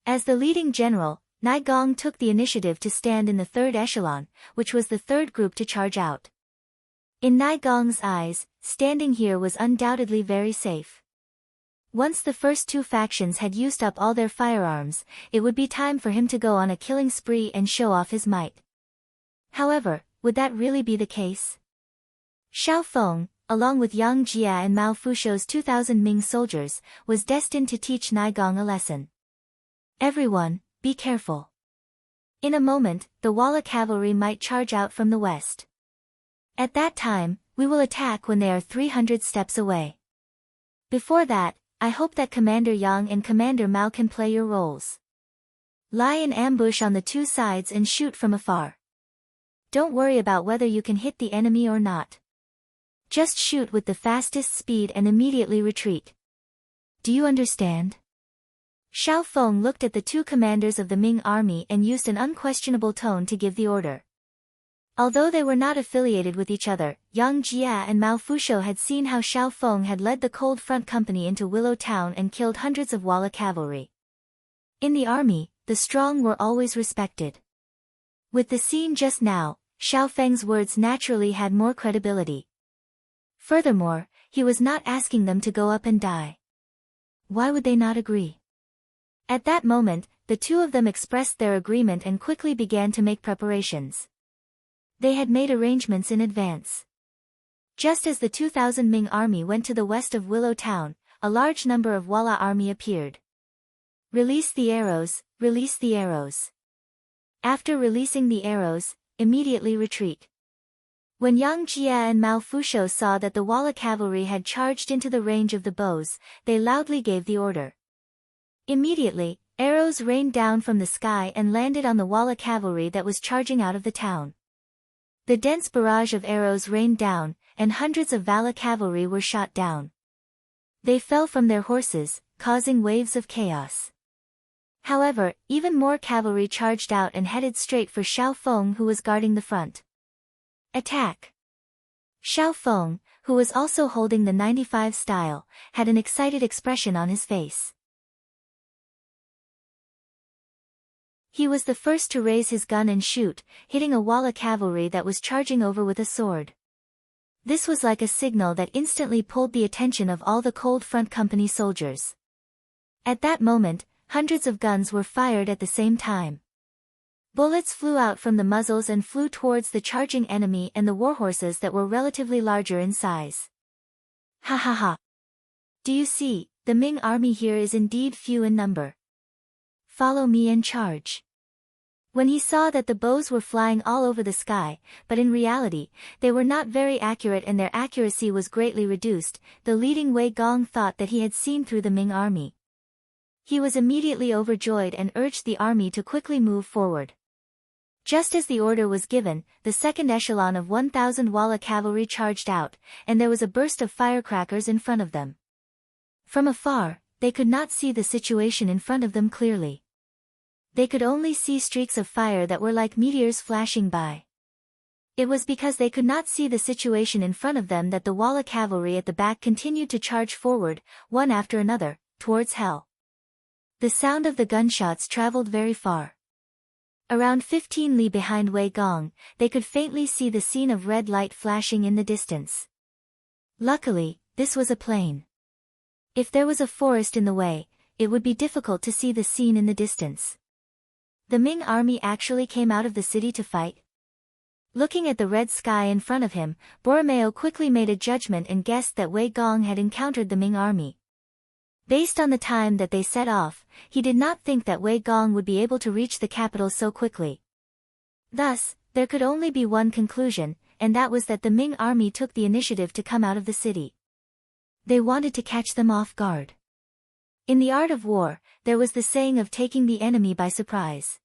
As the leading general, Nai Gong took the initiative to stand in the third echelon, which was the third group to charge out. In Nai Gong's eyes, standing here was undoubtedly very safe. Once the first two factions had used up all their firearms, it would be time for him to go on a killing spree and show off his might. However, would that really be the case? Xiao Feng, along with Yang Jia and Mao Fusho's 2,000 Ming soldiers, was destined to teach Nai Gong a lesson. Everyone, be careful. In a moment, the Walla cavalry might charge out from the west. At that time, we will attack when they are 300 steps away. Before that, I hope that Commander Yang and Commander Mao can play your roles. Lie in ambush on the two sides and shoot from afar. Don't worry about whether you can hit the enemy or not. Just shoot with the fastest speed and immediately retreat. Do you understand? Xiao Feng looked at the two commanders of the Ming army and used an unquestionable tone to give the order. Although they were not affiliated with each other, Yang Jia and Mao Fusho had seen how Xiao Feng had led the Cold Front Company into Willow Town and killed hundreds of Walla cavalry. In the army, the strong were always respected. With the scene just now, Xiao Feng's words naturally had more credibility. Furthermore, he was not asking them to go up and die. Why would they not agree? At that moment, the two of them expressed their agreement and quickly began to make preparations. They had made arrangements in advance. Just as the 2,000 Ming army went to the west of Willow Town, a large number of Walla army appeared. Release the arrows, release the arrows. After releasing the arrows, immediately retreat. When Yang Jia and Mao Fusho saw that the Walla cavalry had charged into the range of the bows, they loudly gave the order. Immediately, arrows rained down from the sky and landed on the Walla cavalry that was charging out of the town. The dense barrage of arrows rained down, and hundreds of Walla cavalry were shot down. They fell from their horses, causing waves of chaos. However, even more cavalry charged out and headed straight for Xiao Feng, who was guarding the front. Attack! Xiao Feng, who was also holding the 95 style, had an excited expression on his face. He was the first to raise his gun and shoot, hitting a Walla cavalry that was charging over with a sword. This was like a signal that instantly pulled the attention of all the Cold Front Company soldiers. At that moment, hundreds of guns were fired at the same time. Bullets flew out from the muzzles and flew towards the charging enemy and the warhorses that were relatively larger in size. Ha ha ha! Do you see, the Ming army here is indeed few in number. Follow me and charge. When he saw that the bows were flying all over the sky, but in reality, they were not very accurate and their accuracy was greatly reduced, the leading Wei Gong thought that he had seen through the Ming army. He was immediately overjoyed and urged the army to quickly move forward. Just as the order was given, the second echelon of 1,000 Walla cavalry charged out, and there was a burst of firecrackers in front of them. From afar, they could not see the situation in front of them clearly. They could only see streaks of fire that were like meteors flashing by. It was because they could not see the situation in front of them that the Walla cavalry at the back continued to charge forward, one after another, towards hell. The sound of the gunshots traveled very far. Around 15 li behind Wei Gong, they could faintly see the scene of red light flashing in the distance. Luckily, this was a plain. If there was a forest in the way, it would be difficult to see the scene in the distance. The Ming army actually came out of the city to fight. Looking at the red sky in front of him, Borromeo quickly made a judgment and guessed that Wei Gong had encountered the Ming army. Based on the time that they set off, he did not think that Wei Gong would be able to reach the capital so quickly. Thus, there could only be one conclusion, and that was that the Ming army took the initiative to come out of the city. They wanted to catch them off guard. In the art of war, there was the saying of taking the enemy by surprise.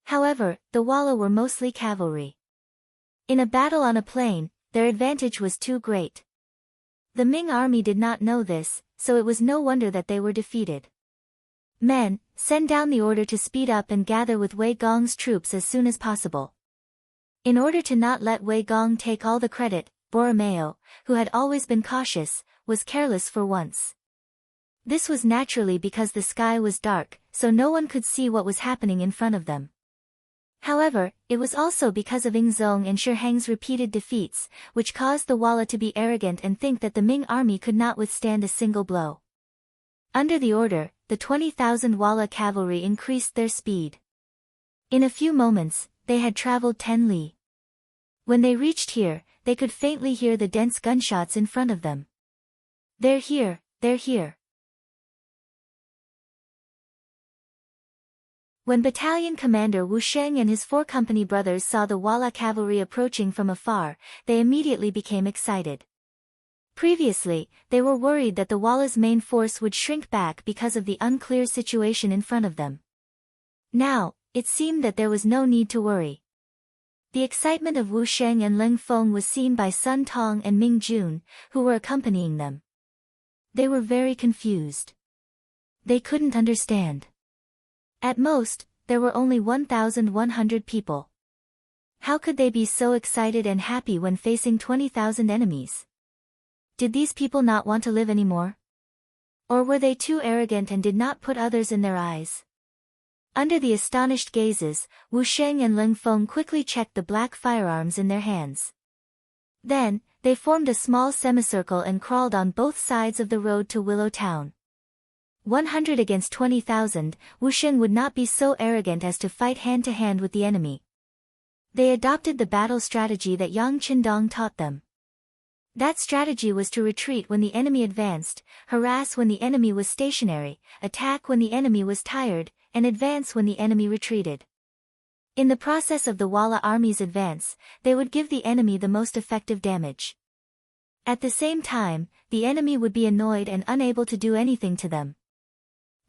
However, the Walla were mostly cavalry. In a battle on a plain, their advantage was too great. The Ming army did not know this, so it was no wonder that they were defeated. Men, send down the order to speed up and gather with Wei Gong's troops as soon as possible. In order to not let Wei Gong take all the credit, Borromeo, who had always been cautious, was careless for once. This was naturally because the sky was dark, so no one could see what was happening in front of them. However, it was also because of Ing Zong and Shi Heng's repeated defeats, which caused the Walla to be arrogant and think that the Ming army could not withstand a single blow. Under the order, the 20,000 Walla cavalry increased their speed. In a few moments, they had traveled 10 li. When they reached here, they could faintly hear the dense gunshots in front of them. "They're here, they're here." When battalion commander Wu Sheng and his 4 company brothers saw the Walla cavalry approaching from afar, they immediately became excited. Previously, they were worried that the Walla's main force would shrink back because of the unclear situation in front of them. Now, it seemed that there was no need to worry. The excitement of Wu Sheng and Leng Feng was seen by Sun Tong and Ming Jun, who were accompanying them. They were very confused. They couldn't understand. At most, there were only 1,100 people. How could they be so excited and happy when facing 20,000 enemies? Did these people not want to live anymore? Or were they too arrogant and did not put others in their eyes? Under the astonished gazes, Wu Sheng and Leng Feng quickly checked the black firearms in their hands. Then, they formed a small semicircle and crawled on both sides of the road to Willow Town. 100 against 20,000, Wu Sheng would not be so arrogant as to fight hand-to-hand with the enemy. They adopted the battle strategy that Yang Qindong taught them. That strategy was to retreat when the enemy advanced, harass when the enemy was stationary, attack when the enemy was tired, and advance when the enemy retreated. In the process of the Walla army's advance, they would give the enemy the most effective damage. At the same time, the enemy would be annoyed and unable to do anything to them.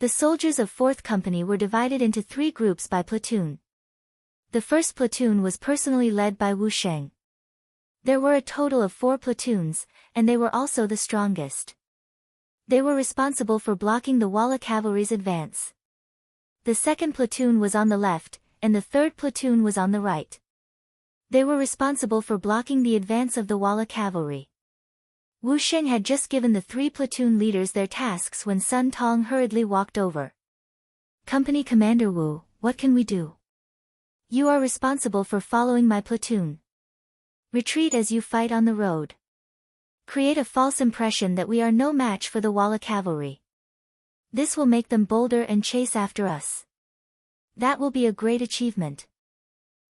The soldiers of 4th Company were divided into 3 groups by platoon. The first platoon was personally led by Wu Sheng. There were a total of 4 platoons, and they were also the strongest. They were responsible for blocking the Walla cavalry's advance. The second platoon was on the left, and the third platoon was on the right. They were responsible for blocking the advance of the Walla cavalry. Wu Sheng had just given the 3 platoon leaders their tasks when Sun Tong hurriedly walked over. "Company Commander Wu, what can we do? You are responsible for following my platoon. Retreat as you fight on the road. Create a false impression that we are no match for the Walla cavalry. This will make them bolder and chase after us. That will be a great achievement."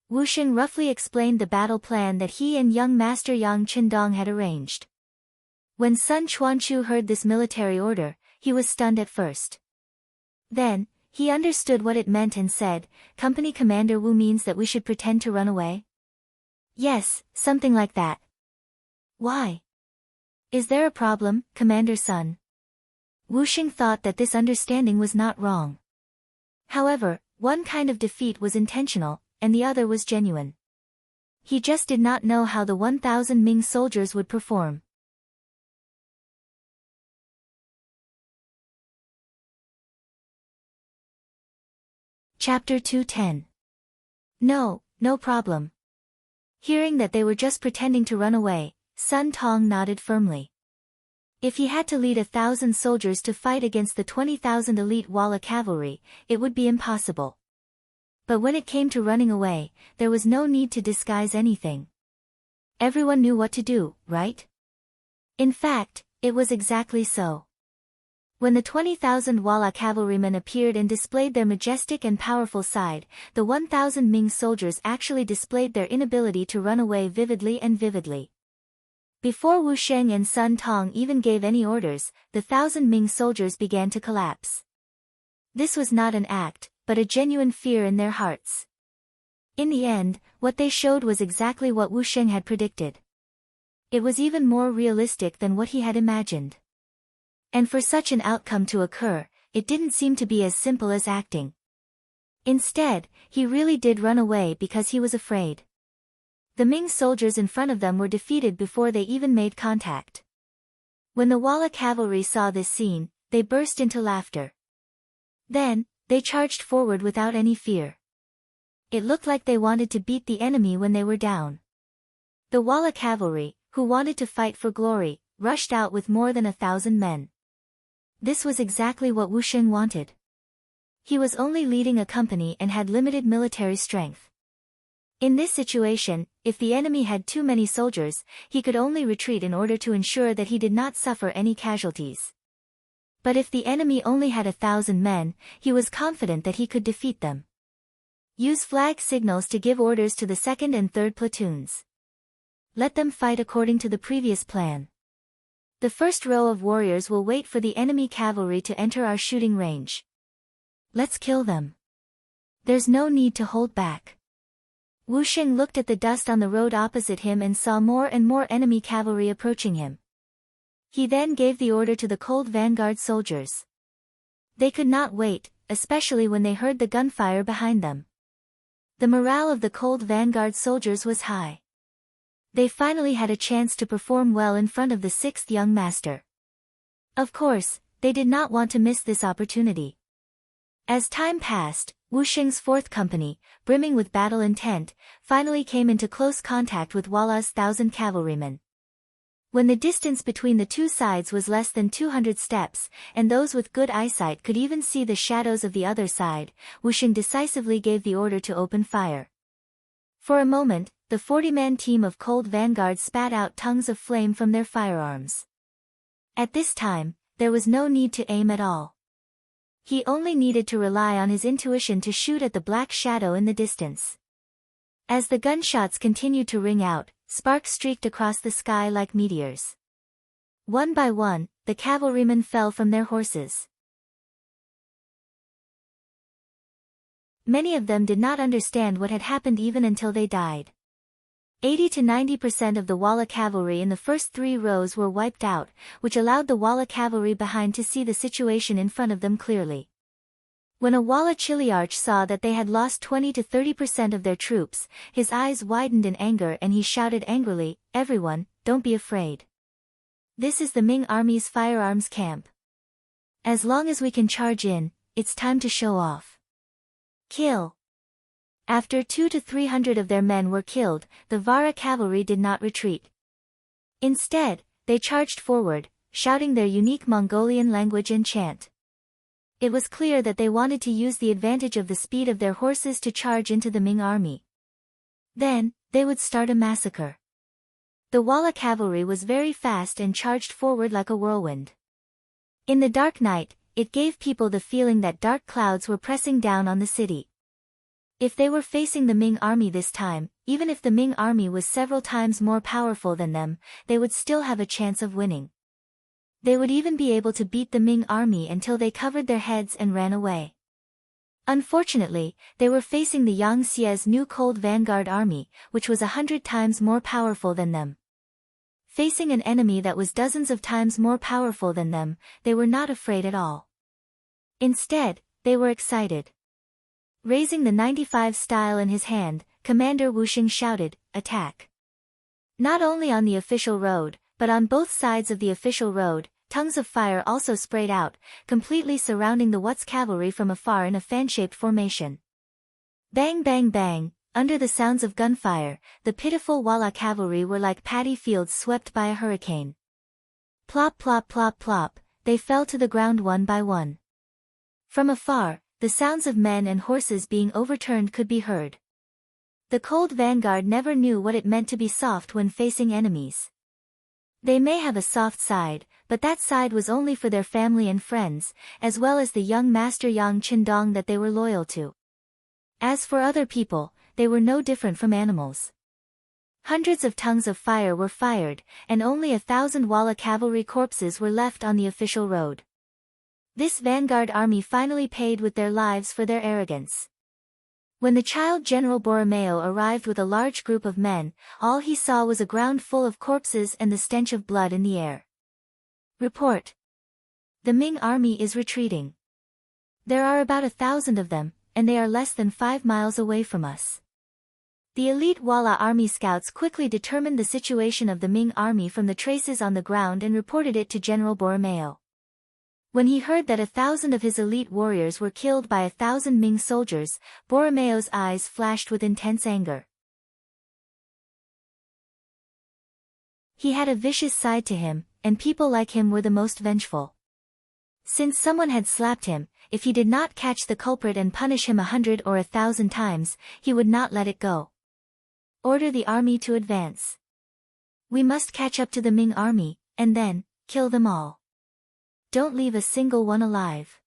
Wu Sheng roughly explained the battle plan that he and young master Yang Qindong had arranged. When Sun Chuanchu heard this military order, he was stunned at first. Then, he understood what it meant and said, "Company Commander Wu means that we should pretend to run away?" "Yes, something like that." "Why? Is there a problem, Commander Sun?" Wu Sheng thought that this understanding was not wrong. However, one kind of defeat was intentional, and the other was genuine. He just did not know how the 1,000 Ming soldiers would perform. Chapter 210. No problem. Hearing that they were just pretending to run away, Sun Tong nodded firmly. If he had to lead 1,000 soldiers to fight against the 20,000 elite Walla cavalry, it would be impossible. But when it came to running away, there was no need to disguise anything. Everyone knew what to do, right? In fact, it was exactly so. When the 20,000 Walla cavalrymen appeared and displayed their majestic and powerful side, the 1,000 Ming soldiers actually displayed their inability to run away vividly. Before Wu Sheng and Sun Tong even gave any orders, the 1,000 Ming soldiers began to collapse. This was not an act, but a genuine fear in their hearts. In the end, what they showed was exactly what Wu Sheng had predicted. It was even more realistic than what he had imagined. And for such an outcome to occur, it didn't seem to be as simple as acting. Instead, he really did run away because he was afraid. The Ming soldiers in front of them were defeated before they even made contact. When the Walla cavalry saw this scene, they burst into laughter. Then, they charged forward without any fear. It looked like they wanted to beat the enemy when they were down. The Walla cavalry, who wanted to fight for glory, rushed out with more than 1,000 men. This was exactly what Wu Sheng wanted. He was only leading a company and had limited military strength. In this situation, if the enemy had too many soldiers, he could only retreat in order to ensure that he did not suffer any casualties. But if the enemy only had 1,000 men, he was confident that he could defeat them. Use flag signals to give orders to the second and third platoons. Let them fight according to the previous plan. The first row of warriors will wait for the enemy cavalry to enter our shooting range. Let's kill them. There's no need to hold back. Wu Sheng looked at the dust on the road opposite him and saw more and more enemy cavalry approaching him. He then gave the order to the cold vanguard soldiers. They could not wait, especially when they heard the gunfire behind them. The morale of the cold vanguard soldiers was high. They finally had a chance to perform well in front of the 6th young master. Of course, they did not want to miss this opportunity. As time passed, Wu Sheng's 4th company, brimming with battle intent, finally came into close contact with Walla's 1,000 cavalrymen. When the distance between the two sides was less than 200 steps, and those with good eyesight could even see the shadows of the other side, Wu Sheng decisively gave the order to open fire. For a moment, the 40-man team of cold vanguard spat out tongues of flame from their firearms. At this time, there was no need to aim at all. He only needed to rely on his intuition to shoot at the black shadow in the distance. As the gunshots continued to ring out, sparks streaked across the sky like meteors. One by one, the cavalrymen fell from their horses. Many of them did not understand what had happened even until they died. 80 to 90% of the Walla cavalry in the first 3 rows were wiped out, which allowed the Walla cavalry behind to see the situation in front of them clearly. When a Walla Chiliarch saw that they had lost 20 to 30% of their troops, his eyes widened in anger and he shouted angrily, "Everyone, don't be afraid. This is the Ming army's firearms camp. As long as we can charge in, it's time to show off. Kill." After 200 to 300 of their men were killed, the Vara cavalry did not retreat. Instead, they charged forward, shouting their unique Mongolian language and chant. It was clear that they wanted to use the advantage of the speed of their horses to charge into the Ming army. Then, they would start a massacre. The Walla cavalry was very fast and charged forward like a whirlwind. In the dark night, it gave people the feeling that dark clouds were pressing down on the city. If they were facing the Ming army this time, even if the Ming army was several times more powerful than them, they would still have a chance of winning. They would even be able to beat the Ming army until they covered their heads and ran away. Unfortunately, they were facing the Yang Xie's new cold vanguard army, which was 100 times more powerful than them. Facing an enemy that was dozens of times more powerful than them, they were not afraid at all. Instead, they were excited. Raising the 95 style in his hand, Commander Wu Sheng shouted, "Attack!" Not only on the official road, but on both sides of the official road, tongues of fire also sprayed out, completely surrounding the Wut's cavalry from afar in a fan-shaped formation. Bang bang bang, under the sounds of gunfire, the pitiful Walla cavalry were like paddy fields swept by a hurricane. Plop plop plop plop, they fell to the ground one by one. From afar, the sounds of men and horses being overturned could be heard. The cold vanguard never knew what it meant to be soft when facing enemies. They may have a soft side, but that side was only for their family and friends, as well as the young master Yang Qindong that they were loyal to. As for other people, they were no different from animals. Hundreds of tongues of fire were fired, and only 1,000 Walla cavalry corpses were left on the official road. This vanguard army finally paid with their lives for their arrogance. When the child General Borromeo arrived with a large group of men, all he saw was a ground full of corpses and the stench of blood in the air. Report. The Ming army is retreating. There are about 1,000 of them, and they are less than 5 miles away from us. The elite Walla army scouts quickly determined the situation of the Ming army from the traces on the ground and reported it to General Borromeo. When he heard that 1,000 of his elite warriors were killed by 1,000 Ming soldiers, Borromeo's eyes flashed with intense anger. He had a vicious side to him, and people like him were the most vengeful. Since someone had slapped him, if he did not catch the culprit and punish him 100 or 1,000 times, he would not let it go. Order the army to advance. We must catch up to the Ming army, and then, kill them all. Don't leave a single one alive.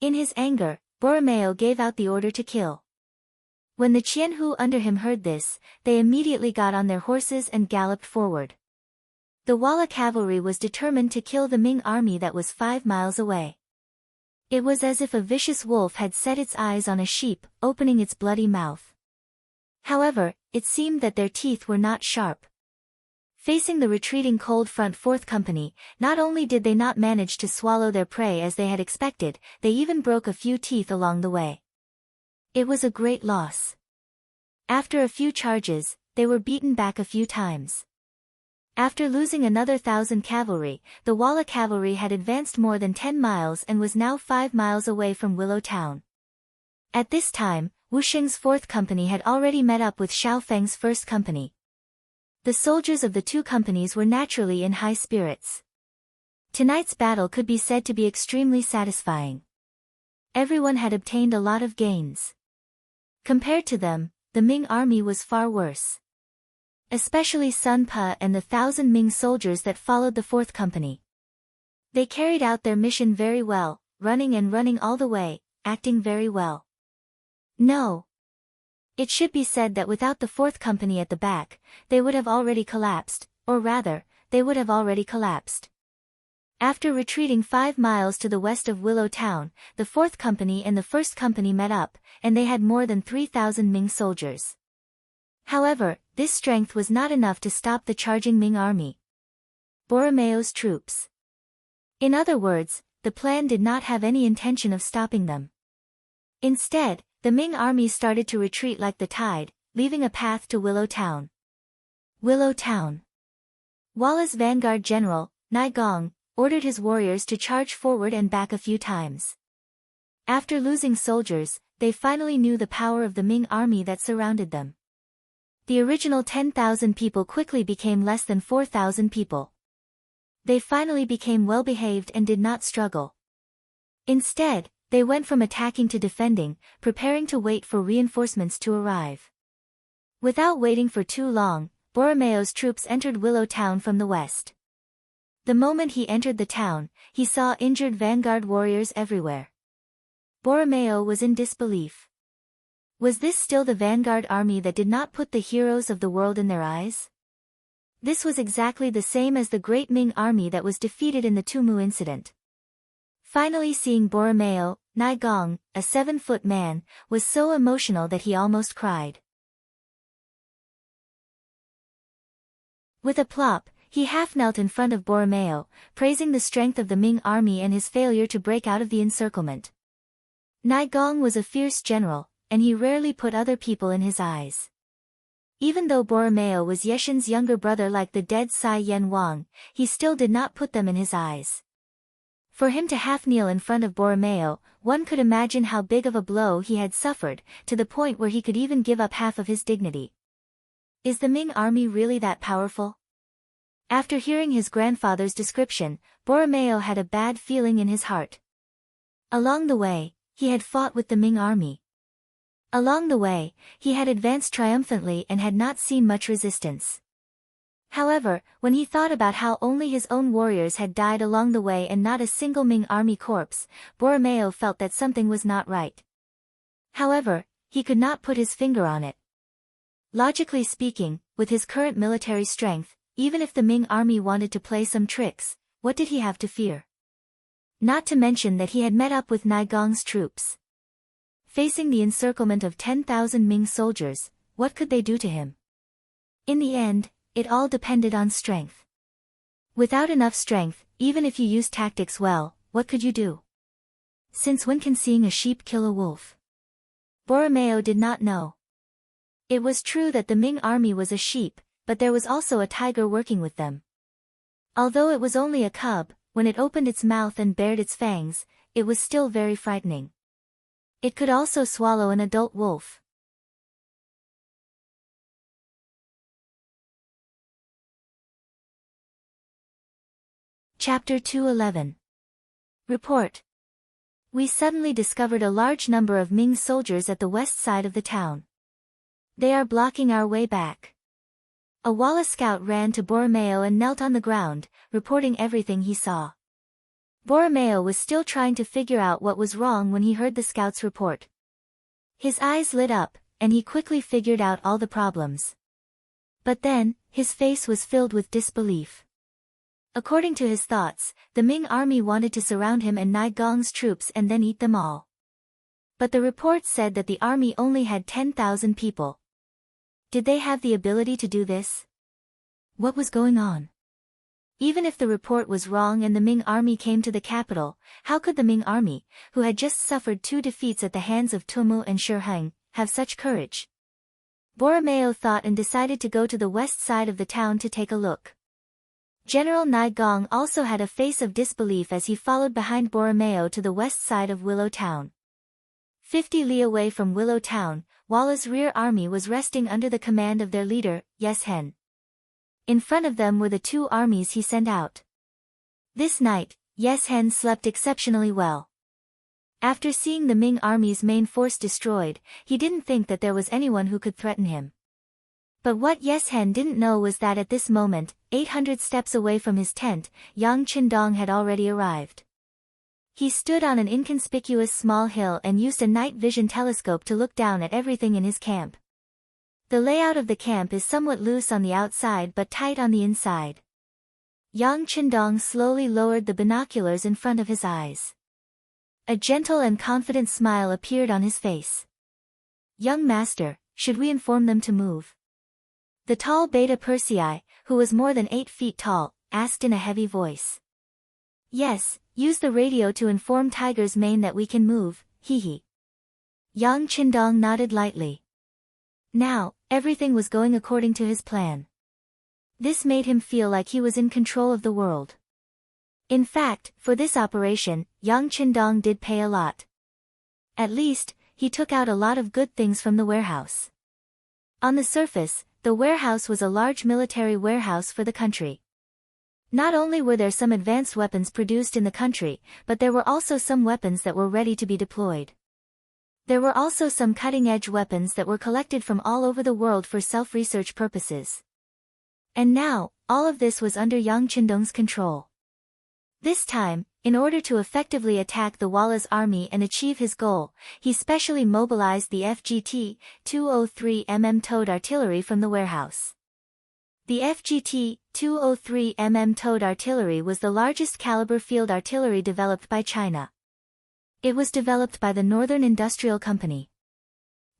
In his anger, Borromeo gave out the order to kill. When the Qianhu under him heard this, they immediately got on their horses and galloped forward. The Walla cavalry was determined to kill the Ming army that was 5 miles away. It was as if a vicious wolf had set its eyes on a sheep, opening its bloody mouth. However, it seemed that their teeth were not sharp. Facing the retreating cold front 4th Company, not only did they not manage to swallow their prey as they had expected, they even broke a few teeth along the way. It was a great loss. After a few charges, they were beaten back a few times. After losing another 1,000 cavalry, the Walla cavalry had advanced more than 10 miles and was now 5 miles away from Willow Town. At this time, Wu Sheng's 4th Company had already met up with Xiao Feng's 1st Company. The soldiers of the two companies were naturally in high spirits. Tonight's battle could be said to be extremely satisfying. Everyone had obtained a lot of gains. Compared to them, the Ming army was far worse. Especially Sun Pa and the 1,000 Ming soldiers that followed the 4th Company. They carried out their mission very well, running all the way, acting very well. No. It should be said that without the 4th Company at the back, they would have already collapsed, or rather, they would have already collapsed. After retreating 5 miles to the west of Willow Town, the 4th Company and the 1st Company met up, and they had more than 3,000 Ming soldiers. However, this strength was not enough to stop the charging Ming army. Borromeo's troops. In other words, the plan did not have any intention of stopping them. Instead, the Ming army started to retreat like the tide, leaving a path to Willow Town. Willow Town. Walla's vanguard general, Nai Gong, ordered his warriors to charge forward and back a few times. After losing soldiers, they finally knew the power of the Ming army that surrounded them. The original 10,000 people quickly became less than 4,000 people. They finally became well-behaved and did not struggle. Instead, they went from attacking to defending, preparing to wait for reinforcements to arrive. Without waiting for too long, Borromeo's troops entered Willow Town from the west. The moment he entered the town, he saw injured vanguard warriors everywhere. Borromeo was in disbelief. Was this still the vanguard army that did not put the heroes of the world in their eyes? This was exactly the same as the great Ming army that was defeated in the Tumu incident. Finally seeing Borromeo, Nai Gong, a 7-foot man, was so emotional that he almost cried. With a plop, he half knelt in front of Borromeo, praising the strength of the Ming army and his failure to break out of the encirclement. Nai Gong was a fierce general, and he rarely put other people in his eyes. Even though Borromeo was Yeshin's younger brother like the dead Sai Yen Wang, he still did not put them in his eyes. For him to half-kneel in front of Borromeo, one could imagine how big of a blow he had suffered, to the point where he could even give up half of his dignity. Is the Ming army really that powerful? After hearing his grandfather's description, Borromeo had a bad feeling in his heart. Along the way, he had fought with the Ming army. Along the way, he had advanced triumphantly and had not seen much resistance. However, when he thought about how only his own warriors had died along the way and not a single Ming army corpse, Borromeo felt that something was not right. However, he could not put his finger on it. Logically speaking, with his current military strength, even if the Ming army wanted to play some tricks, what did he have to fear? Not to mention that he had met up with Nai Gong's troops. Facing the encirclement of 10,000 Ming soldiers, what could they do to him? In the end, it all depended on strength. Without enough strength, even if you used tactics well, what could you do? Since when can seeing a sheep kill a wolf? Borromeo did not know. It was true that the Ming army was a sheep, but there was also a tiger working with them. Although it was only a cub, when it opened its mouth and bared its fangs, it was still very frightening. It could also swallow an adult wolf. Chapter 211. Report. We suddenly discovered a large number of Ming soldiers at the west side of the town. They are blocking our way back. A Walla scout ran to Borromeo and knelt on the ground, reporting everything he saw. Borromeo was still trying to figure out what was wrong when he heard the scout's report. His eyes lit up, and he quickly figured out all the problems. But then, his face was filled with disbelief. According to his thoughts, the Ming army wanted to surround him and Nai Gong's troops and then eat them all. But the report said that the army only had 10,000 people. Did they have the ability to do this? What was going on? Even if the report was wrong and the Ming army came to the capital, how could the Ming army, who had just suffered 2 defeats at the hands of Tumu and Shi Heng, have such courage? Borromeo thought and decided to go to the west side of the town to take a look. General Nai Gong also had a face of disbelief as he followed behind Borromeo to the west side of Willow Town. 50 li away from Willow Town, Walla's rear army was resting under the command of their leader, Yes Hen. In front of them were the 2 armies he sent out. This night, Yes Hen slept exceptionally well. After seeing the Ming army's main force destroyed, he didn't think that there was anyone who could threaten him. But what Yes Hen didn't know was that at this moment, 800 steps away from his tent, Yang Qindong had already arrived. He stood on an inconspicuous small hill and used a night vision telescope to look down at everything in his camp. The layout of the camp is somewhat loose on the outside but tight on the inside. Yang Qindong slowly lowered the binoculars in front of his eyes. A gentle and confident smile appeared on his face. "Young master, should we inform them to move?" The tall Beta Persei, who was more than 8 feet tall, asked in a heavy voice. "Yes, use the radio to inform Tiger's Mane that we can move, hee." Yang Qindong nodded lightly. Now, everything was going according to his plan. This made him feel like he was in control of the world. In fact, for this operation, Yang Qindong did pay a lot. At least, he took out a lot of good things from the warehouse. On the surface, the warehouse was a large military warehouse for the country. Not only were there some advanced weapons produced in the country, but there were also some weapons that were ready to be deployed. There were also some cutting-edge weapons that were collected from all over the world for self-research purposes. And now, all of this was under Yang Qindong's control. This time, in order to effectively attack the Walla's army and achieve his goal, he specially mobilized the FGT 203mm towed artillery from the warehouse. The FGT 203mm towed artillery was the largest caliber field artillery developed by China. It was developed by the Northern Industrial Company.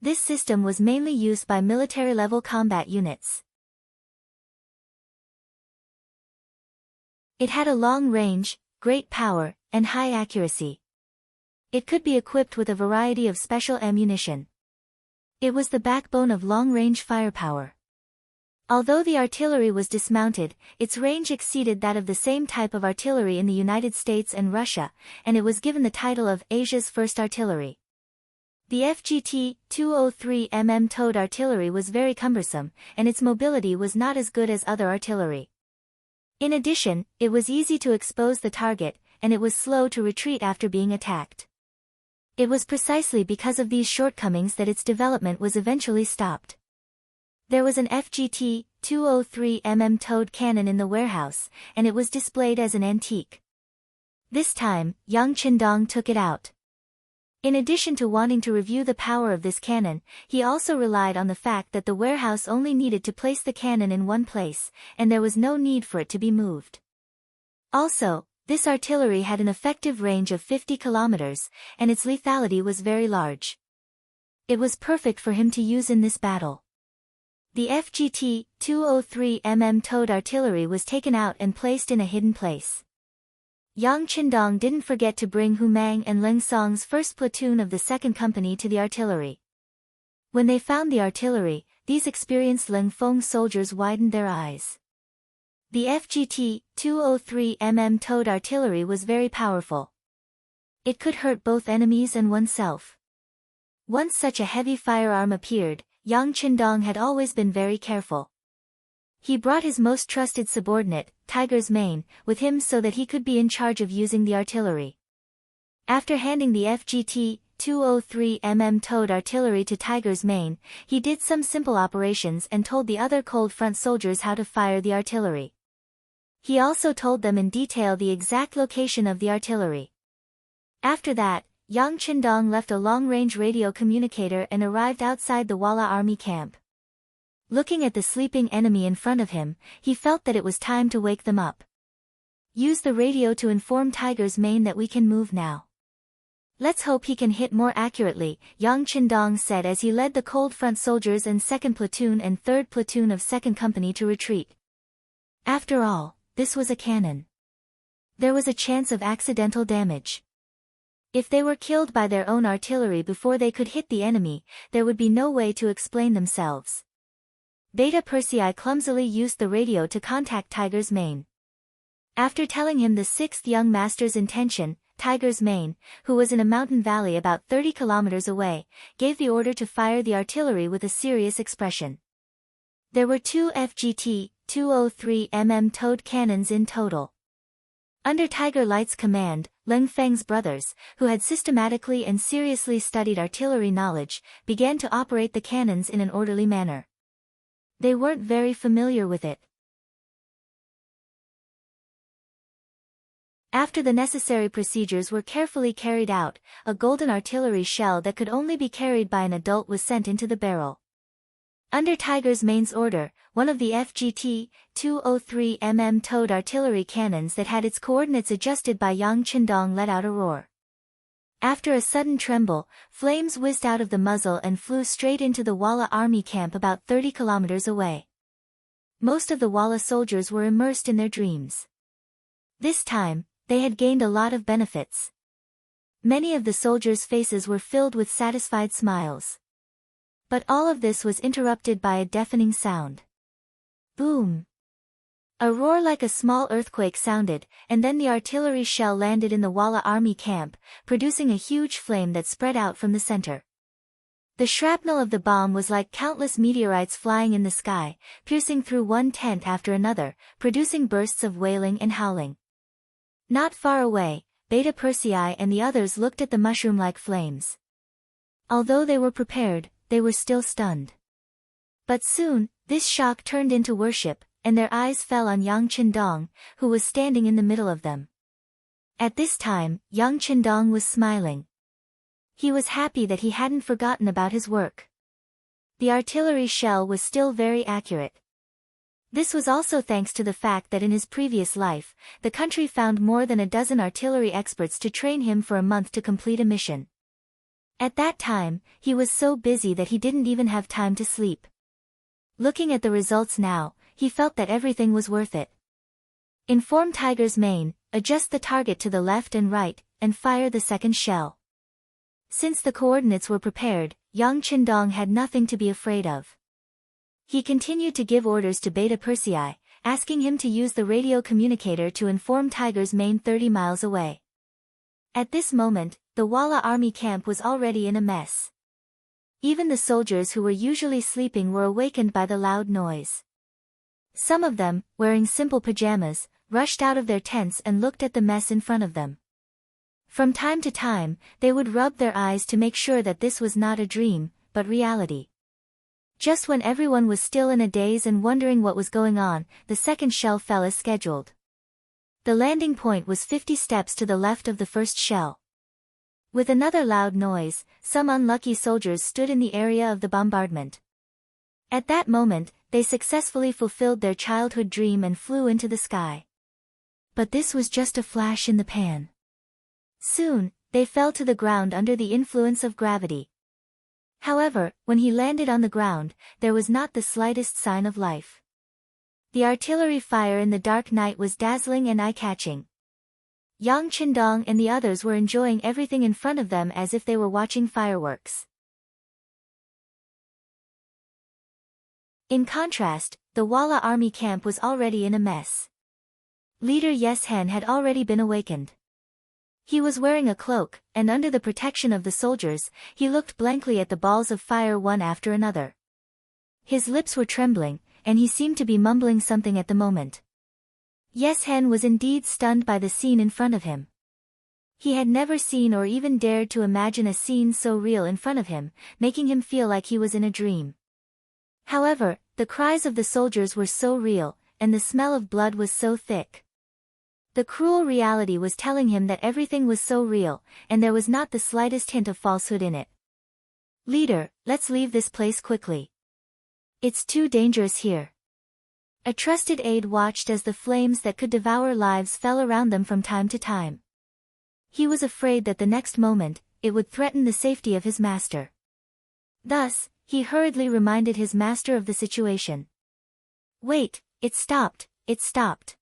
This system was mainly used by military-level combat units. It had a long range, great power, and high accuracy. It could be equipped with a variety of special ammunition. It was the backbone of long-range firepower. Although the artillery was dismounted, its range exceeded that of the same type of artillery in the United States and Russia, and it was given the title of Asia's first artillery. The FGT 203mm towed artillery was very cumbersome, and its mobility was not as good as other artillery. In addition, it was easy to expose the target, and it was slow to retreat after being attacked. It was precisely because of these shortcomings that its development was eventually stopped. There was an FGT 203mm towed cannon in the warehouse, and it was displayed as an antique. This time, Yang Qindong took it out. In addition to wanting to review the power of this cannon, he also relied on the fact that the warehouse only needed to place the cannon in one place, and there was no need for it to be moved. Also, this artillery had an effective range of 50 kilometers, and its lethality was very large. It was perfect for him to use in this battle. The FGT 203mm towed artillery was taken out and placed in a hidden place. Yang Qindong didn't forget to bring Hu Mang and Leng Song's first platoon of the second company to the artillery. When they found the artillery, these experienced Leng Feng soldiers widened their eyes. The FGT-203mm towed artillery was very powerful. It could hurt both enemies and oneself. Once such a heavy firearm appeared, Yang Qindong had always been very careful. He brought his most trusted subordinate, Tiger's Mane, with him so that he could be in charge of using the artillery. After handing the FGT-203mm towed artillery to Tiger's Mane, he did some simple operations and told the other cold front soldiers how to fire the artillery. He also told them in detail the exact location of the artillery. After that, Yang Qindong left a long-range radio communicator and arrived outside the Walla army camp. Looking at the sleeping enemy in front of him, he felt that it was time to wake them up. Use the radio to inform Tiger's Mane that we can move now. Let's hope he can hit more accurately, Yang Qindong said as he led the cold front soldiers and 2nd Platoon and 3rd Platoon of 2nd Company to retreat. After all, this was a cannon. There was a chance of accidental damage. If they were killed by their own artillery before they could hit the enemy, there would be no way to explain themselves. Beta Persei clumsily used the radio to contact Tiger's Mane. After telling him the 6th young master's intention, Tiger's Mane, who was in a mountain valley about 30 kilometers away, gave the order to fire the artillery with a serious expression. There were 2 FGT-203mm towed cannons in total. Under Tiger Light's command, Leng Feng's brothers, who had systematically and seriously studied artillery knowledge, began to operate the cannons in an orderly manner. They weren't very familiar with it. After the necessary procedures were carefully carried out, a golden artillery shell that could only be carried by an adult was sent into the barrel. Under Tiger's Mane's order, one of the FGT-203mm towed artillery cannons that had its coordinates adjusted by Yang Qindong let out a roar. After a sudden tremble, flames whizzed out of the muzzle and flew straight into the Walla army camp about 30 kilometers away. Most of the Walla soldiers were immersed in their dreams. This time, they had gained a lot of benefits. Many of the soldiers' faces were filled with satisfied smiles. But all of this was interrupted by a deafening sound. Boom! A roar like a small earthquake sounded, and then the artillery shell landed in the Walla army camp, producing a huge flame that spread out from the center. The shrapnel of the bomb was like countless meteorites flying in the sky, piercing through one tent after another, producing bursts of wailing and howling. Not far away, Beta Persei and the others looked at the mushroom-like flames. Although they were prepared, they were still stunned. But soon, this shock turned into worship, and their eyes fell on Yang Qindong, who was standing in the middle of them. At this time, Yang Qindong was smiling. He was happy that he hadn't forgotten about his work. The artillery shell was still very accurate. This was also thanks to the fact that in his previous life, the country found more than a dozen artillery experts to train him for a month to complete a mission. At that time, he was so busy that he didn't even have time to sleep. Looking at the results now, he felt that everything was worth it. Inform Tiger's Mane, adjust the target to the left and right, and fire the second shell. Since the coordinates were prepared, Yang Qindong had nothing to be afraid of. He continued to give orders to Beta Persei, asking him to use the radio communicator to inform Tiger's Mane 30 miles away. At this moment, the Walla army camp was already in a mess. Even the soldiers who were usually sleeping were awakened by the loud noise. Some of them, wearing simple pajamas, rushed out of their tents and looked at the mess in front of them. From time to time, they would rub their eyes to make sure that this was not a dream, but reality. Just when everyone was still in a daze and wondering what was going on, the second shell fell as scheduled. The landing point was 50 steps to the left of the first shell. With another loud noise, some unlucky soldiers stood in the area of the bombardment. At that moment, they successfully fulfilled their childhood dream and flew into the sky. But this was just a flash in the pan. Soon, they fell to the ground under the influence of gravity. However, when he landed on the ground, there was not the slightest sign of life. The artillery fire in the dark night was dazzling and eye-catching. Yang Qindong and the others were enjoying everything in front of them as if they were watching fireworks. In contrast, the Walla army camp was already in a mess. Leader Yeshen had already been awakened. He was wearing a cloak, and under the protection of the soldiers, he looked blankly at the balls of fire one after another. His lips were trembling, and he seemed to be mumbling something at the moment. Yeshen was indeed stunned by the scene in front of him. He had never seen or even dared to imagine a scene so real in front of him, making him feel like he was in a dream. However, the cries of the soldiers were so real, and the smell of blood was so thick. The cruel reality was telling him that everything was so real, and there was not the slightest hint of falsehood in it. "Leader, let's leave this place quickly. It's too dangerous here." A trusted aide watched as the flames that could devour lives fell around them from time to time. He was afraid that the next moment, it would threaten the safety of his master. Thus, he hurriedly reminded his master of the situation. "Wait, it stopped, it stopped."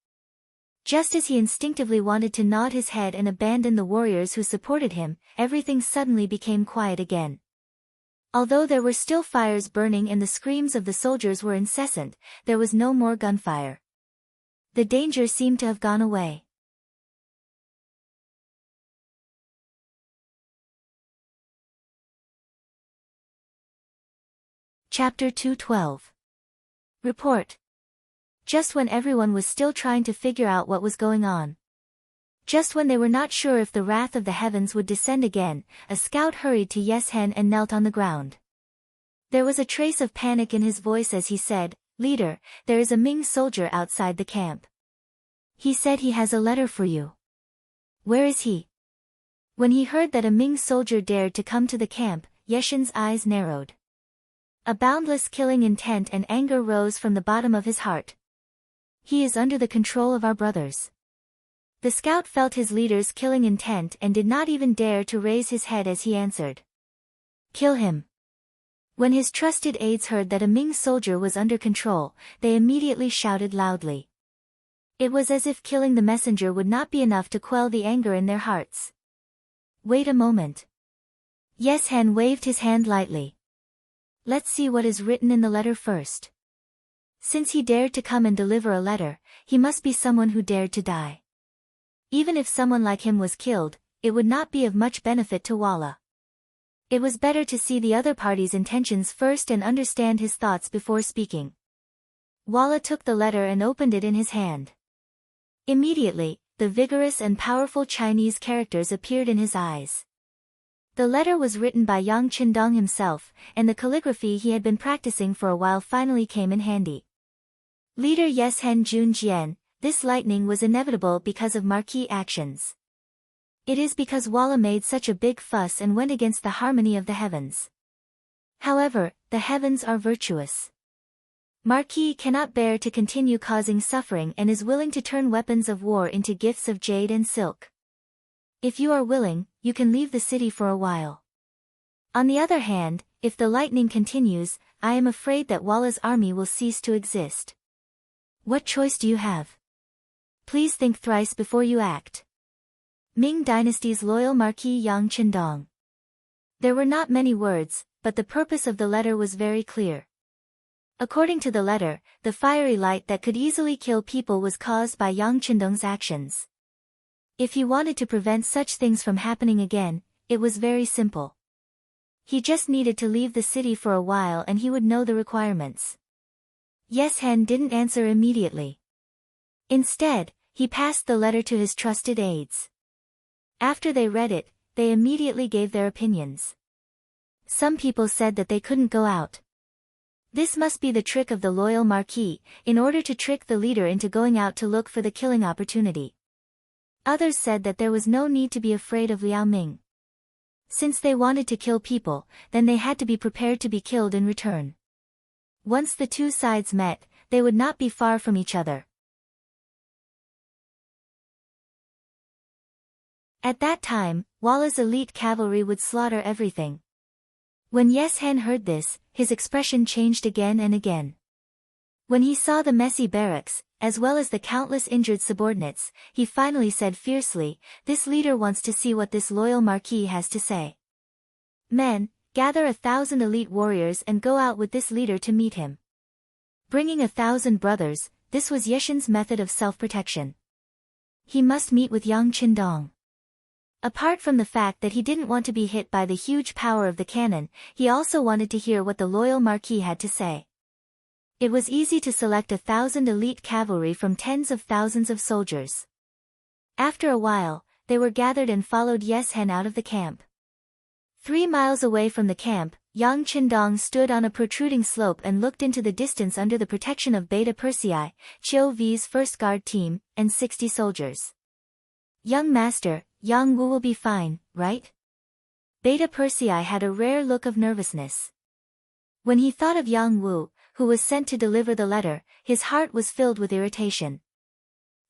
Just as he instinctively wanted to nod his head and abandon the warriors who supported him, everything suddenly became quiet again. Although there were still fires burning and the screams of the soldiers were incessant, there was no more gunfire. The danger seemed to have gone away. Chapter 212. Report. Just when everyone was still trying to figure out what was going on. Just when they were not sure if the wrath of the heavens would descend again, a scout hurried to Yeshen and knelt on the ground. There was a trace of panic in his voice as he said, "Leader, there is a Ming soldier outside the camp. He said he has a letter for you." "Where is he?" When he heard that a Ming soldier dared to come to the camp, Yeshen's eyes narrowed. A boundless killing intent and anger rose from the bottom of his heart. "He is under the control of our brothers." The scout felt his leader's killing intent and did not even dare to raise his head as he answered. "Kill him." When his trusted aides heard that a Ming soldier was under control, they immediately shouted loudly. It was as if killing the messenger would not be enough to quell the anger in their hearts. "Wait a moment." Yeshen waved his hand lightly. "Let's see what is written in the letter first." Since he dared to come and deliver a letter, he must be someone who dared to die. Even if someone like him was killed, it would not be of much benefit to Walla. It was better to see the other party's intentions first and understand his thoughts before speaking. Walla took the letter and opened it in his hand. Immediately, the vigorous and powerful Chinese characters appeared in his eyes. The letter was written by Yang Qindong himself, and the calligraphy he had been practicing for a while finally came in handy. Leader Yeshen Junjian, this lightning was inevitable because of marquis actions. It is because Walla made such a big fuss and went against the harmony of the heavens. However, the heavens are virtuous. Marquis cannot bear to continue causing suffering and is willing to turn weapons of war into gifts of jade and silk. If you are willing, you can leave the city for a while. On the other hand, if the lightning continues, I am afraid that Walla's army will cease to exist. What choice do you have? Please think thrice before you act. Ming Dynasty's loyal Marquis Yang Qindong. There were not many words, but the purpose of the letter was very clear. According to the letter, the fiery light that could easily kill people was caused by Yang Qindong's actions. If he wanted to prevent such things from happening again, it was very simple. He just needed to leave the city for a while and he would know the requirements. Yeshen didn't answer immediately. Instead, he passed the letter to his trusted aides. After they read it, they immediately gave their opinions. Some people said that they couldn't go out. This must be the trick of the loyal Marquis, in order to trick the leader into going out to look for the killing opportunity. Others said that there was no need to be afraid of Liao Ming. Since they wanted to kill people, then they had to be prepared to be killed in return. Once the two sides met, they would not be far from each other. At that time, Walla's elite cavalry would slaughter everything. When Yeshen heard this, his expression changed again and again. When he saw the messy barracks, as well as the countless injured subordinates, he finally said fiercely, "This leader wants to see what this loyal Marquis has to say. Men, gather 1,000 elite warriors and go out with this leader to meet him." Bringing 1,000 brothers, this was Yeshen's method of self-protection. He must meet with Yang Qindong. Apart from the fact that he didn't want to be hit by the huge power of the cannon, he also wanted to hear what the loyal Marquis had to say. It was easy to select 1,000 elite cavalry from tens of thousands of soldiers. After a while, they were gathered and followed Yeshen out of the camp. 3 miles away from the camp, Yang Qindong stood on a protruding slope and looked into the distance under the protection of Beta Persei, Qiu V's first guard team, and 60 soldiers. "Young master, Yang Wu will be fine, right?" Beta Persei had a rare look of nervousness. When he thought of Yang Wu, who was sent to deliver the letter, his heart was filled with irritation.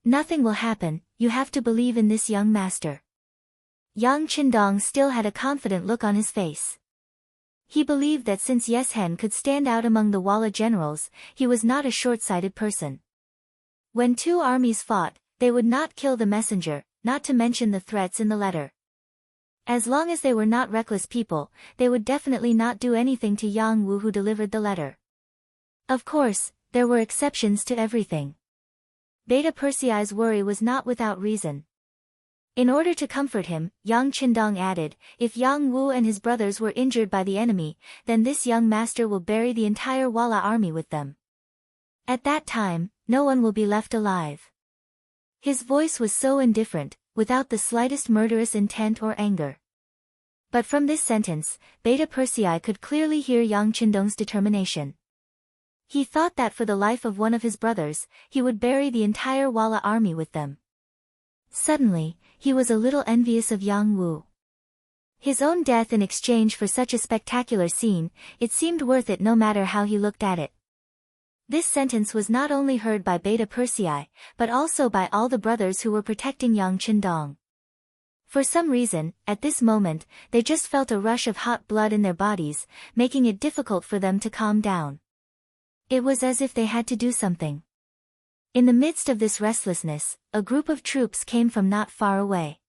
"Nothing will happen, you have to believe in this young master." Yang Qindong still had a confident look on his face. He believed that since Yeshen could stand out among the Walla generals, he was not a short-sighted person. When two armies fought, they would not kill the messenger, not to mention the threats in the letter. As long as they were not reckless people, they would definitely not do anything to Yang Wu who delivered the letter. Of course, there were exceptions to everything. Beta Persei's worry was not without reason. In order to comfort him, Yang Qindong added, "If Yang Wu and his brothers were injured by the enemy, then this young master will bury the entire Walla army with them. At that time, no one will be left alive." His voice was so indifferent, without the slightest murderous intent or anger. But from this sentence, Beta Persei could clearly hear Yang Qindong's determination. He thought that for the life of one of his brothers, he would bury the entire Walla army with them. Suddenly, he was a little envious of Yang Wu. His own death in exchange for such a spectacular scene, it seemed worth it no matter how he looked at it. This sentence was not only heard by Beta Persei, but also by all the brothers who were protecting Yang Qindong. For some reason, at this moment, they just felt a rush of hot blood in their bodies, making it difficult for them to calm down. It was as if they had to do something. In the midst of this restlessness, a group of troops came from not far away.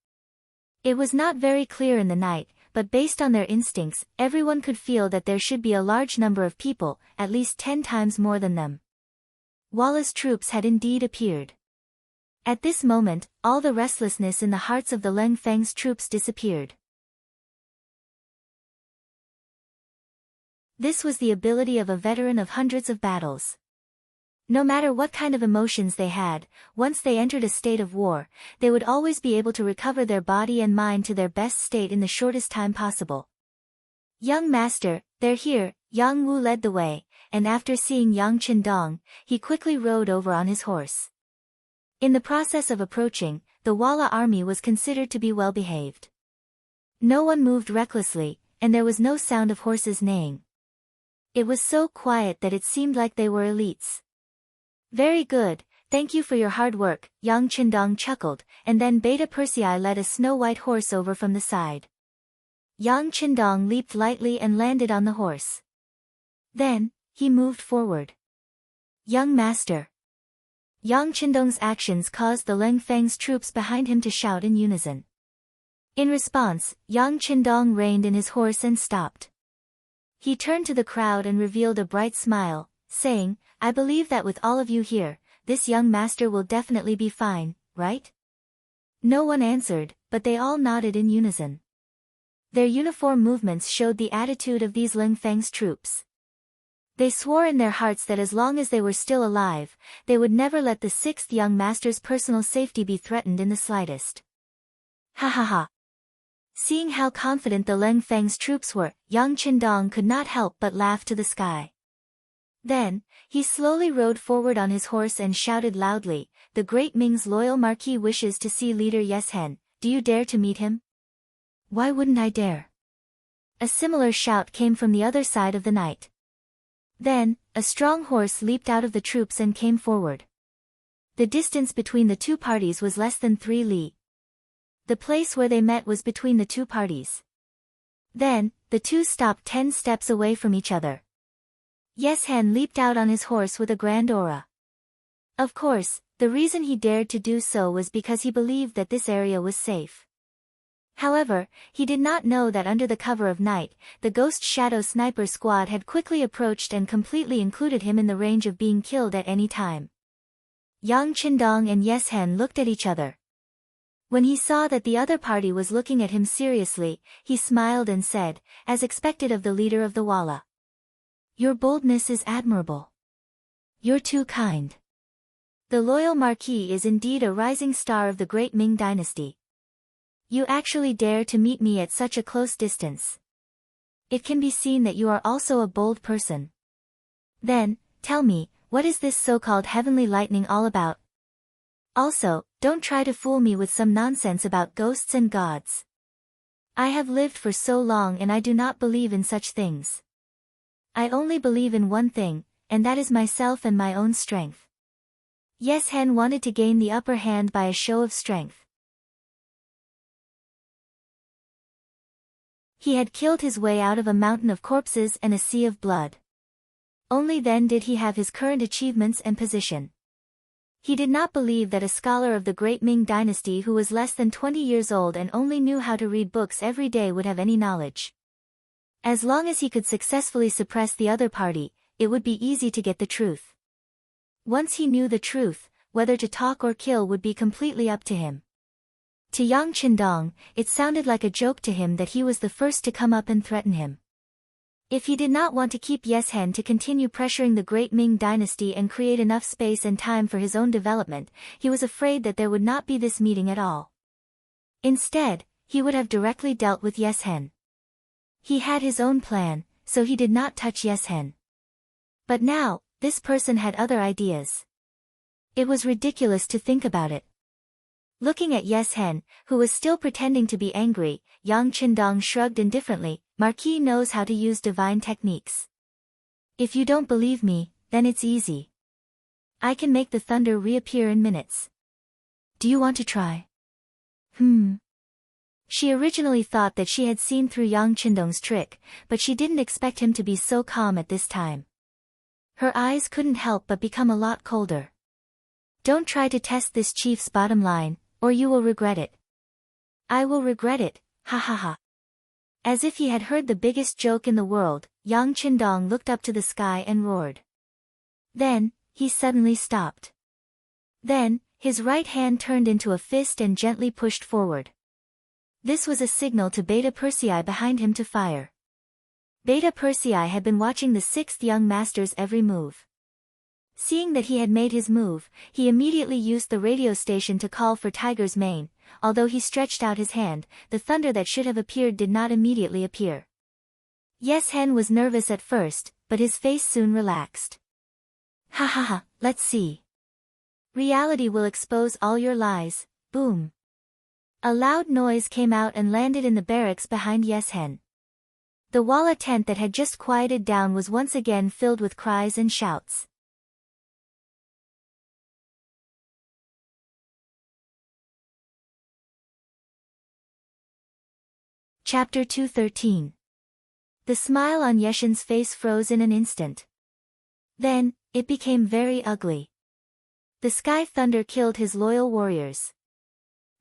It was not very clear in the night, but based on their instincts, everyone could feel that there should be a large number of people, at least 10 times more than them. Walla's troops had indeed appeared. At this moment, all the restlessness in the hearts of the Leng Feng's troops disappeared. This was the ability of a veteran of hundreds of battles. No matter what kind of emotions they had, once they entered a state of war, they would always be able to recover their body and mind to their best state in the shortest time possible. "Young master, they're here," Yang Wu led the way, and after seeing Yang Qindong, he quickly rode over on his horse. In the process of approaching, the Walla army was considered to be well behaved. No one moved recklessly, and there was no sound of horses neighing. It was so quiet that it seemed like they were elites. "Very good, thank you for your hard work," Yang Qindong chuckled, and then Beta Persei led a snow-white horse over from the side. Yang Qindong leaped lightly and landed on the horse. Then, he moved forward. "Young master." Yang Qindong's actions caused the Leng Feng's troops behind him to shout in unison. In response, Yang Qindong reined in his horse and stopped. He turned to the crowd and revealed a bright smile, saying, "I believe that with all of you here, this young master will definitely be fine, right?" No one answered, but they all nodded in unison. Their uniform movements showed the attitude of these Leng Feng's troops. They swore in their hearts that as long as they were still alive, they would never let the sixth young master's personal safety be threatened in the slightest. Ha ha ha. Seeing how confident the Leng Feng's troops were, Yang Qindong could not help but laugh to the sky. Then, he slowly rode forward on his horse and shouted loudly, "The great Ming's loyal marquis wishes to see leader Yeshen. Do you dare to meet him?" "Why wouldn't I dare?" A similar shout came from the other side of the night. Then, a strong horse leaped out of the troops and came forward. The distance between the two parties was less than 3 li. The place where they met was between the two parties. Then, the two stopped 10 steps away from each other. Yeshen leaped out on his horse with a grand aura. Of course, the reason he dared to do so was because he believed that this area was safe. However, he did not know that under the cover of night, the Ghost Shadow Sniper Squad had quickly approached and completely included him in the range of being killed at any time. Yang Qindong and Yes Hen looked at each other. When he saw that the other party was looking at him seriously, he smiled and said, as expected of the leader of the Walla. "Your boldness is admirable. You're too kind. The loyal Marquis is indeed a rising star of the great Ming dynasty. You actually dare to meet me at such a close distance. It can be seen that you are also a bold person. Then, tell me, what is this so-called heavenly lightning all about? Also, don't try to fool me with some nonsense about ghosts and gods. I have lived for so long and I do not believe in such things. I only believe in one thing, and that is myself and my own strength." Yes Hen wanted to gain the upper hand by a show of strength. He had killed his way out of a mountain of corpses and a sea of blood. Only then did he have his current achievements and position. He did not believe that a scholar of the great Ming dynasty who was less than 20 years old and only knew how to read books every day would have any knowledge. As long as he could successfully suppress the other party, it would be easy to get the truth. Once he knew the truth, whether to talk or kill would be completely up to him. To Yang Qindong, it sounded like a joke to him that he was the first to come up and threaten him. If he did not want to keep Yes Hen to continue pressuring the great Ming dynasty and create enough space and time for his own development, he was afraid that there would not be this meeting at all. Instead, he would have directly dealt with Yes Hen. He had his own plan, so he did not touch Yes Hen. But now, this person had other ideas. It was ridiculous to think about it. Looking at Yes Hen, who was still pretending to be angry, Yang Qindong shrugged indifferently. Marquis knows how to use divine techniques. If you don't believe me, then it's easy. I can make the thunder reappear in minutes. Do you want to try? She originally thought that she had seen through Yang Qindong's trick, but she didn't expect him to be so calm at this time. Her eyes couldn't help but become a lot colder. Don't try to test this chief's bottom line, or you will regret it. I will regret it, ha ha ha. As if he had heard the biggest joke in the world, Yang Qindong looked up to the sky and roared. Then, he suddenly stopped. Then, his right hand turned into a fist and gently pushed forward. This was a signal to Beta Persei behind him to fire. Beta Persei had been watching the sixth young master's every move. Seeing that he had made his move, he immediately used the radio station to call for Tiger's mane. Although he stretched out his hand, the thunder that should have appeared did not immediately appear. Yes Hen was nervous at first, but his face soon relaxed. Ha ha ha, let's see. Reality will expose all your lies, boom. A loud noise came out and landed in the barracks behind Yes Hen. The Walla tent that had just quieted down was once again filled with cries and shouts. Chapter 213. The smile on Yeshen's face froze in an instant. Then, it became very ugly. The sky thunder killed his loyal warriors.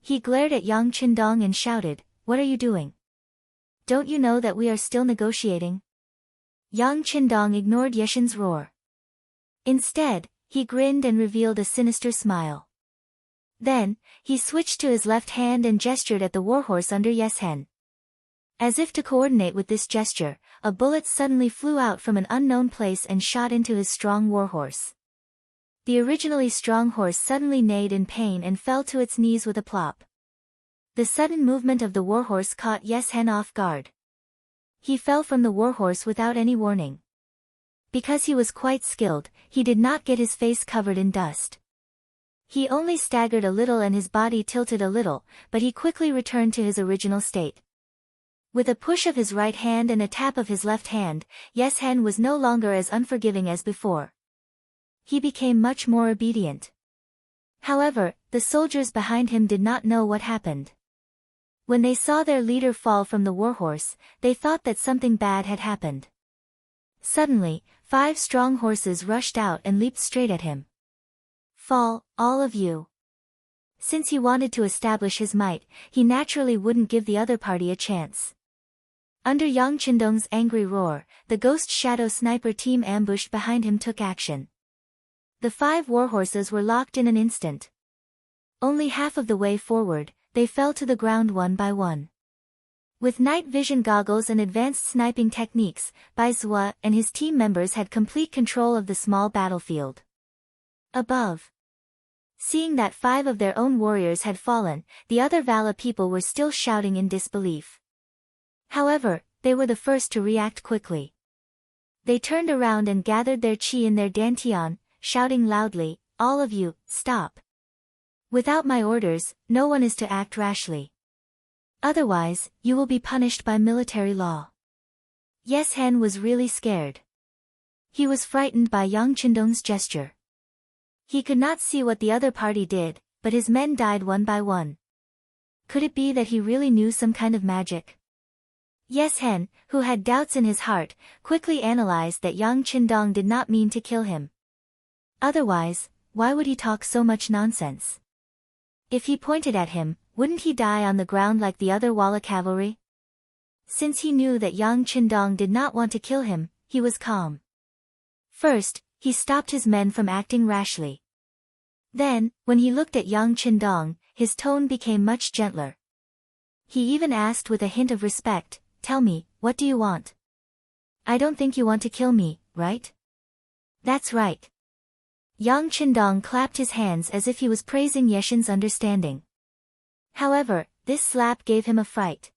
He glared at Yang Qindong and shouted, "What are you doing? Don't you know that we are still negotiating?" Yang Qindong ignored Yeshen's roar. Instead, he grinned and revealed a sinister smile. Then, he switched to his left hand and gestured at the warhorse under Yes Hen. As if to coordinate with this gesture, a bullet suddenly flew out from an unknown place and shot into his strong warhorse. The originally strong horse suddenly neighed in pain and fell to its knees with a plop. The sudden movement of the warhorse caught Yes Hen off guard. He fell from the warhorse without any warning. Because he was quite skilled, he did not get his face covered in dust. He only staggered a little and his body tilted a little, but he quickly returned to his original state. With a push of his right hand and a tap of his left hand, Yes Hen was no longer as unforgiving as before. He became much more obedient. However, the soldiers behind him did not know what happened. When they saw their leader fall from the warhorse, they thought that something bad had happened. Suddenly, 5 strong horses rushed out and leaped straight at him. "Fall, all of you!" Since he wanted to establish his might, he naturally wouldn't give the other party a chance. Under Yang Qindong's angry roar, the Ghost Shadow Sniper team ambushed behind him took action. The 5 warhorses were locked in an instant. Only half of the way forward, they fell to the ground one by one. With night vision goggles and advanced sniping techniques, Bai Zhua and his team members had complete control of the small battlefield. Above. Seeing that 5 of their own warriors had fallen, the other Vala people were still shouting in disbelief. However, they were the first to react quickly. They turned around and gathered their qi in their dantian, shouting loudly, "All of you, stop! Without my orders, no one is to act rashly. Otherwise, you will be punished by military law." Yes Hen was really scared. He was frightened by Yang Qindong's gesture. He could not see what the other party did, but his men died one by one. Could it be that he really knew some kind of magic? Yes Hen, who had doubts in his heart, quickly analyzed that Yang Qindong did not mean to kill him. Otherwise, why would he talk so much nonsense? If he pointed at him, wouldn't he die on the ground like the other Walla cavalry? Since he knew that Yang Qindong did not want to kill him, he was calm. First, he stopped his men from acting rashly. Then, when he looked at Yang Qindong, his tone became much gentler. He even asked with a hint of respect, "Tell me, what do you want? I don't think you want to kill me, right?" "That's right." Yang Qindong clapped his hands as if he was praising Yeshin's understanding. However, this slap gave him a fright.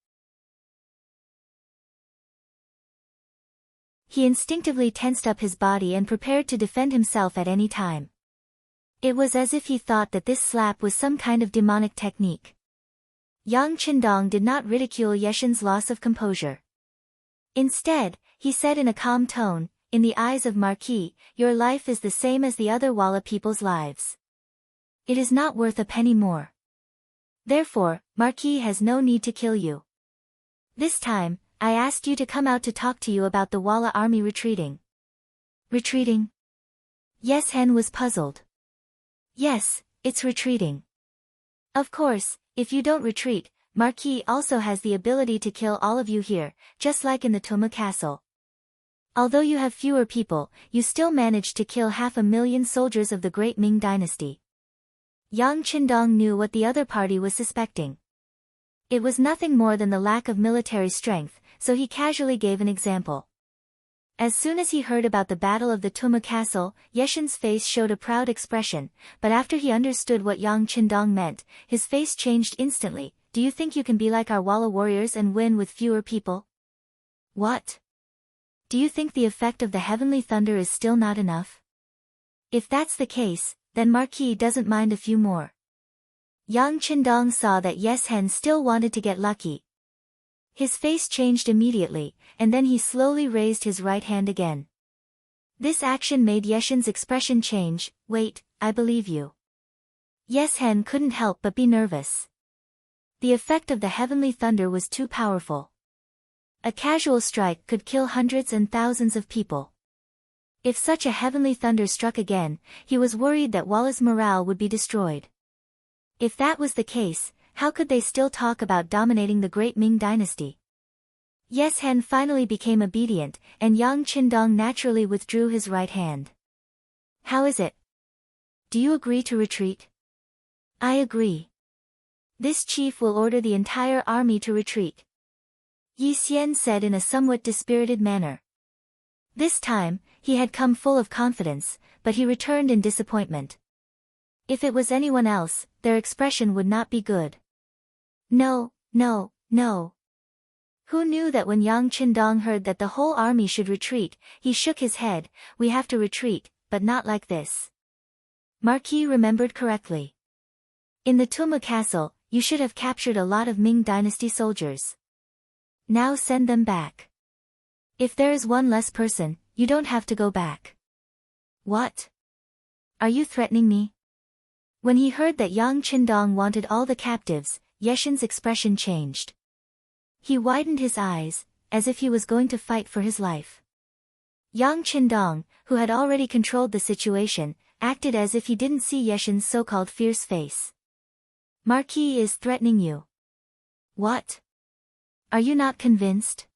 He instinctively tensed up his body and prepared to defend himself at any time. It was as if he thought that this slap was some kind of demonic technique. Yang Qindong did not ridicule Yeshin's loss of composure. Instead, he said in a calm tone, "In the eyes of Marquis, your life is the same as the other Walla people's lives. It is not worth a penny more. Therefore, Marquis has no need to kill you. This time, I asked you to come out to talk to you about the Walla army retreating." "Retreating?" Yes Hen was puzzled. "Yes, it's retreating. Of course, if you don't retreat, Marquis also has the ability to kill all of you here, just like in the Toma castle. Although you have fewer people, you still managed to kill 500,000 soldiers of the great Ming dynasty." Yang Qindong knew what the other party was suspecting. It was nothing more than the lack of military strength, so he casually gave an example. As soon as he heard about the Battle of the Tuma Castle, Yeshin's face showed a proud expression, but after he understood what Yang Qindong meant, his face changed instantly. "Do you think you can be like our Walla warriors and win with fewer people? What? Do you think the effect of the heavenly thunder is still not enough? If that's the case, then Marquis doesn't mind a few more." Yang Qindong saw that Yes Hen still wanted to get lucky. His face changed immediately, and then he slowly raised his right hand again. This action made Yeshin's expression change. "Wait, I believe you." Yes Hen couldn't help but be nervous. The effect of the heavenly thunder was too powerful. A casual strike could kill hundreds and thousands of people. If such a heavenly thunder struck again, he was worried that Walla's morale would be destroyed. If that was the case, how could they still talk about dominating the great Ming dynasty? Yes Hen finally became obedient, and Yang Qindong naturally withdrew his right hand. "How is it? Do you agree to retreat?" "I agree. This chief will order the entire army to retreat," Yi Xian said in a somewhat dispirited manner. This time, he had come full of confidence, but he returned in disappointment. If it was anyone else, their expression would not be good. "No, no, no." Who knew that when Yang Qindong heard that the whole army should retreat, he shook his head. "We have to retreat, but not like this." Marquis remembered correctly. In the Tuma castle, you should have captured a lot of Ming dynasty soldiers. Now send them back. If there is one less person, you don't have to go back. What? Are you threatening me? When he heard that Yang Qindong wanted all the captives, Yeshin's expression changed. He widened his eyes, as if he was going to fight for his life. Yang Qindong, who had already controlled the situation, acted as if he didn't see Yeshin's so-called fierce face. Marquis is threatening you. What? Are you not convinced?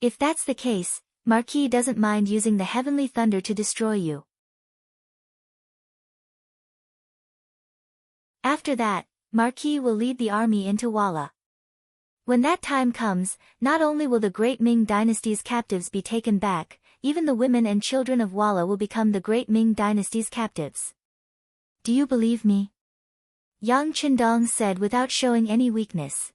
If that's the case, Marquis doesn't mind using the heavenly thunder to destroy you. After that, Marquis will lead the army into Walla. When that time comes, not only will the great Ming dynasty's captives be taken back, even the women and children of Walla will become the great Ming dynasty's captives. Do you believe me? Yang Qindong said without showing any weakness.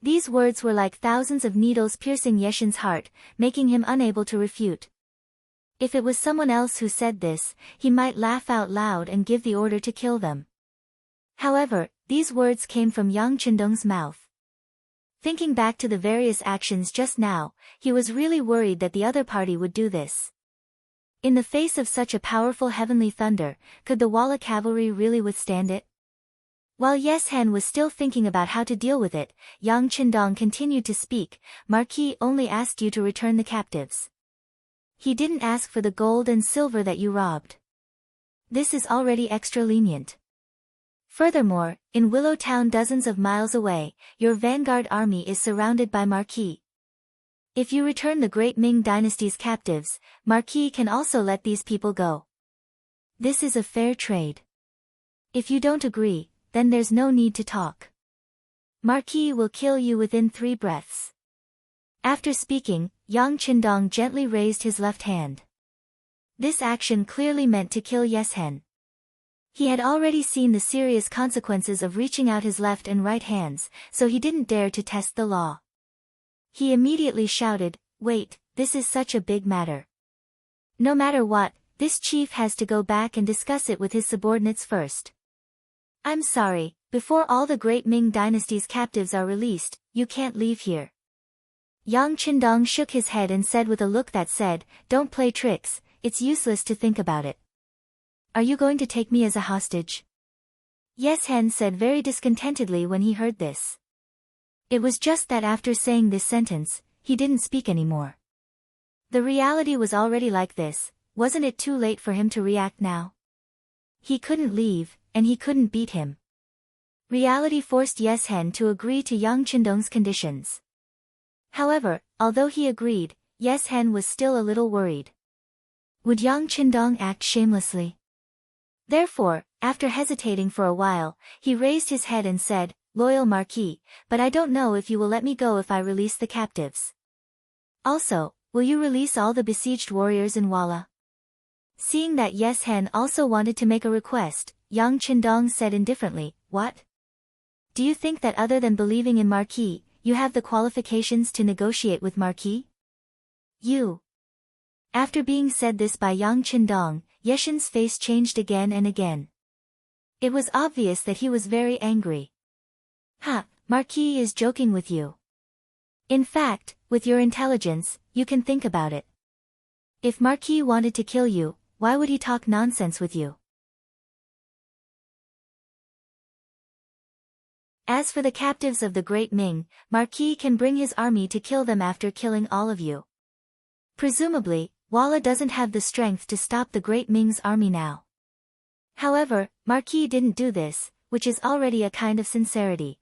These words were like thousands of needles piercing Yeshen's heart, making him unable to refute. If it was someone else who said this, he might laugh out loud and give the order to kill them. However, these words came from Yang Qindong's mouth. Thinking back to the various actions just now, he was really worried that the other party would do this. In the face of such a powerful heavenly thunder, could the Walla cavalry really withstand it? While Yeshen was still thinking about how to deal with it, Yang Qindong continued to speak. Marquis only asked you to return the captives. He didn't ask for the gold and silver that you robbed. This is already extra lenient. Furthermore, in Willow Town dozens of miles away, your vanguard army is surrounded by Marquis. If you return the great Ming dynasty's captives, Marquis can also let these people go. This is a fair trade. If you don't agree, then there's no need to talk. Marquis will kill you within 3 breaths. After speaking, Yang Qindong gently raised his left hand. This action clearly meant to kill Yeshen. He had already seen the serious consequences of reaching out his left and right hands, so he didn't dare to test the law. He immediately shouted, "Wait, this is such a big matter. No matter what, this chief has to go back and discuss it with his subordinates first. I'm sorry, before all the great Ming dynasty's captives are released, you can't leave here." Yang Qindong shook his head and said with a look that said, "Don't play tricks, it's useless to think about it." "Are you going to take me as a hostage?" Yeshen said very discontentedly when he heard this. It was just that after saying this sentence, he didn't speak anymore. The reality was already like this. Wasn't it too late for him to react now? He couldn't leave, and he couldn't beat him. Reality forced Yeshen to agree to Yang Qindong's conditions. However, although he agreed, Yeshen was still a little worried. Would Yang Qindong act shamelessly? Therefore, after hesitating for a while, he raised his head and said, "Loyal Marquis, but I don't know if you will let me go if I release the captives. Also, will you release all the besieged warriors in Walla?" Seeing that Yeshen also wanted to make a request, Yang Qindong said indifferently, "What? Do you think that other than believing in Marquis, you have the qualifications to negotiate with Marquis? You?" After being said this by Yang Qindong, Yeshen's face changed again and again. It was obvious that he was very angry. "Ha, Marquis is joking with you. In fact, with your intelligence, you can think about it. If Marquis wanted to kill you, why would he talk nonsense with you?" As for the captives of the Great Ming, Marquis can bring his army to kill them after killing all of you. Presumably, Walla doesn't have the strength to stop the Great Ming's army now. However, Marquis didn't do this, which is already a kind of sincerity.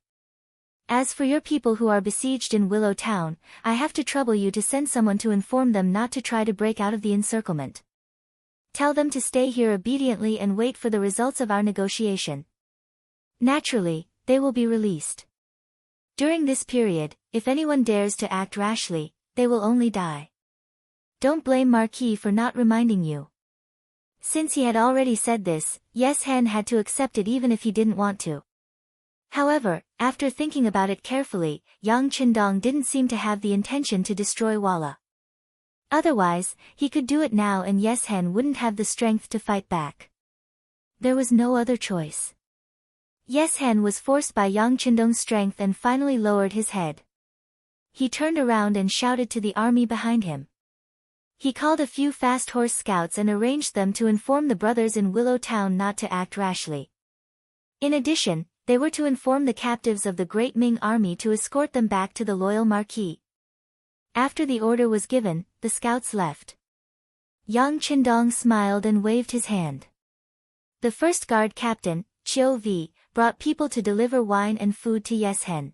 As for your people who are besieged in Willow Town, I have to trouble you to send someone to inform them not to try to break out of the encirclement. Tell them to stay here obediently and wait for the results of our negotiation. Naturally, they will be released. During this period, if anyone dares to act rashly, they will only die. Don't blame Marquis for not reminding you. Since he had already said this, Yeshen had to accept it even if he didn't want to. However, after thinking about it carefully, Yang Qindong didn't seem to have the intention to destroy Walla. Otherwise, he could do it now and Yeshen wouldn't have the strength to fight back. There was no other choice. Yeshen was forced by Yang Qindong's strength and finally lowered his head. He turned around and shouted to the army behind him. He called a few fast horse scouts and arranged them to inform the brothers in Willow Town not to act rashly. In addition, they were to inform the captives of the Great Ming army to escort them back to the loyal Marquis. After the order was given, the scouts left. Yang Qindong smiled and waved his hand. The first guard captain, Chiu Vi, brought people to deliver wine and food to Yes Hen.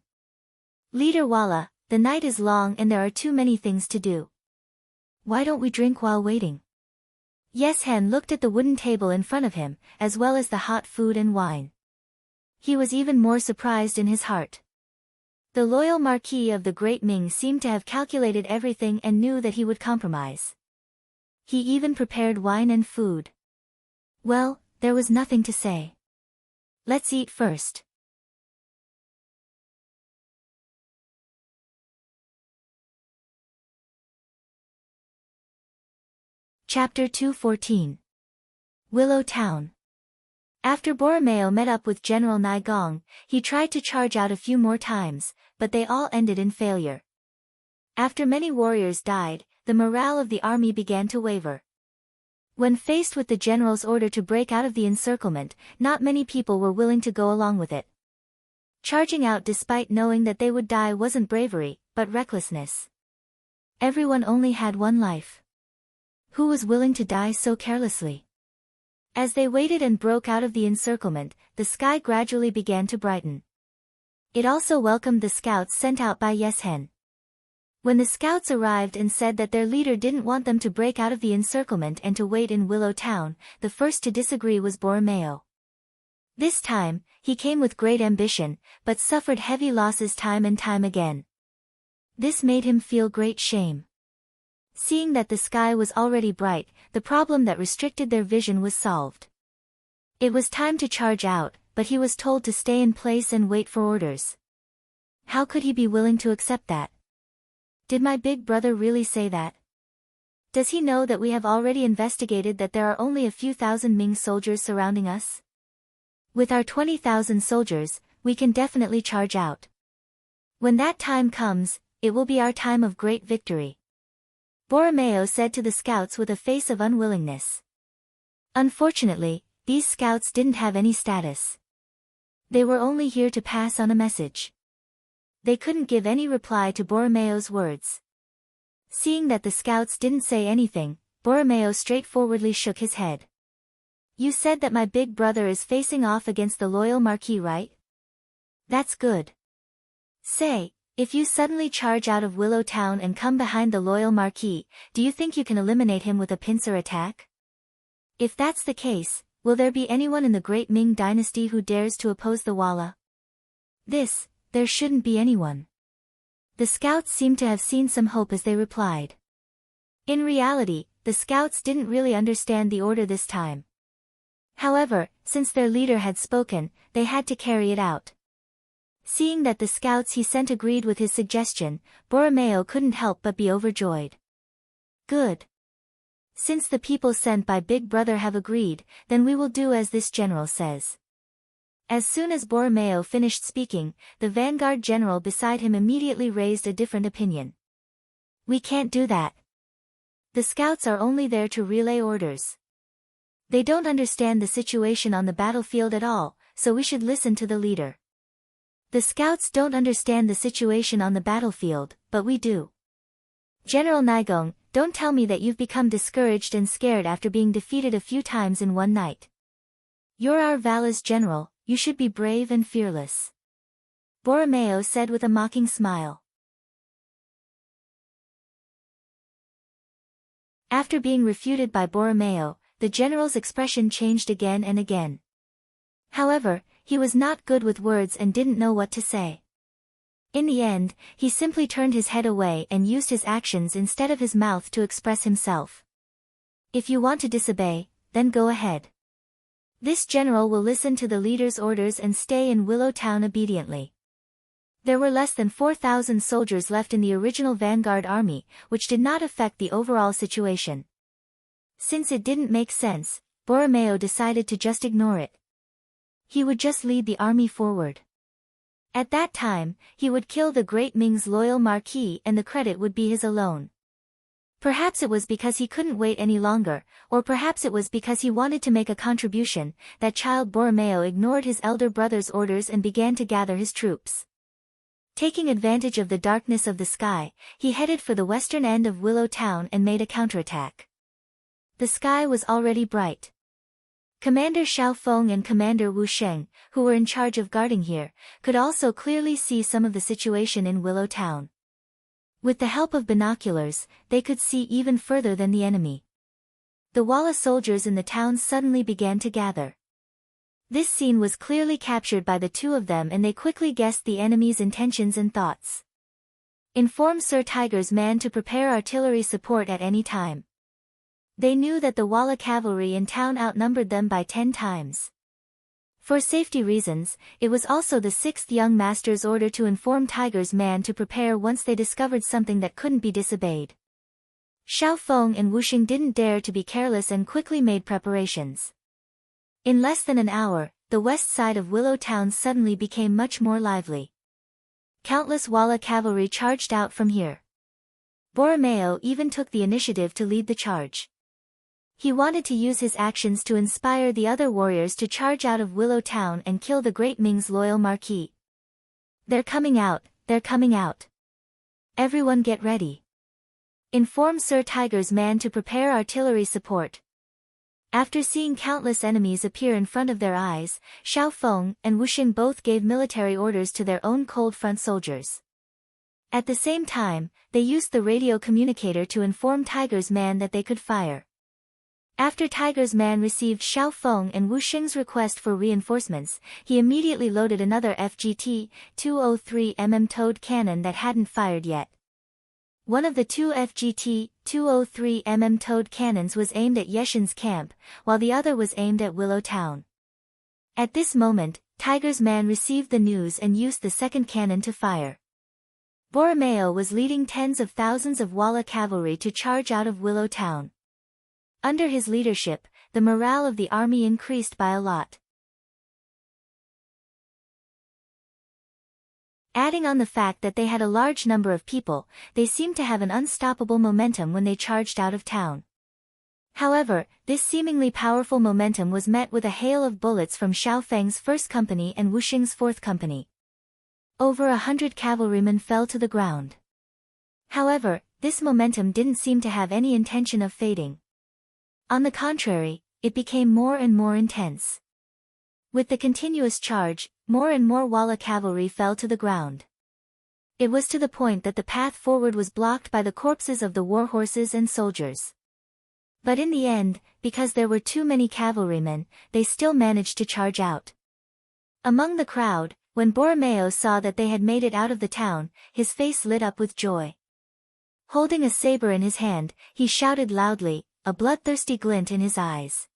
Leader Walla, the night is long and there are too many things to do. Why don't we drink while waiting? Yes Hen looked at the wooden table in front of him, as well as the hot food and wine. He was even more surprised in his heart. The loyal Marquis of the Great Ming seemed to have calculated everything and knew that he would compromise. He even prepared wine and food. Well, there was nothing to say. Let's eat first. Chapter 214. Willow Town. After Borromeo met up with General Nigong, he tried to charge out a few more times, but they all ended in failure. After many warriors died, the morale of the army began to waver. When faced with the general's order to break out of the encirclement, not many people were willing to go along with it. Charging out despite knowing that they would die wasn't bravery, but recklessness. Everyone only had one life. Who was willing to die so carelessly? As they waited and broke out of the encirclement, the sky gradually began to brighten. It also welcomed the scouts sent out by Yes Hen. When the scouts arrived and said that their leader didn't want them to break out of the encirclement and to wait in Willow Town, the first to disagree was Borromeo. This time, he came with great ambition, but suffered heavy losses time and time again. This made him feel great shame. Seeing that the sky was already bright, the problem that restricted their vision was solved. It was time to charge out, but he was told to stay in place and wait for orders. How could he be willing to accept that? Did my big brother really say that? Does he know that we have already investigated that there are only a few thousand Ming soldiers surrounding us? With our 20,000 soldiers, we can definitely charge out. When that time comes, it will be our time of great victory. Borromeo said to the scouts with a face of unwillingness. Unfortunately, these scouts didn't have any status. They were only here to pass on a message. They couldn't give any reply to Borromeo's words. Seeing that the scouts didn't say anything, Borromeo straightforwardly shook his head. You said that my big brother is facing off against the loyal Marquis, right? That's good. Say, if you suddenly charge out of Willow Town and come behind the loyal Marquis, do you think you can eliminate him with a pincer attack? If that's the case, will there be anyone in the Great Ming dynasty who dares to oppose the Walla? There shouldn't be anyone. The scouts seemed to have seen some hope as they replied. In reality, the scouts didn't really understand the order this time. However, since their leader had spoken, they had to carry it out. Seeing that the scouts he sent agreed with his suggestion, Borromeo couldn't help but be overjoyed. Good. Since the people sent by Big Brother have agreed, then we will do as this general says. As soon as Borromeo finished speaking, the vanguard general beside him immediately raised a different opinion. We can't do that. The scouts are only there to relay orders. They don't understand the situation on the battlefield at all, so we should listen to the leader. The scouts don't understand the situation on the battlefield, but we do. General Nigong, don't tell me that you've become discouraged and scared after being defeated a few times in one night. You're our Vala's general, you should be brave and fearless. Borromeo said with a mocking smile. After being refuted by Borromeo, the general's expression changed again and again. However, he was not good with words and didn't know what to say. In the end, he simply turned his head away and used his actions instead of his mouth to express himself. If you want to disobey, then go ahead. This general will listen to the leader's orders and stay in Willow Town obediently. There were less than 4,000 soldiers left in the original vanguard army, which did not affect the overall situation. Since it didn't make sense, Borromeo decided to just ignore it. He would just lead the army forward. At that time, he would kill the Great Ming's loyal Marquis and the credit would be his alone. Perhaps it was because he couldn't wait any longer, or perhaps it was because he wanted to make a contribution, that child Borromeo ignored his elder brother's orders and began to gather his troops. Taking advantage of the darkness of the sky, he headed for the western end of Willow Town and made a counterattack. The sky was already bright. Commander Xiao Feng and Commander Wu Sheng, who were in charge of guarding here, could also clearly see some of the situation in Willow Town. With the help of binoculars, they could see even further than the enemy. The Walla soldiers in the town suddenly began to gather. This scene was clearly captured by the two of them, and they quickly guessed the enemy's intentions and thoughts. Inform Sir Tiger's man to prepare artillery support at any time. They knew that the Walla cavalry in town outnumbered them by 10 times. For safety reasons, it was also the 6th young master's order to inform Tiger's man to prepare once they discovered something that couldn't be disobeyed. Xiao Feng and Wuxing didn't dare to be careless and quickly made preparations. In less than an hour, the west side of Willow Town suddenly became much more lively. Countless Walla cavalry charged out from here. Borromeo even took the initiative to lead the charge. He wanted to use his actions to inspire the other warriors to charge out of Willow Town and kill the Great Ming's loyal marquis. They're coming out, they're coming out. Everyone get ready. Inform Sir Tiger's man to prepare artillery support. After seeing countless enemies appear in front of their eyes, Xiao Feng and Wuxing both gave military orders to their own cold front soldiers. At the same time, they used the radio communicator to inform Tiger's man that they could fire. After Tiger's man received Xiao Feng and Wuxing's request for reinforcements, he immediately loaded another FGT-203mm towed cannon that hadn't fired yet. One of the two FGT-203mm towed cannons was aimed at Yeshin's camp, while the other was aimed at Willow Town. At this moment, Tiger's man received the news and used the second cannon to fire. Borromeo was leading tens of thousands of Walla cavalry to charge out of Willow Town. Under his leadership, the morale of the army increased by a lot. Adding on the fact that they had a large number of people, they seemed to have an unstoppable momentum when they charged out of town. However, this seemingly powerful momentum was met with a hail of bullets from Xiao Feng's 1st Company and Wuxing's 4th Company. Over 100 cavalrymen fell to the ground. However, this momentum didn't seem to have any intention of fading. On the contrary, it became more and more intense. With the continuous charge, more and more Walla cavalry fell to the ground. It was to the point that the path forward was blocked by the corpses of the war horses and soldiers. But in the end, because there were too many cavalrymen, they still managed to charge out. Among the crowd, when Borromeo saw that they had made it out of the town, his face lit up with joy. Holding a saber in his hand, he shouted loudly, a bloodthirsty glint in his eyes.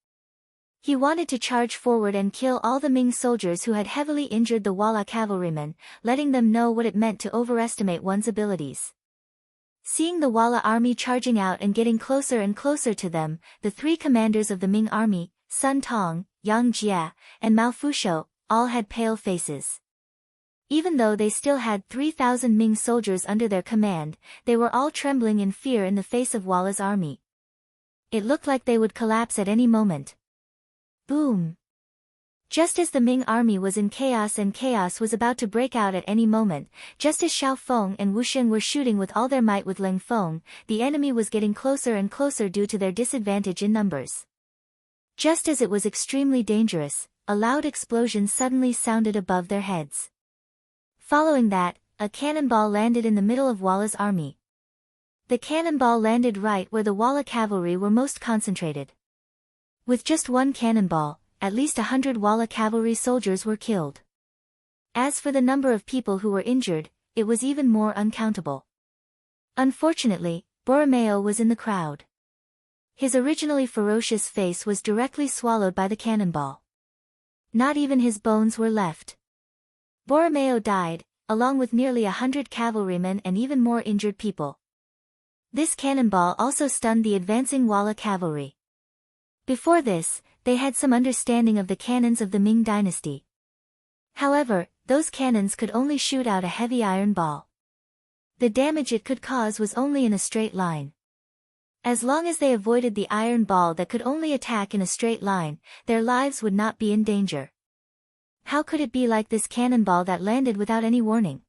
He wanted to charge forward and kill all the Ming soldiers who had heavily injured the Walla cavalrymen, letting them know what it meant to overestimate one's abilities. Seeing the Walla army charging out and getting closer and closer to them, the 3 commanders of the Ming army, Sun Tong, Yang Jia, and Mao Fushou, all had pale faces. Even though they still had 3,000 Ming soldiers under their command, they were all trembling in fear in the face of Walla's army. It looked like they would collapse at any moment. Boom! Just as the Ming army was in chaos and chaos was about to break out at any moment, just as Xiao Feng and Wuxing were shooting with all their might with Leng Feng, the enemy was getting closer and closer due to their disadvantage in numbers. Just as it was extremely dangerous, a loud explosion suddenly sounded above their heads. Following that, a cannonball landed in the middle of Walla's army. The cannonball landed right where the Walla cavalry were most concentrated. With just one cannonball, at least 100 Walla cavalry soldiers were killed. As for the number of people who were injured, it was even more uncountable. Unfortunately, Borromeo was in the crowd. His originally ferocious face was directly swallowed by the cannonball. Not even his bones were left. Borromeo died, along with nearly 100 cavalrymen and even more injured people. This cannonball also stunned the advancing Walla cavalry. Before this, they had some understanding of the cannons of the Ming dynasty. However, those cannons could only shoot out a heavy iron ball. The damage it could cause was only in a straight line. As long as they avoided the iron ball that could only attack in a straight line, their lives would not be in danger. How could it be like this cannonball that landed without any warning?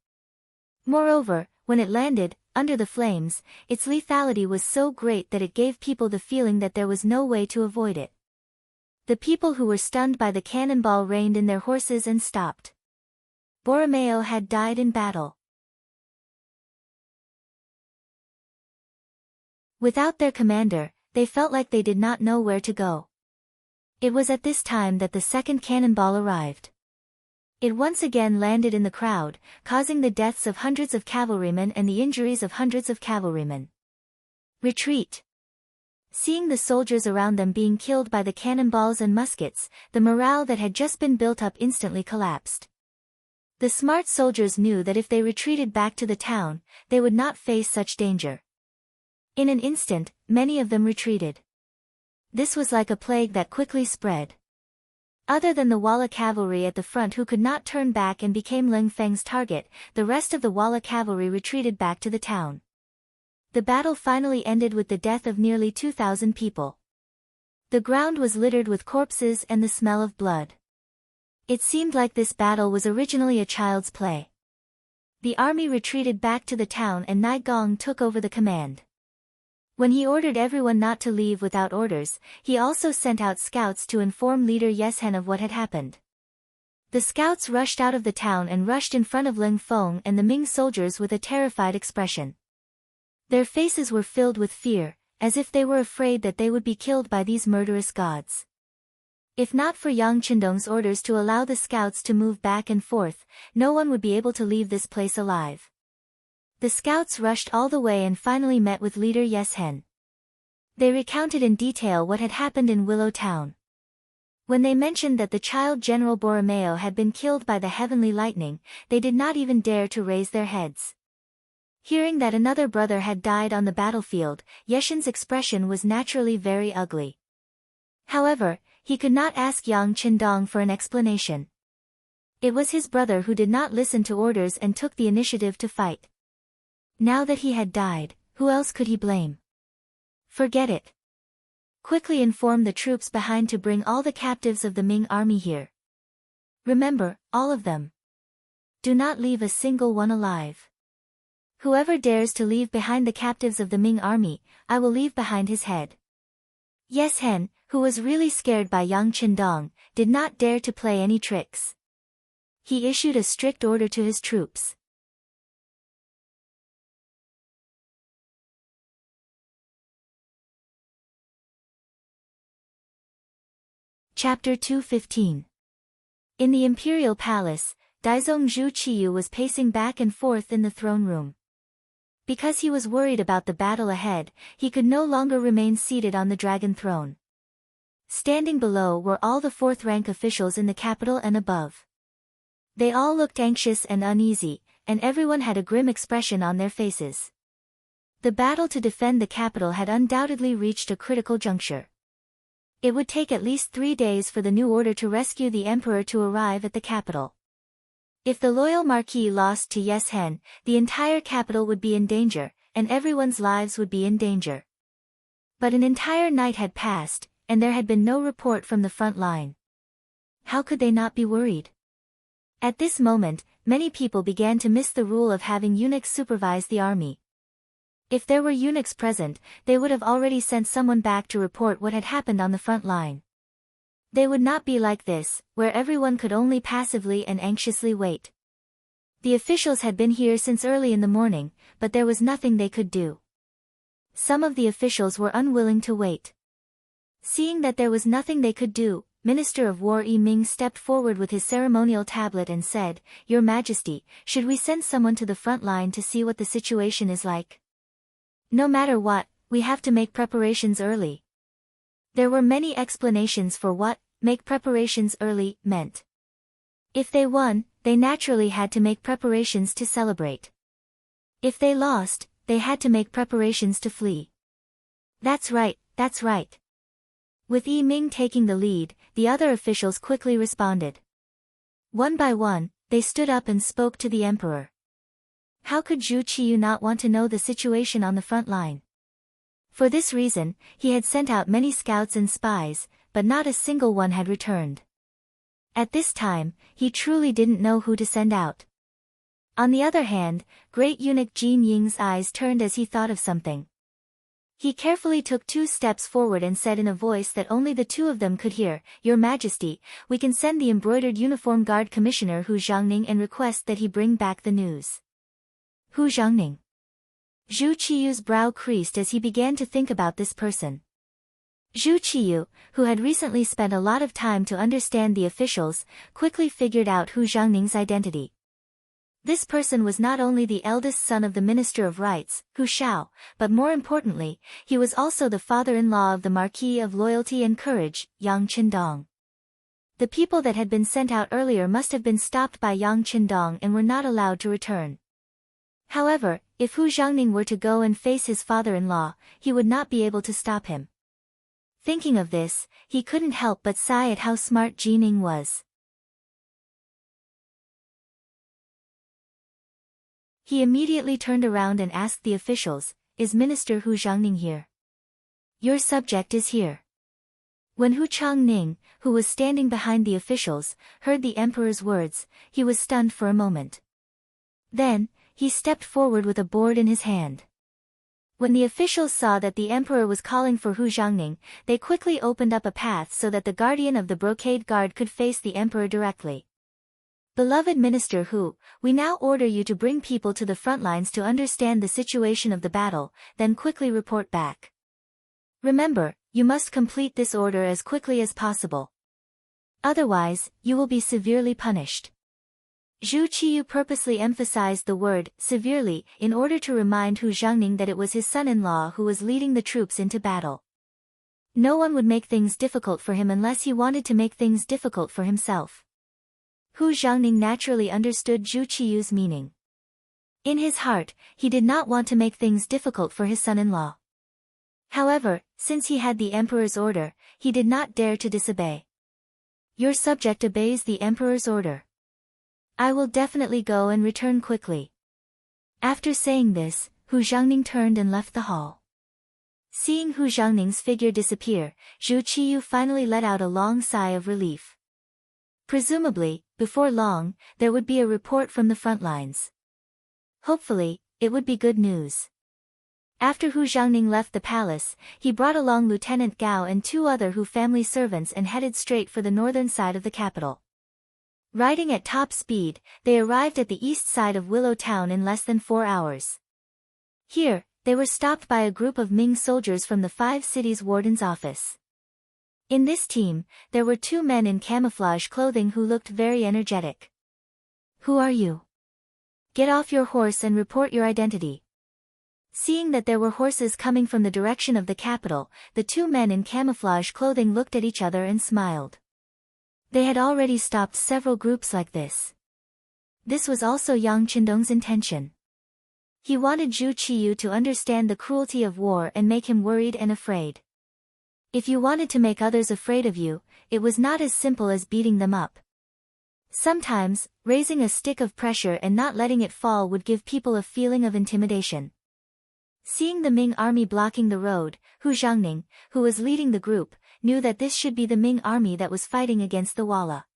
Moreover, when it landed, under the flames, its lethality was so great that it gave people the feeling that there was no way to avoid it. The people who were stunned by the cannonball reined in their horses and stopped. Borromeo had died in battle. Without their commander, they felt like they did not know where to go. It was at this time that the second cannonball arrived. It once again landed in the crowd, causing the deaths of hundreds of cavalrymen and the injuries of hundreds of cavalrymen. Retreat. Seeing the soldiers around them being killed by the cannonballs and muskets, the morale that had just been built up instantly collapsed. The smart soldiers knew that if they retreated back to the town, they would not face such danger. In an instant, many of them retreated. This was like a plague that quickly spread. Other than the Walla cavalry at the front who could not turn back and became Ling Feng's target, the rest of the Walla cavalry retreated back to the town. The battle finally ended with the death of nearly 2,000 people. The ground was littered with corpses and the smell of blood. It seemed like this battle was originally a child's play. The army retreated back to the town and Nai Gong took over the command. When he ordered everyone not to leave without orders, he also sent out scouts to inform leader Yeshen of what had happened. The scouts rushed out of the town and rushed in front of Ling Feng and the Ming soldiers with a terrified expression. Their faces were filled with fear, as if they were afraid that they would be killed by these murderous gods. If not for Yang Qindong's orders to allow the scouts to move back and forth, no one would be able to leave this place alive. The scouts rushed all the way and finally met with leader Yeshen. They recounted in detail what had happened in Willow Town. When they mentioned that the child General Borromeo had been killed by the heavenly lightning, they did not even dare to raise their heads. Hearing that another brother had died on the battlefield, Yeshen's expression was naturally very ugly. However, he could not ask Yang Qindong for an explanation. It was his brother who did not listen to orders and took the initiative to fight. Now that he had died, who else could he blame? Forget it. Quickly inform the troops behind to bring all the captives of the Ming army here. Remember, all of them. Do not leave a single one alive. Whoever dares to leave behind the captives of the Ming army, I will leave behind his head. Yeshen, who was really scared by Yang Qindong, did not dare to play any tricks. He issued a strict order to his troops. Chapter 215. In the imperial palace, Daizong Zhu Qiyu was pacing back and forth in the throne room. Because he was worried about the battle ahead, he could no longer remain seated on the dragon throne. Standing below were all the fourth-rank officials in the capital and above. They all looked anxious and uneasy, and everyone had a grim expression on their faces. The battle to defend the capital had undoubtedly reached a critical juncture. It would take at least 3 days for the new order to rescue the emperor to arrive at the capital. If the loyal marquis lost to Yeshen, the entire capital would be in danger, and everyone's lives would be in danger. But an entire night had passed, and there had been no report from the front line. How could they not be worried? At this moment, many people began to miss the rule of having eunuchs supervise the army. If there were eunuchs present, they would have already sent someone back to report what had happened on the front line. They would not be like this, where everyone could only passively and anxiously wait. The officials had been here since early in the morning, but there was nothing they could do. Some of the officials were unwilling to wait. Seeing that there was nothing they could do, Minister of War Yi Ming stepped forward with his ceremonial tablet and said, "Your Majesty, should we send someone to the front line to see what the situation is like? No matter what, we have to make preparations early." There were many explanations for what "make preparations early" meant. If they won, they naturally had to make preparations to celebrate. If they lost, they had to make preparations to flee. That's right, that's right. With Yi Ming taking the lead, the other officials quickly responded. One by one, they stood up and spoke to the emperor. How could Zhu Qiyu not want to know the situation on the front line? For this reason, he had sent out many scouts and spies, but not a single one had returned. At this time, he truly didn't know who to send out. On the other hand, great eunuch Jin Ying's eyes turned as he thought of something. He carefully took 2 steps forward and said in a voice that only the two of them could hear, "Your Majesty, we can send the embroidered uniform guard commissioner Hu Zhangning and request that he bring back the news." Hu Zhangning. Zhu Qiyu's brow creased as he began to think about this person. Zhu Qiyu, who had recently spent a lot of time to understand the officials, quickly figured out Hu Zhangning's identity. This person was not only the eldest son of the Minister of Rights, Hu Shao, but more importantly, he was also the father-in-law of the Marquis of Loyalty and Courage, Yang Qindong. The people that had been sent out earlier must have been stopped by Yang Qindong and were not allowed to return. However, if Hu Zhangning were to go and face his father-in-law, he would not be able to stop him. Thinking of this, he couldn't help but sigh at how smart Jining was. He immediately turned around and asked the officials, "Is Minister Hu Zhangning here?" "Your subject is here." When Hu Changning, who was standing behind the officials, heard the emperor's words, he was stunned for a moment. Then, he stepped forward with a board in his hand. When the officials saw that the emperor was calling for Hu Zhangning, they quickly opened up a path so that the guardian of the brocade guard could face the emperor directly. "Beloved Minister Hu, we now order you to bring people to the front lines to understand the situation of the battle, then quickly report back. Remember, you must complete this order as quickly as possible. Otherwise, you will be severely punished." Zhu Qiyu purposely emphasized the word severely in order to remind Hu Zhangning that it was his son-in-law who was leading the troops into battle. No one would make things difficult for him unless he wanted to make things difficult for himself. Hu Zhangning naturally understood Zhu Qiyu's meaning. In his heart, he did not want to make things difficult for his son-in-law. However, since he had the emperor's order, he did not dare to disobey. "Your subject obeys the emperor's order. I will definitely go and return quickly." After saying this, Hu Zhangning turned and left the hall. Seeing Hu Zhangning's figure disappear, Zhu Qiyu finally let out a long sigh of relief. Presumably, before long, there would be a report from the front lines. Hopefully, it would be good news. After Hu Zhangning left the palace, he brought along Lieutenant Gao and 2 other Hu family servants and headed straight for the northern side of the capital. Riding at top speed, they arrived at the east side of Willow Town in less than 4 hours. Here, they were stopped by a group of Ming soldiers from the 5 cities' warden's office. In this team, there were 2 men in camouflage clothing who looked very energetic. "Who are you? Get off your horse and report your identity." Seeing that there were horses coming from the direction of the capital, the 2 men in camouflage clothing looked at each other and smiled. They had already stopped several groups like this. This was also Yang Qindong's intention. He wanted Zhu Qiyu to understand the cruelty of war and make him worried and afraid. If you wanted to make others afraid of you, it was not as simple as beating them up. Sometimes, raising a stick of pressure and not letting it fall would give people a feeling of intimidation. Seeing the Ming army blocking the road, Hu Zhangning, who was leading the group, knew that this should be the Ming army that was fighting against the Walla.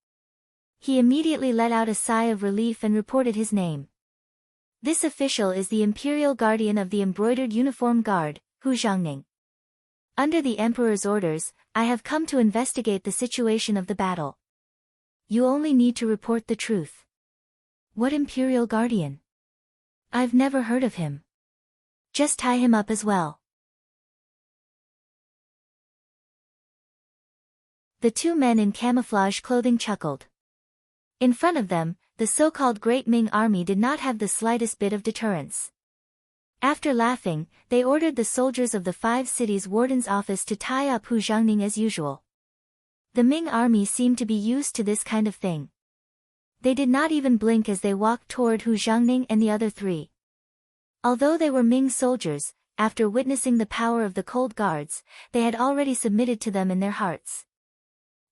He immediately let out a sigh of relief and reported his name. "This official is the Imperial Guardian of the Embroidered Uniform Guard, Hu Zhangning. Under the Emperor's orders, I have come to investigate the situation of the battle. You only need to report the truth." "What Imperial Guardian? I've never heard of him." "Just tie him up as well." The 2 men in camouflage clothing chuckled. In front of them, the so-called Great Ming army did not have the slightest bit of deterrence. After laughing, they ordered the soldiers of the 5 cities' warden's office to tie up Hu Zhangning as usual. The Ming army seemed to be used to this kind of thing. They did not even blink as they walked toward Hu Zhangning and the other 3. Although they were Ming soldiers, after witnessing the power of the cold guards, they had already submitted to them in their hearts.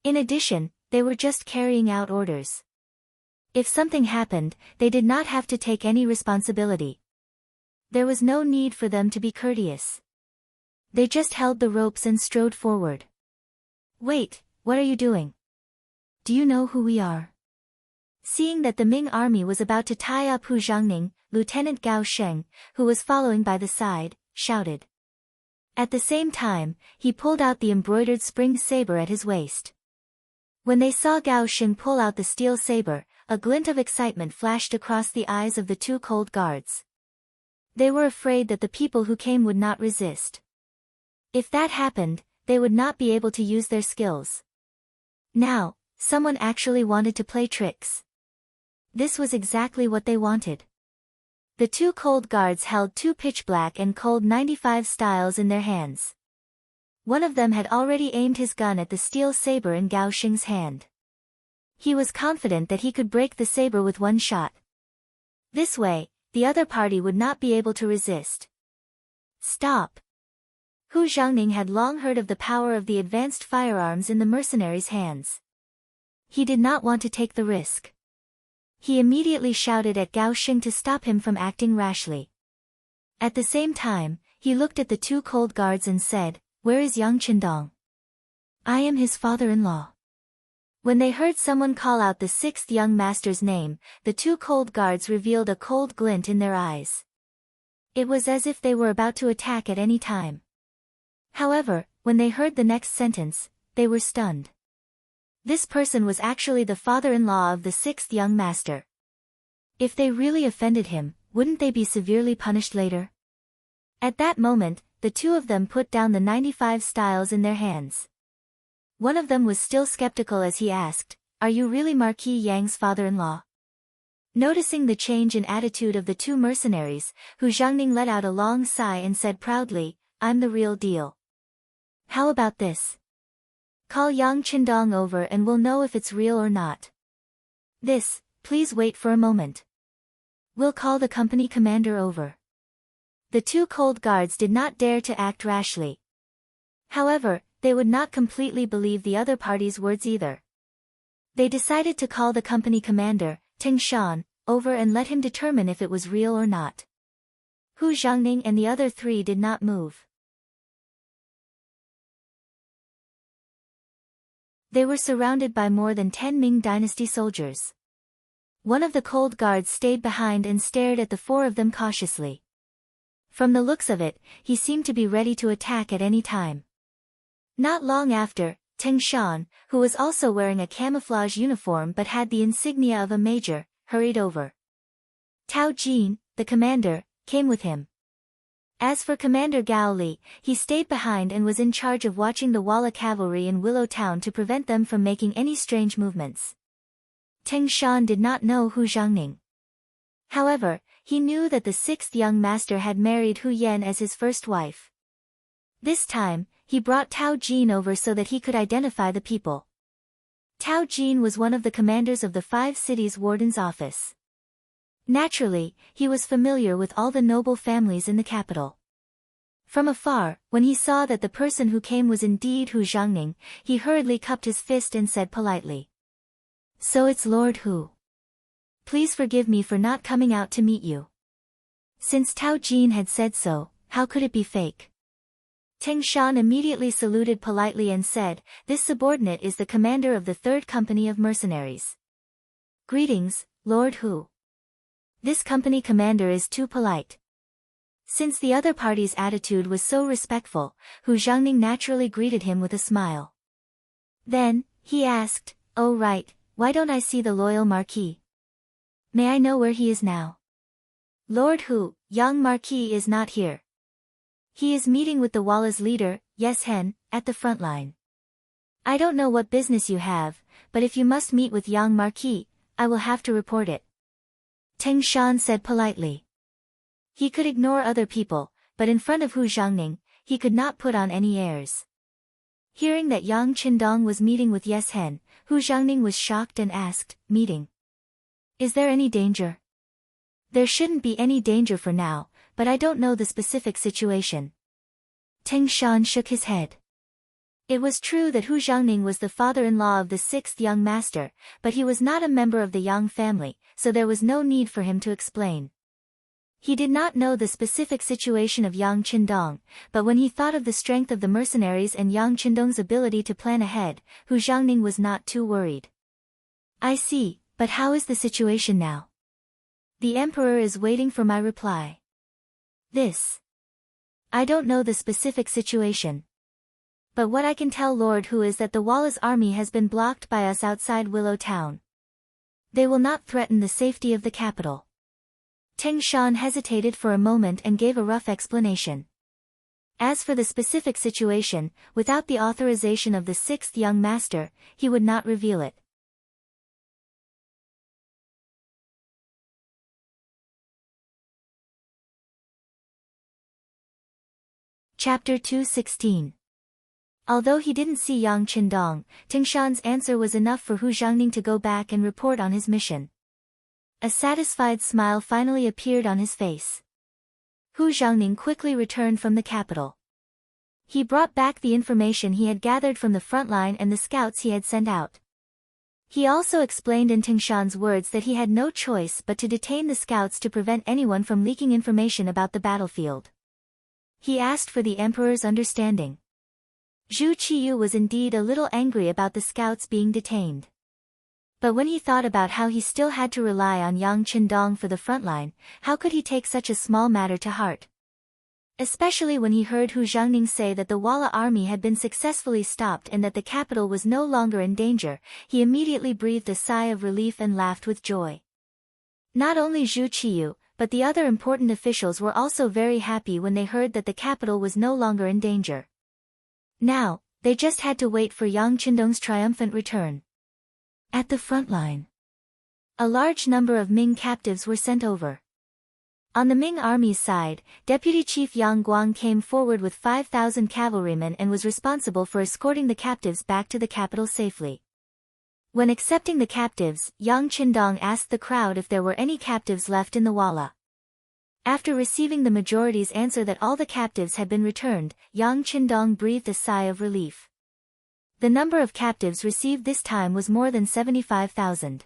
In addition, they were just carrying out orders. If something happened, they did not have to take any responsibility. There was no need for them to be courteous. They just held the ropes and strode forward. "Wait, what are you doing? Do you know who we are?" Seeing that the Ming army was about to tie up Hu Zhangning, Lieutenant Gao Sheng, who was following by the side, shouted. At the same time, he pulled out the embroidered spring saber at his waist. When they saw Gao Xing pull out the steel saber, a glint of excitement flashed across the eyes of the two cold guards. They were afraid that the people who came would not resist. If that happened, they would not be able to use their skills. Now, someone actually wanted to play tricks. This was exactly what they wanted. The two cold guards held two pitch-black and cold 95 styles in their hands. One of them had already aimed his gun at the steel saber in Gao Xing's hand. He was confident that he could break the saber with one shot. This way, the other party would not be able to resist. Stop! Hu Xiangning had long heard of the power of the advanced firearms in the mercenaries' hands. He did not want to take the risk. He immediately shouted at Gao Xing to stop him from acting rashly. At the same time, he looked at the two cold guards and said, "Where is Yang Qindong? I am his father-in-law." When they heard someone call out the sixth young master's name, the two cold guards revealed a cold glint in their eyes. It was as if they were about to attack at any time. However, when they heard the next sentence, they were stunned. This person was actually the father-in-law of the sixth young master. If they really offended him, wouldn't they be severely punished later? At that moment, the two of them put down the 95 styles in their hands. One of them was still skeptical as he asked, "Are you really Marquis Yang's father-in-law?" Noticing the change in attitude of the two mercenaries, Hu Xiangning let out a long sigh and said proudly, "I'm the real deal. How about this? Call Yang Qindong over and we'll know if it's real or not. This, please wait for a moment. We'll call the company commander over." The two cold guards did not dare to act rashly. However, they would not completely believe the other party's words either. They decided to call the company commander, Ting Shan, over and let him determine if it was real or not. Hu Xiangning and the other three did not move. They were surrounded by more than 10 Ming dynasty soldiers. One of the cold guards stayed behind and stared at the four of them cautiously. From the looks of it, he seemed to be ready to attack at any time. Not long after, Ting Shan, who was also wearing a camouflage uniform but had the insignia of a major, hurried over. Tao Jin, the commander, came with him. As for Commander Gao Li, he stayed behind and was in charge of watching the Walla cavalry in Willow Town to prevent them from making any strange movements. Ting Shan did not know Hu Xiangning. However, he knew that the sixth young master had married Hu Yan as his first wife. This time, he brought Tao Jin over so that he could identify the people. Tao Jin was one of the commanders of the 5 cities warden's office. Naturally, he was familiar with all the noble families in the capital. From afar, when he saw that the person who came was indeed Hu Xiangning, he hurriedly cupped his fist and said politely, "So it's Lord Hu. Please forgive me for not coming out to meet you." Since Tao Jin had said so, how could it be fake? Ting Shan immediately saluted politely and said, "This subordinate is the commander of the 3rd company of mercenaries. Greetings, Lord Hu. This company commander is too polite." Since the other party's attitude was so respectful, Hu Xiangning naturally greeted him with a smile. Then, he asked, "Oh right, why don't I see the loyal Marquis? May I know where he is now?" "Lord Hu, young Marquis is not here. He is meeting with the Walla's leader, Yes Hen, at the front line. I don't know what business you have, but if you must meet with young Marquis, I will have to report it," Ting Shan said politely. He could ignore other people, but in front of Hu Xiangning, he could not put on any airs. Hearing that Yang Qindong was meeting with Yes Hen, Hu Xiangning was shocked and asked, "Meeting? Is there any danger?" "There shouldn't be any danger for now, but I don't know the specific situation." Ting Shan shook his head. It was true that Hu Xiangning was the father-in-law of the 6th young master, but he was not a member of the Yang family, so there was no need for him to explain. He did not know the specific situation of Yang Qindong, but when he thought of the strength of the mercenaries and Yang Qindong's ability to plan ahead, Hu Xiangning was not too worried. "I see, but how is the situation now? The emperor is waiting for my reply." "This I don't know the specific situation. But what I can tell Lord Hu is that the Walla's army has been blocked by us outside Willow Town. They will not threaten the safety of the capital. Ting Shan hesitated for a moment and gave a rough explanation. As for the specific situation, without the authorization of the sixth young master, he would not reveal it. Chapter 216. Although he didn't see Yang Qindong, Ting Shan's answer was enough for Hu Jiangning to go back and report on his mission. A satisfied smile finally appeared on his face. Hu Jiangning quickly returned from the capital. He brought back the information he had gathered from the front line and the scouts he had sent out. He also explained in Ting Shan's words that he had no choice but to detain the scouts to prevent anyone from leaking information about the battlefield. He asked for the emperor's understanding. Zhu Qiyu was indeed a little angry about the scouts being detained. But when he thought about how he still had to rely on Yang Qindong for the front line, how could he take such a small matter to heart? Especially when he heard Hu Jiangning say that the Walla army had been successfully stopped and that the capital was no longer in danger, he immediately breathed a sigh of relief and laughed with joy. Not only Zhu Qiyu, but the other important officials were also very happy when they heard that the capital was no longer in danger. Now, they just had to wait for Yang Qindong's triumphant return. At the front line, a large number of Ming captives were sent over. On the Ming army's side, Deputy Chief Yang Guang came forward with 5,000 cavalrymen and was responsible for escorting the captives back to the capital safely. When accepting the captives, Yang Qindong asked the crowd if there were any captives left in the Walla. After receiving the majority's answer that all the captives had been returned, Yang Qindong breathed a sigh of relief. The number of captives received this time was more than 75,000.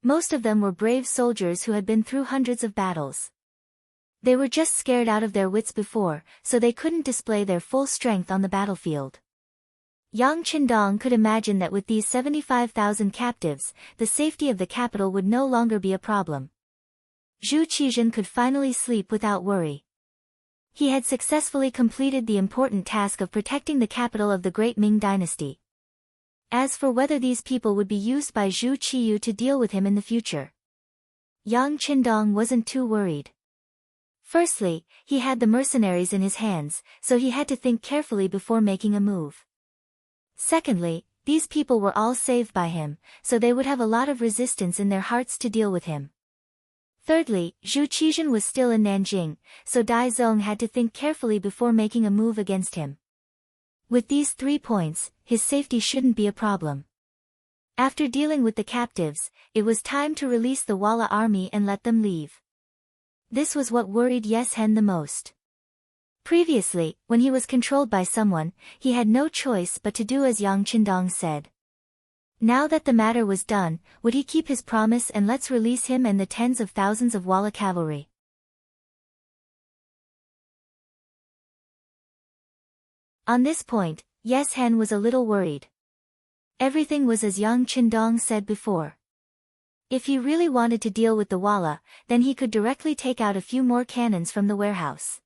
Most of them were brave soldiers who had been through hundreds of battles. They were just scared out of their wits before, so they couldn't display their full strength on the battlefield. Yang Qindong could imagine that with these 75,000 captives, the safety of the capital would no longer be a problem. Zhu Qizhen could finally sleep without worry. He had successfully completed the important task of protecting the capital of the Great Ming Dynasty. As for whether these people would be used by Zhu Qiyu to deal with him in the future, Yang Qindong wasn't too worried. Firstly, he had the mercenaries in his hands, so he had to think carefully before making a move. Secondly, these people were all saved by him, so they would have a lot of resistance in their hearts to deal with him. Thirdly, Zhu Qizhen was still in Nanjing, so Dai Zong had to think carefully before making a move against him. With these 3 points, his safety shouldn't be a problem. After dealing with the captives, it was time to release the Walla army and let them leave. This was what worried Yes Hen the most. Previously, when he was controlled by someone, he had no choice but to do as Yang Qindong said. Now that the matter was done, would he keep his promise and let's release him and the tens of thousands of Walla cavalry? On this point, Yes Hen was a little worried. Everything was as Yang Qindong said before. If he really wanted to deal with the Walla, then he could directly take out a few more cannons from the warehouse.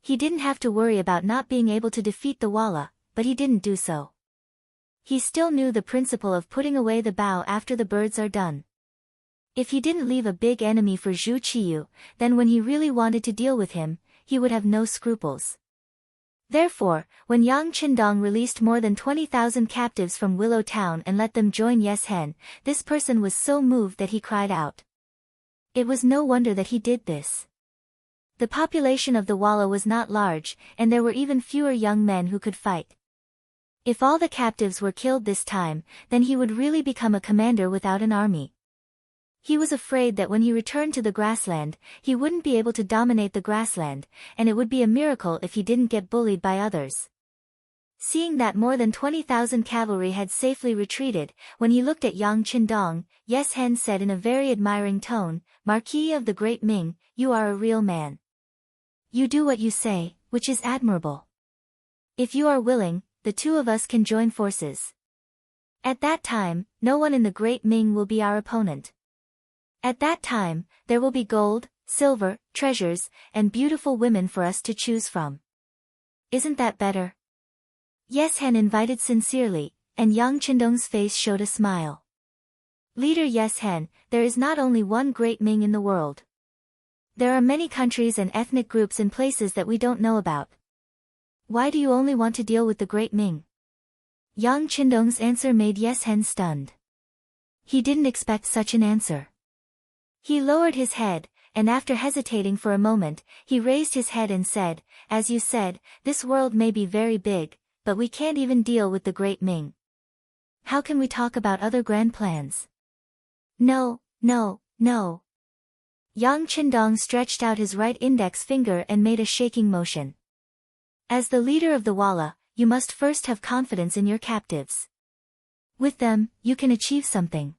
He didn't have to worry about not being able to defeat the Walla, but he didn't do so. He still knew the principle of putting away the bow after the birds are done. If he didn't leave a big enemy for Zhu Qiyu, then when he really wanted to deal with him, he would have no scruples. Therefore, when Yang Qindong released more than 20,000 captives from Willow Town and let them join Yes Hen, this person was so moved that he cried out. It was no wonder that he did this. The population of the Walla was not large, and there were even fewer young men who could fight. If all the captives were killed this time, then he would really become a commander without an army. He was afraid that when he returned to the grassland, he wouldn't be able to dominate the grassland, and it would be a miracle if he didn't get bullied by others. Seeing that more than 20,000 cavalry had safely retreated, when he looked at Yang Qindong, Yes Hen said in a very admiring tone, "Marquis of the Great Ming, you are a real man. You do what you say, which is admirable. If you are willing, the two of us can join forces. At that time, no one in the Great Ming will be our opponent. At that time, there will be gold, silver, treasures, and beautiful women for us to choose from. Isn't that better? Yes Hen invited sincerely, and Yang Qindong's face showed a smile. Leader Yes Hen, there is not only one great Ming in the world. There are many countries and ethnic groups in places that we don't know about. Why do you only want to deal with the great Ming? Yang Qindong's answer made Yes Hen stunned. He didn't expect such an answer. He lowered his head, and after hesitating for a moment, he raised his head and said, as you said, this world may be very big, but we can't even deal with the great Ming. How can we talk about other grand plans? No, no, no. Yang Qindong stretched out his right index finger and made a shaking motion. As the leader of the Walla, you must first have confidence in your captives. With them, you can achieve something.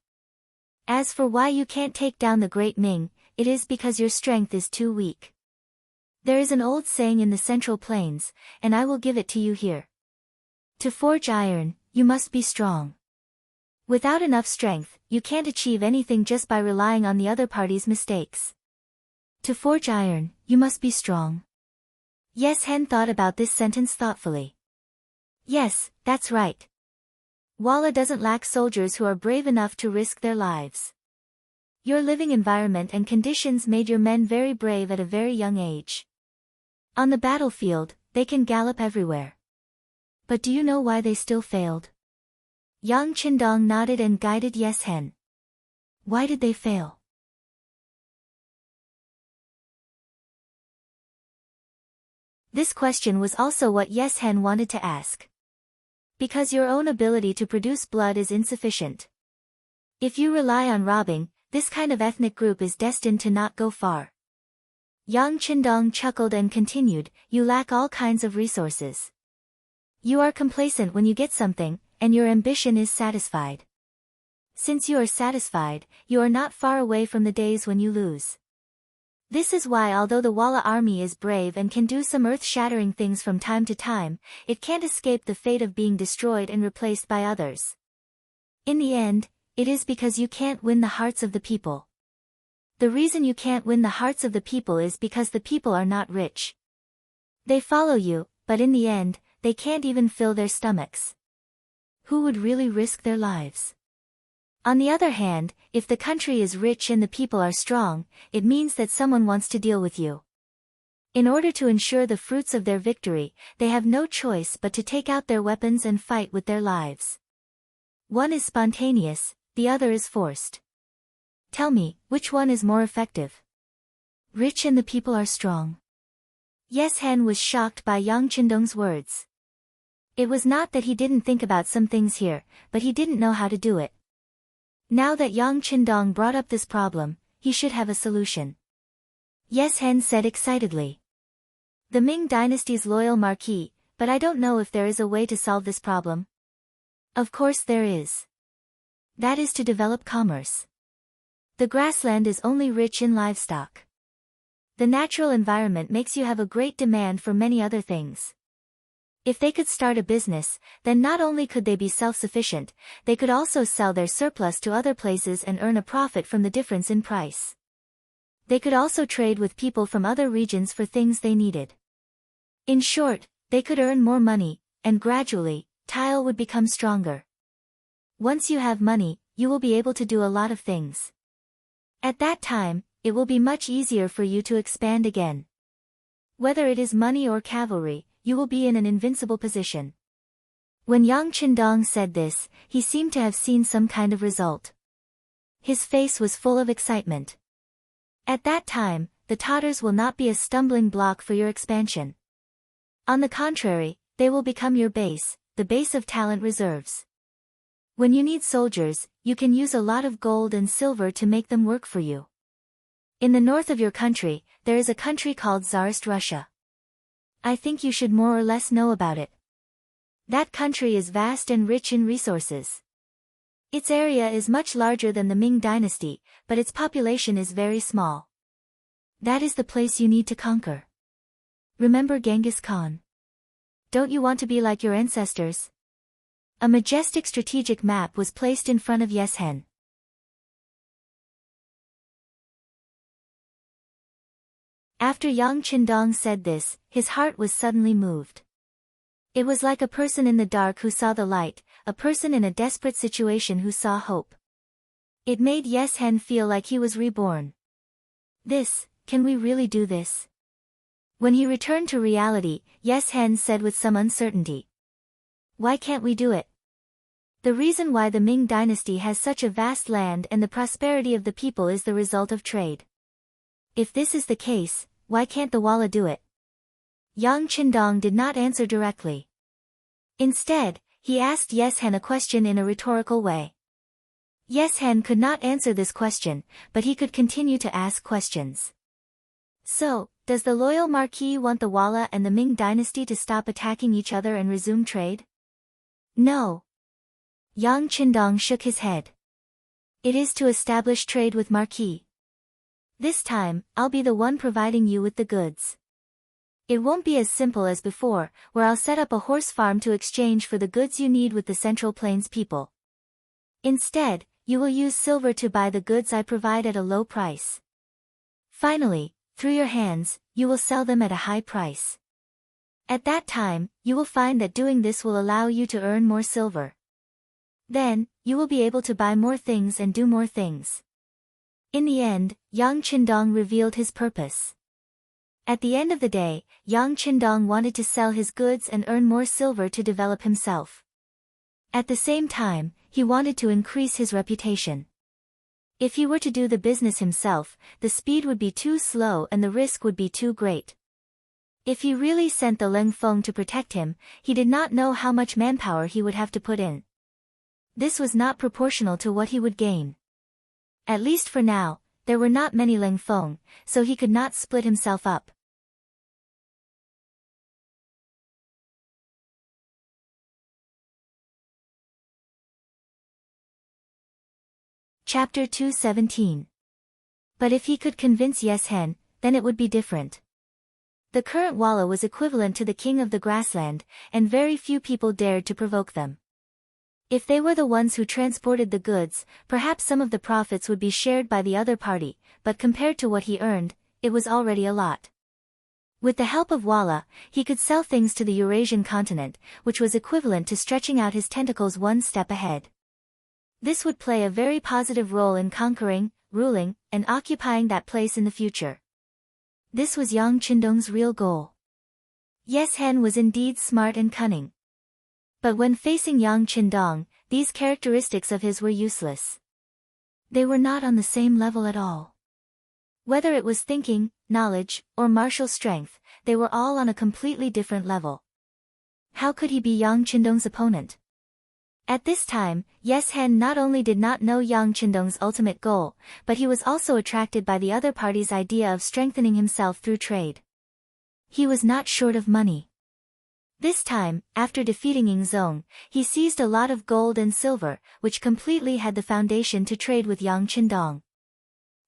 As for why you can't take down the great Ming, it is because your strength is too weak. There is an old saying in the Central Plains, and I will give it to you here. To forge iron, you must be strong. Without enough strength, you can't achieve anything just by relying on the other party's mistakes. To forge iron, you must be strong. Yes Hen thought about this sentence thoughtfully. Yes, that's right. Walla doesn't lack soldiers who are brave enough to risk their lives. Your living environment and conditions made your men very brave at a very young age. On the battlefield, they can gallop everywhere. But do you know why they still failed? Yang Qindong nodded and guided Yes Hen. Why did they fail? This question was also what Yes Hen wanted to ask. Because your own ability to produce blood is insufficient. If you rely on robbing, this kind of ethnic group is destined to not go far. Yang Qindong chuckled and continued, you lack all kinds of resources. You are complacent when you get something, and your ambition is satisfied. Since you are satisfied, you are not far away from the days when you lose. This is why although the Walla army is brave and can do some earth-shattering things from time to time, it can't escape the fate of being destroyed and replaced by others. In the end, it is because you can't win the hearts of the people. The reason you can't win the hearts of the people is because the people are not rich. They follow you, but in the end, they can't even fill their stomachs. Who would really risk their lives? On the other hand, if the country is rich and the people are strong, it means that someone wants to deal with you. In order to ensure the fruits of their victory, they have no choice but to take out their weapons and fight with their lives. One is spontaneous, the other is forced. Tell me, which one is more effective? Rich and the people are strong. Yes Hen was shocked by Yang Qindong's words. It was not that he didn't think about some things here, but he didn't know how to do it. Now that Yang Qindong brought up this problem, he should have a solution. Yes Hen said excitedly. The Ming dynasty's loyal marquis, but I don't know if there is a way to solve this problem. Of course there is. That is to develop commerce. The grassland is only rich in livestock. The natural environment makes you have a great demand for many other things. If they could start a business, then not only could they be self-sufficient, they could also sell their surplus to other places and earn a profit from the difference in price. They could also trade with people from other regions for things they needed. In short, they could earn more money, and gradually, Tile would become stronger. Once you have money, you will be able to do a lot of things. At that time, it will be much easier for you to expand again. Whether it is money or cavalry, you will be in an invincible position. When Yang Qindong said this, he seemed to have seen some kind of result. His face was full of excitement. At that time, the Tatars will not be a stumbling block for your expansion. On the contrary, they will become your base, the base of talent reserves. When you need soldiers, you can use a lot of gold and silver to make them work for you. In the north of your country, there is a country called Tsarist Russia. I think you should more or less know about it. That country is vast and rich in resources. Its area is much larger than the Ming dynasty, but its population is very small. That is the place you need to conquer. Remember Genghis Khan? Don't you want to be like your ancestors? A majestic strategic map was placed in front of Yes Hen. After Yang Qindong said this, his heart was suddenly moved. It was like a person in the dark who saw the light, a person in a desperate situation who saw hope. It made Yes Hen feel like he was reborn. Can we really do this? When he returned to reality, Yes Hen said with some uncertainty. Why can't we do it? The reason why the Ming dynasty has such a vast land and the prosperity of the people is the result of trade. If this is the case, why can't the Walla do it? Yang Qindong did not answer directly. Instead, he asked Yes Hen a question in a rhetorical way. Yes Hen could not answer this question, but he could continue to ask questions. So, does the loyal Marquis want the Walla and the Ming dynasty to stop attacking each other and resume trade? No. Yang Qindong shook his head. It is to establish trade with Marquis. This time, I'll be the one providing you with the goods. It won't be as simple as before, where I'll set up a horse farm to exchange for the goods you need with the Central Plains people. Instead, you will use silver to buy the goods I provide at a low price. Finally, through your hands, you will sell them at a high price. At that time, you will find that doing this will allow you to earn more silver. Then, you will be able to buy more things and do more things. In the end, Yang Qindong revealed his purpose. At the end of the day, Yang Qindong wanted to sell his goods and earn more silver to develop himself. At the same time, he wanted to increase his reputation. If he were to do the business himself, the speed would be too slow and the risk would be too great. If he really sent the Leng Feng to protect him, he did not know how much manpower he would have to put in. This was not proportional to what he would gain. At least for now, there were not many Leng Feng, so he could not split himself up. Chapter 217. But if he could convince Yes Hen, then it would be different. The current Walla was equivalent to the king of the grassland, and very few people dared to provoke them. If they were the ones who transported the goods, perhaps some of the profits would be shared by the other party, but compared to what he earned, it was already a lot. With the help of Walla, he could sell things to the Eurasian continent, which was equivalent to stretching out his tentacles one step ahead. This would play a very positive role in conquering, ruling, and occupying that place in the future. This was Yang Qindong's real goal. Yes Hen was indeed smart and cunning. But when facing Yang Qindong, these characteristics of his were useless. They were not on the same level at all. Whether it was thinking, knowledge, or martial strength, they were all on a completely different level. How could he be Yang Qindong's opponent? At this time, Yes Hen not only did not know Yang Qindong's ultimate goal, but he was also attracted by the other party's idea of strengthening himself through trade. He was not short of money. This time, after defeating Ying Zong, he seized a lot of gold and silver, which completely had the foundation to trade with Yang Qindong.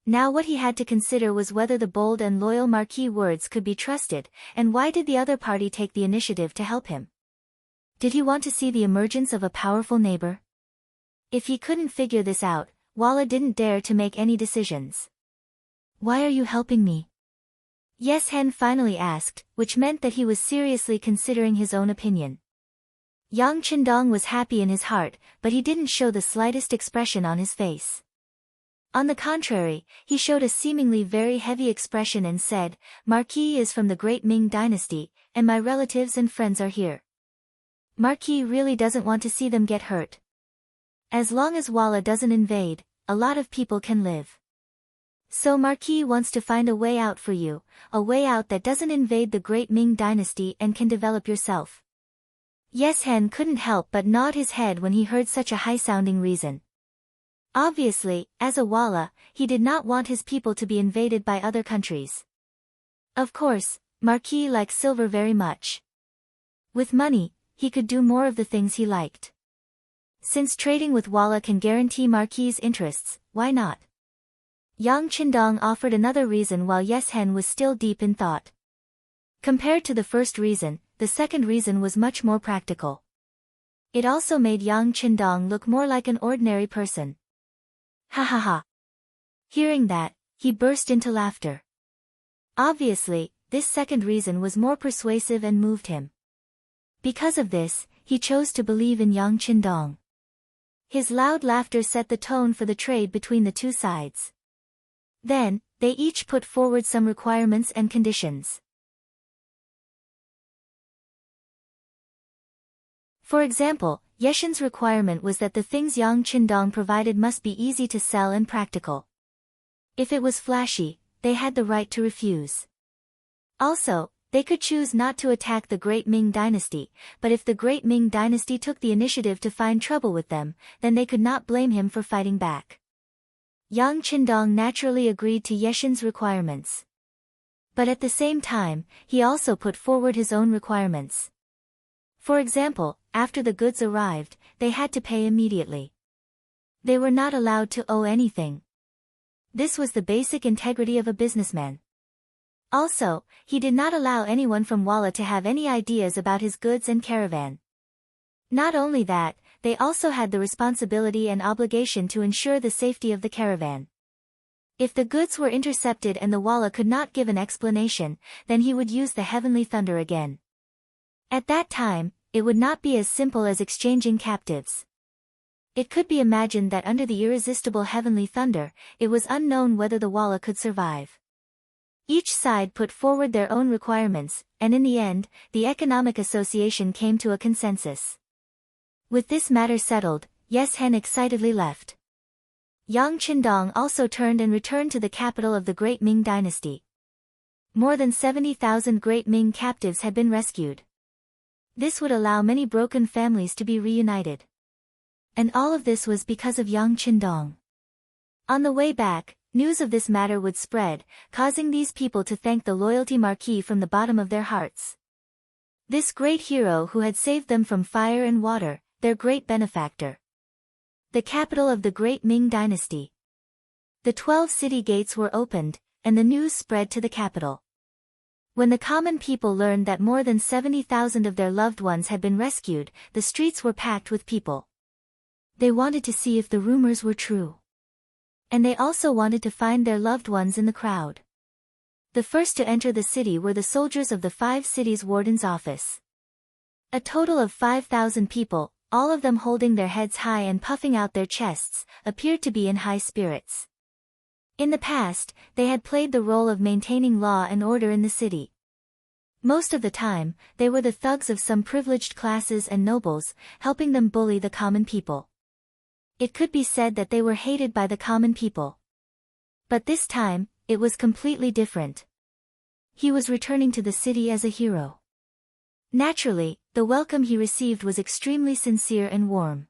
Now what he had to consider was whether the bold and loyal Marquis words could be trusted, and why did the other party take the initiative to help him? Did he want to see the emergence of a powerful neighbor? If he couldn't figure this out, Walla didn't dare to make any decisions. Why are you helping me? Yes Hen finally asked, which meant that he was seriously considering his own opinion. Yang Qindong was happy in his heart, but he didn't show the slightest expression on his face. On the contrary, he showed a seemingly very heavy expression and said, Marquis is from the great Ming dynasty, and my relatives and friends are here. Marquis really doesn't want to see them get hurt. As long as Walla doesn't invade, a lot of people can live. So Marquis wants to find a way out for you, a way out that doesn't invade the great Ming dynasty and can develop yourself. Yes Hen couldn't help but nod his head when he heard such a high-sounding reason. Obviously, as a Walla, he did not want his people to be invaded by other countries. Of course, Marquis liked silver very much. With money, he could do more of the things he liked. Since trading with Walla can guarantee Marquis' interests, why not? Yang Qindong offered another reason while Yes Hen was still deep in thought. Compared to the first reason, the second reason was much more practical. It also made Yang Qindong look more like an ordinary person. Ha ha ha. Hearing that, he burst into laughter. Obviously, this second reason was more persuasive and moved him. Because of this, he chose to believe in Yang Qindong. His loud laughter set the tone for the trade between the two sides. Then, they each put forward some requirements and conditions. For example, Yeshin's requirement was that the things Yang Qindong provided must be easy to sell and practical. If it was flashy, they had the right to refuse. Also, they could choose not to attack the Great Ming Dynasty, but if the Great Ming Dynasty took the initiative to find trouble with them, then they could not blame him for fighting back. Yang Qindong naturally agreed to Yeshin's requirements. But at the same time, he also put forward his own requirements. For example, after the goods arrived, they had to pay immediately. They were not allowed to owe anything. This was the basic integrity of a businessman. Also, he did not allow anyone from Walla to have any ideas about his goods and caravan. Not only that, they also had the responsibility and obligation to ensure the safety of the caravan. If the goods were intercepted and the Walla could not give an explanation, then he would use the heavenly thunder again. At that time, it would not be as simple as exchanging captives. It could be imagined that under the irresistible heavenly thunder, it was unknown whether the Walla could survive. Each side put forward their own requirements, and in the end, the Economic Association came to a consensus. With this matter settled, Yes Hen excitedly left. Yang Qindong also turned and returned to the capital of the Great Ming Dynasty. More than 70,000 Great Ming captives had been rescued. This would allow many broken families to be reunited. And all of this was because of Yang Qindong. On the way back, news of this matter would spread, causing these people to thank the loyalty marquis from the bottom of their hearts. This great hero who had saved them from fire and water, their great benefactor. The capital of the Great Ming Dynasty. The 12 city gates were opened, and the news spread to the capital. When the common people learned that more than 70,000 of their loved ones had been rescued, the streets were packed with people. They wanted to see if the rumors were true. And they also wanted to find their loved ones in the crowd. The first to enter the city were the soldiers of the 5 cities' warden's office. A total of 5,000 people, all of them holding their heads high and puffing out their chests, appeared to be in high spirits. In the past, they had played the role of maintaining law and order in the city. Most of the time, they were the thugs of some privileged classes and nobles, helping them bully the common people. It could be said that they were hated by the common people. But this time, it was completely different. He was returning to the city as a hero. Naturally, the welcome he received was extremely sincere and warm.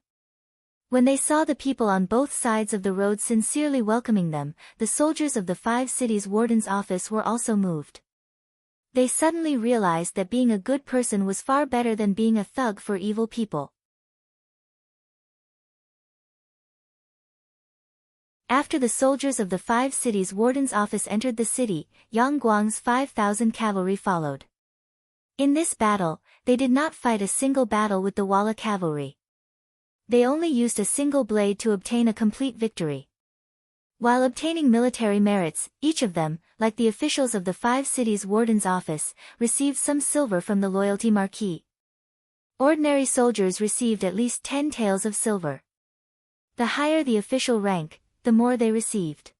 When they saw the people on both sides of the road sincerely welcoming them, the soldiers of the 5 cities' warden's office were also moved. They suddenly realized that being a good person was far better than being a thug for evil people. After the soldiers of the 5 cities' warden's office entered the city, Yang Guang's 5,000 cavalry followed. In this battle, they did not fight a single battle with the Walla cavalry. They only used a single blade to obtain a complete victory. While obtaining military merits, each of them, like the officials of the 5 cities' warden's office, received some silver from the loyalty marquis. Ordinary soldiers received at least 10 taels of silver. The higher the official rank, the more they received.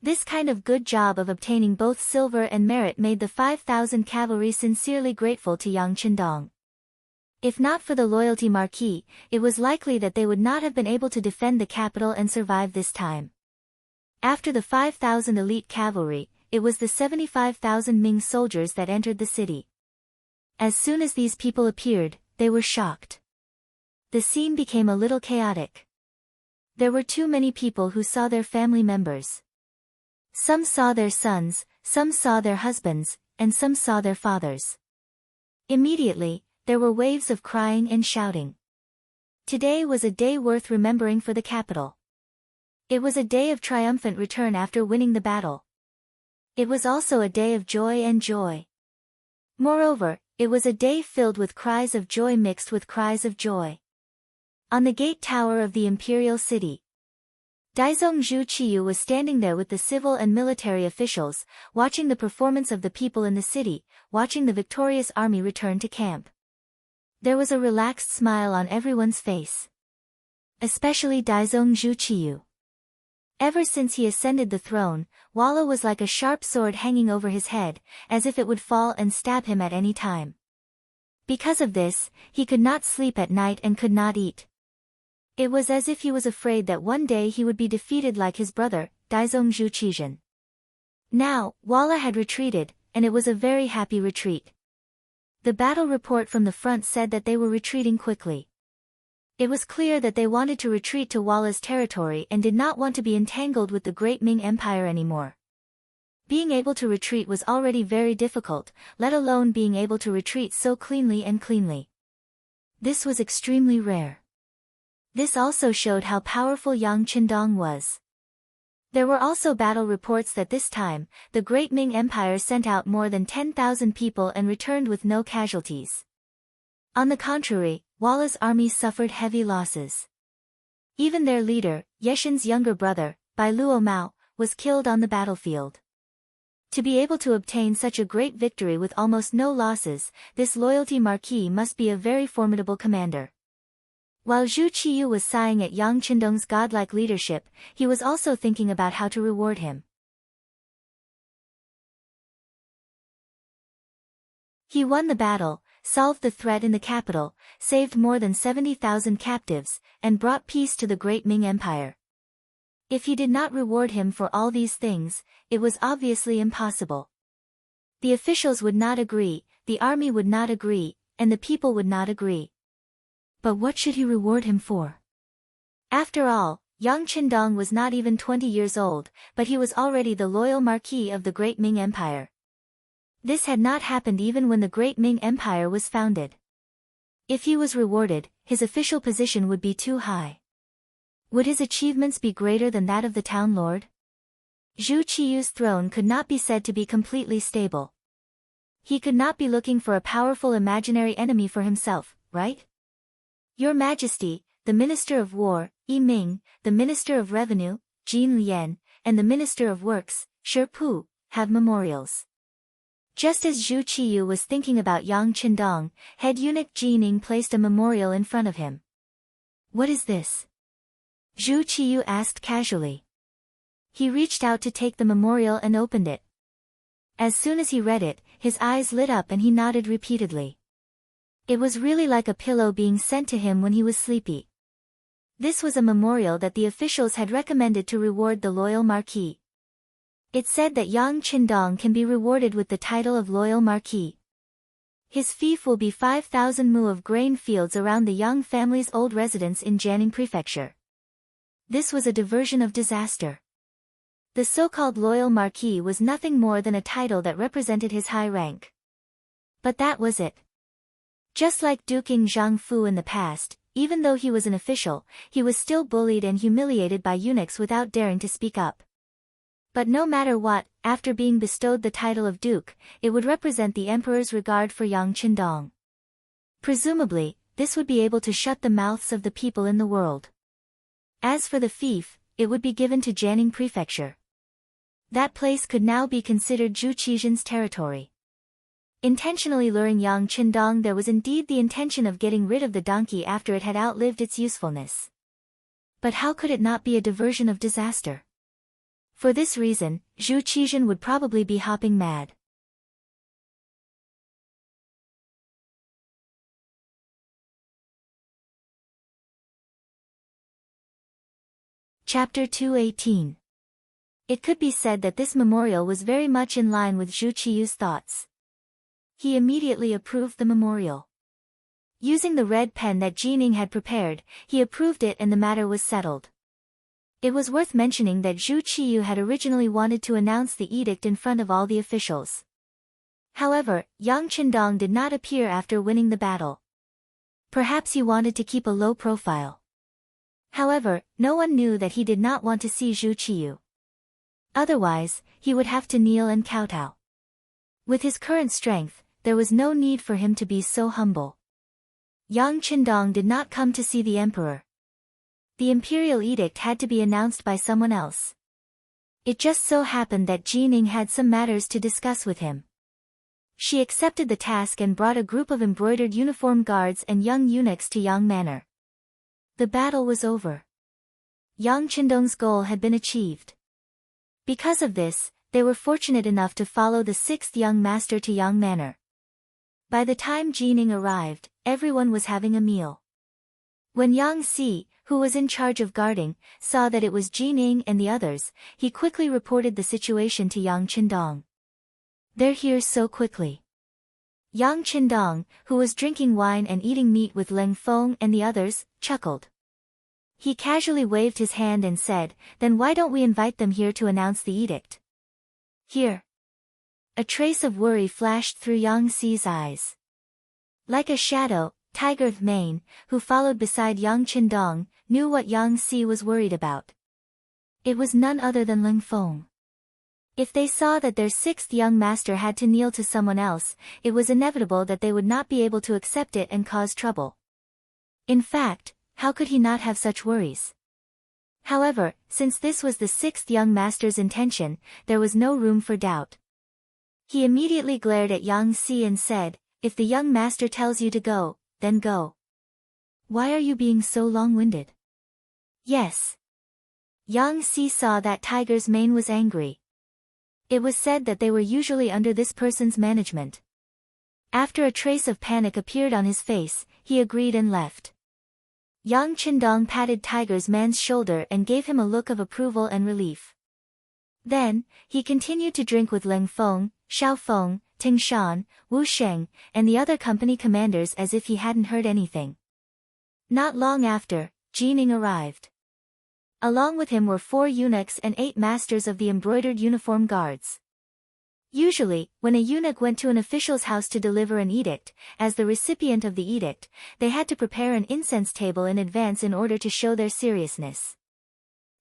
This kind of good job of obtaining both silver and merit made the 5,000 cavalry sincerely grateful to Yang Qindong. If not for the loyalty marquis, it was likely that they would not have been able to defend the capital and survive this time. After the 5,000 elite cavalry, it was the 75,000 Ming soldiers that entered the city. As soon as these people appeared, they were shocked. The scene became a little chaotic. There were too many people who saw their family members. Some saw their sons, some saw their husbands, and some saw their fathers. Immediately, there were waves of crying and shouting. Today was a day worth remembering for the capital. It was a day of triumphant return after winning the battle. It was also a day of joy and joy. Moreover, it was a day filled with cries of joy mixed with cries of joy. On the gate tower of the imperial city, Daizong Zhu Qiyu was standing there with the civil and military officials, watching the performance of the people in the city, watching the victorious army return to camp. There was a relaxed smile on everyone's face. Especially Daizong Zhu Qiyu. Ever since he ascended the throne, Walla was like a sharp sword hanging over his head, as if it would fall and stab him at any time. Because of this, he could not sleep at night and could not eat. It was as if he was afraid that one day he would be defeated like his brother, Daizong Zhu Qizhen. Now, Walla had retreated, and it was a very happy retreat. The battle report from the front said that they were retreating quickly. It was clear that they wanted to retreat to Walla's territory and did not want to be entangled with the great Ming Empire anymore. Being able to retreat was already very difficult, let alone being able to retreat so cleanly. This was extremely rare. This also showed how powerful Yang Qindong was. There were also battle reports that this time, the great Ming Empire sent out more than 10,000 people and returned with no casualties. On the contrary, Walla's army suffered heavy losses. Even their leader, Yeshin's younger brother, Bai Luo Mao, was killed on the battlefield. To be able to obtain such a great victory with almost no losses, this loyalty marquis must be a very formidable commander. While Zhu Qiyu was sighing at Yang Qindong's godlike leadership, he was also thinking about how to reward him. He won the battle, solved the threat in the capital, saved more than 70,000 captives, and brought peace to the great Ming Empire. If he did not reward him for all these things, it was obviously impossible. The officials would not agree, the army would not agree, and the people would not agree. But what should he reward him for? After all, Yang Qindong was not even 20 years old, but he was already the loyal marquis of the great Ming Empire. This had not happened even when the great Ming Empire was founded. If he was rewarded, his official position would be too high. Would his achievements be greater than that of the town lord? Zhu Qiyu's throne could not be said to be completely stable. He could not be looking for a powerful imaginary enemy for himself, right? Your Majesty, the Minister of War, Yi Ming, the Minister of Revenue, Jin Lian, and the Minister of Works, Shi Pu, have memorials. Just as Zhu Qiyu was thinking about Yang Qindong, head eunuch Jining placed a memorial in front of him. What is this? Zhu Qiyu asked casually. He reached out to take the memorial and opened it. As soon as he read it, his eyes lit up and he nodded repeatedly. It was really like a pillow being sent to him when he was sleepy. This was a memorial that the officials had recommended to reward the loyal marquis. It said that Yang Qindong can be rewarded with the title of loyal marquis. His fief will be 5,000 mu of grain fields around the Yang family's old residence in Jianing Prefecture. This was a diversion of disaster. The so-called loyal marquis was nothing more than a title that represented his high rank. But that was it. Just like Duking Zhangfu in the past, even though he was an official, he was still bullied and humiliated by eunuchs without daring to speak up. But no matter what, after being bestowed the title of duke, it would represent the emperor's regard for Yang Qindong. Presumably, this would be able to shut the mouths of the people in the world. As for the fief, it would be given to Jianing Prefecture. That place could now be considered Zhu Qizhen's territory. Intentionally luring Yang Qindong, there was indeed the intention of getting rid of the donkey after it had outlived its usefulness. But how could it not be a diversion of disaster? For this reason, Zhu Qizhen would probably be hopping mad. Chapter 218. It could be said that this memorial was very much in line with Zhu Qiyu's thoughts. He immediately approved the memorial. Using the red pen that Jining had prepared, he approved it and the matter was settled. It was worth mentioning that Zhu Qiyu had originally wanted to announce the edict in front of all the officials. However, Yang Qindong did not appear after winning the battle. Perhaps he wanted to keep a low profile. However, no one knew that he did not want to see Zhu Qiyu. Otherwise, he would have to kneel and kowtow. With his current strength, there was no need for him to be so humble. Yang Qindong did not come to see the emperor. The imperial edict had to be announced by someone else. It just so happened that Qing had some matters to discuss with him. She accepted the task and brought a group of embroidered uniform guards and young eunuchs to Yang Manor. The battle was over. Yang Qingdong's goal had been achieved. Because of this, they were fortunate enough to follow the sixth young master to Yang Manor. By the time Qing arrived, everyone was having a meal. When Yang Si, who was in charge of guarding, saw that it was Qing and the others, he quickly reported the situation to Yang Qingdong. "They're here so quickly." Yang Qingdong, who was drinking wine and eating meat with Leng Feng and the others, chuckled. He casually waved his hand and said, "Then why don't we invite them here to announce the edict?" "Here." A trace of worry flashed through Yang Si's eyes. Like a shadow, Tiger Mane, who followed beside Yang Qingdong, knew what Yang Si was worried about. It was none other than Leng Feng. If they saw that their sixth young master had to kneel to someone else, it was inevitable that they would not be able to accept it and cause trouble. In fact, how could he not have such worries? However, since this was the sixth young master's intention, there was no room for doubt. He immediately glared at Yang Si and said, "If the young master tells you to go, then go. Why are you being so long-winded?" "Yes." Yang Si saw that Tiger's Mane was angry. It was said that they were usually under this person's management. After a trace of panic appeared on his face, he agreed and left. Yang Qingdong patted Tiger's Mane's shoulder and gave him a look of approval and relief. Then, he continued to drink with Leng Feng, Xiao Feng, Ting Shan, Wu Sheng, and the other company commanders as if he hadn't heard anything. Not long after, Qing arrived. Along with him were 4 eunuchs and 8 masters of the embroidered uniform guards. Usually, when a eunuch went to an official's house to deliver an edict, as the recipient of the edict, they had to prepare an incense table in advance in order to show their seriousness.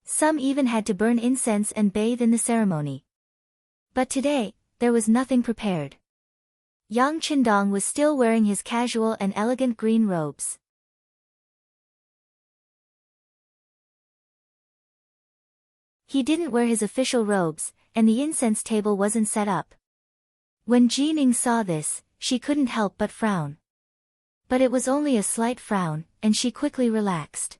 Some even had to burn incense and bathe in the ceremony. But today, there was nothing prepared. Yang Qingdong was still wearing his casual and elegant green robes. He didn't wear his official robes, and the incense table wasn't set up. When Qing saw this, she couldn't help but frown. But it was only a slight frown, and she quickly relaxed.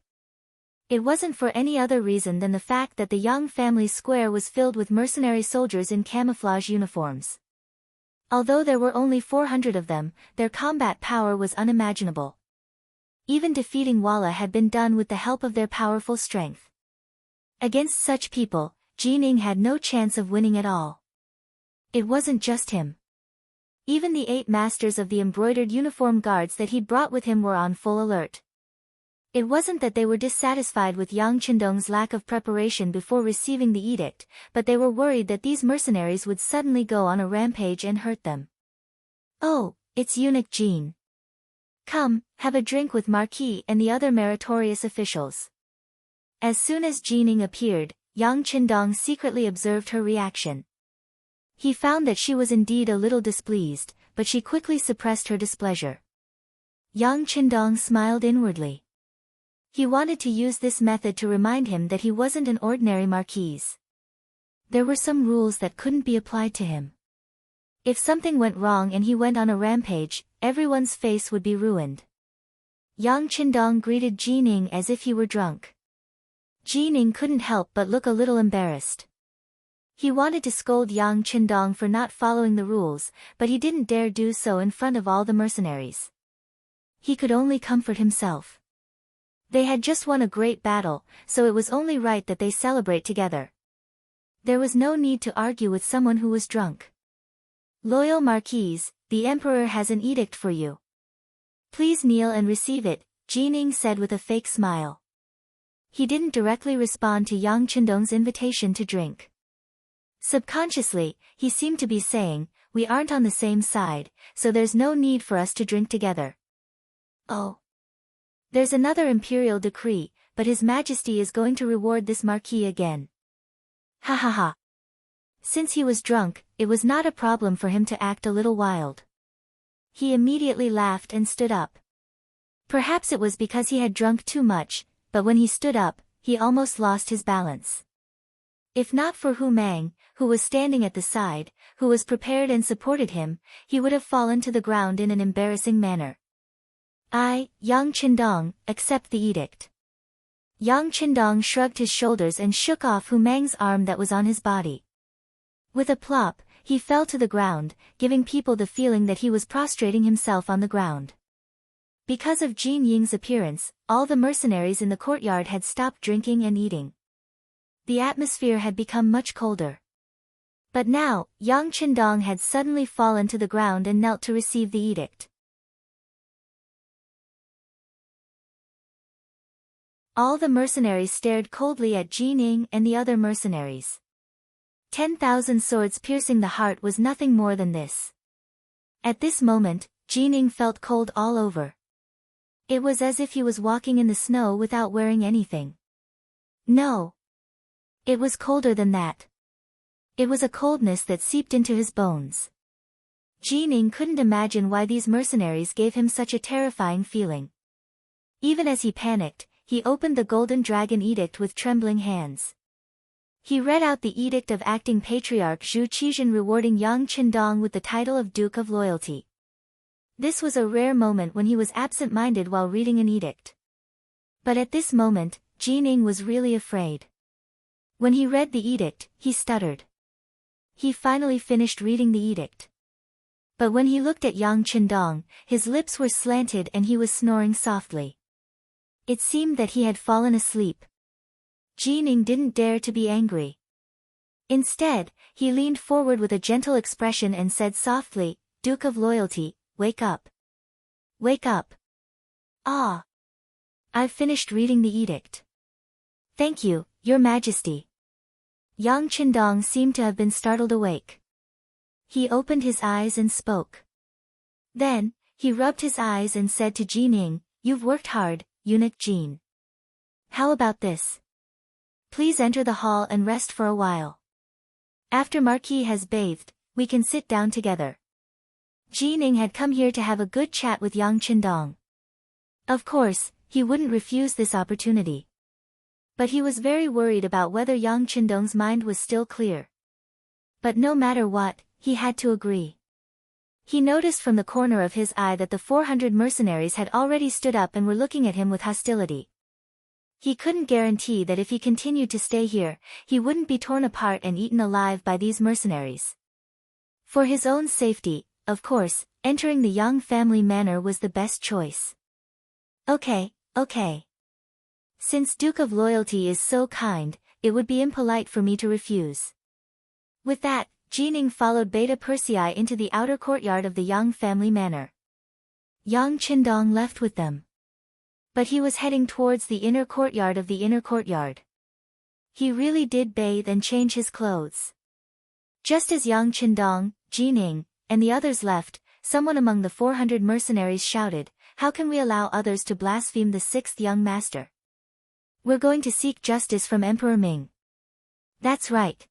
It wasn't for any other reason than the fact that the Yang family square was filled with mercenary soldiers in camouflage uniforms. Although there were only 400 of them, their combat power was unimaginable. Even defeating Walla had been done with the help of their powerful strength. Against such people, Qing had no chance of winning at all. It wasn't just him. Even the 8 masters of the embroidered uniform guards that he'd brought with him were on full alert. It wasn't that they were dissatisfied with Yang Qingdong's lack of preparation before receiving the edict, but they were worried that these mercenaries would suddenly go on a rampage and hurt them. "Oh, it's eunuch Qing. Come, have a drink with Marquis and the other meritorious officials." As soon as Qing appeared, Yang Qingdong secretly observed her reaction. He found that she was indeed a little displeased, but she quickly suppressed her displeasure. Yang Qingdong smiled inwardly. He wanted to use this method to remind him that he wasn't an ordinary marquis. There were some rules that couldn't be applied to him. If something went wrong and he went on a rampage, everyone's face would be ruined. Yang Qingdong greeted Qing as if he were drunk. Qing couldn't help but look a little embarrassed. He wanted to scold Yang Qingdong for not following the rules, but he didn't dare do so in front of all the mercenaries. He could only comfort himself. They had just won a great battle, so it was only right that they celebrate together. There was no need to argue with someone who was drunk. "Loyal Marquise, the Emperor has an edict for you. Please kneel and receive it," Qing said with a fake smile. He didn't directly respond to Yang Qingdong's invitation to drink. Subconsciously, he seemed to be saying, "We aren't on the same side, so there's no need for us to drink together." "Oh. There's another imperial decree, but His Majesty is going to reward this marquis again." Ha ha ha. Since he was drunk, it was not a problem for him to act a little wild. He immediately laughed and stood up. Perhaps it was because he had drunk too much, but when he stood up, he almost lost his balance. If not for Hu Mang, who was standing at the side, who was prepared and supported him, he would have fallen to the ground in an embarrassing manner. I, Yang Qindong, accept the edict. Yang Qindong shrugged his shoulders and shook off Hu Mang's arm that was on his body. With a plop, he fell to the ground, giving people the feeling that he was prostrating himself on the ground. Because of Jin Ying's appearance, all the mercenaries in the courtyard had stopped drinking and eating. The atmosphere had become much colder. But now, Yang Qindong had suddenly fallen to the ground and knelt to receive the edict. All the mercenaries stared coldly at Jin Ying and the other mercenaries. 10,000 swords piercing the heart was nothing more than this. At this moment, Jin Ying felt cold all over. It was as if he was walking in the snow without wearing anything. No. It was colder than that. It was a coldness that seeped into his bones. Jin Ying couldn't imagine why these mercenaries gave him such a terrifying feeling. Even as he panicked, he opened the Golden Dragon Edict with trembling hands. He read out the edict of acting patriarch Zhu Qizhen rewarding Yang Qindong with the title of Duke of Loyalty. This was a rare moment when he was absent-minded while reading an edict. But at this moment, Jin Ying was really afraid. When he read the edict, he stuttered. He finally finished reading the edict. But when he looked at Yang Qindong, his lips were slanted and he was snoring softly. It seemed that he had fallen asleep. Jin Ying didn't dare to be angry. Instead, he leaned forward with a gentle expression and said softly, "Duke of Loyalty, wake up. Wake up." "Ah. I've finished reading the edict." "Thank you, Your Majesty." Yang Qindong seemed to have been startled awake. He opened his eyes and spoke. Then, he rubbed his eyes and said to Jin Ying, "You've worked hard, eunuch Jin. How about this? Please enter the hall and rest for a while. After Marquis has bathed, we can sit down together." Jin Ying had come here to have a good chat with Yang Qindong. Of course, he wouldn't refuse this opportunity. But he was very worried about whether Yang Qindong's mind was still clear. But no matter what, he had to agree. He noticed from the corner of his eye that the 400 mercenaries had already stood up and were looking at him with hostility. He couldn't guarantee that if he continued to stay here, he wouldn't be torn apart and eaten alive by these mercenaries. For his own safety, of course, entering the Yang family manor was the best choice. Okay. Since Duke of Loyalty is so kind, it would be impolite for me to refuse. With that, Jin Ying followed Beta Persei into the outer courtyard of the Yang family manor. Yang Qindong left with them. But he was heading towards the inner courtyard of the inner courtyard. He really did bathe and change his clothes. Just as Yang Qindong, Jin Ying, and the others left, someone among the 400 mercenaries shouted, "How can we allow others to blaspheme the 6th young master? We're going to seek justice from Emperor Ming." "That's right.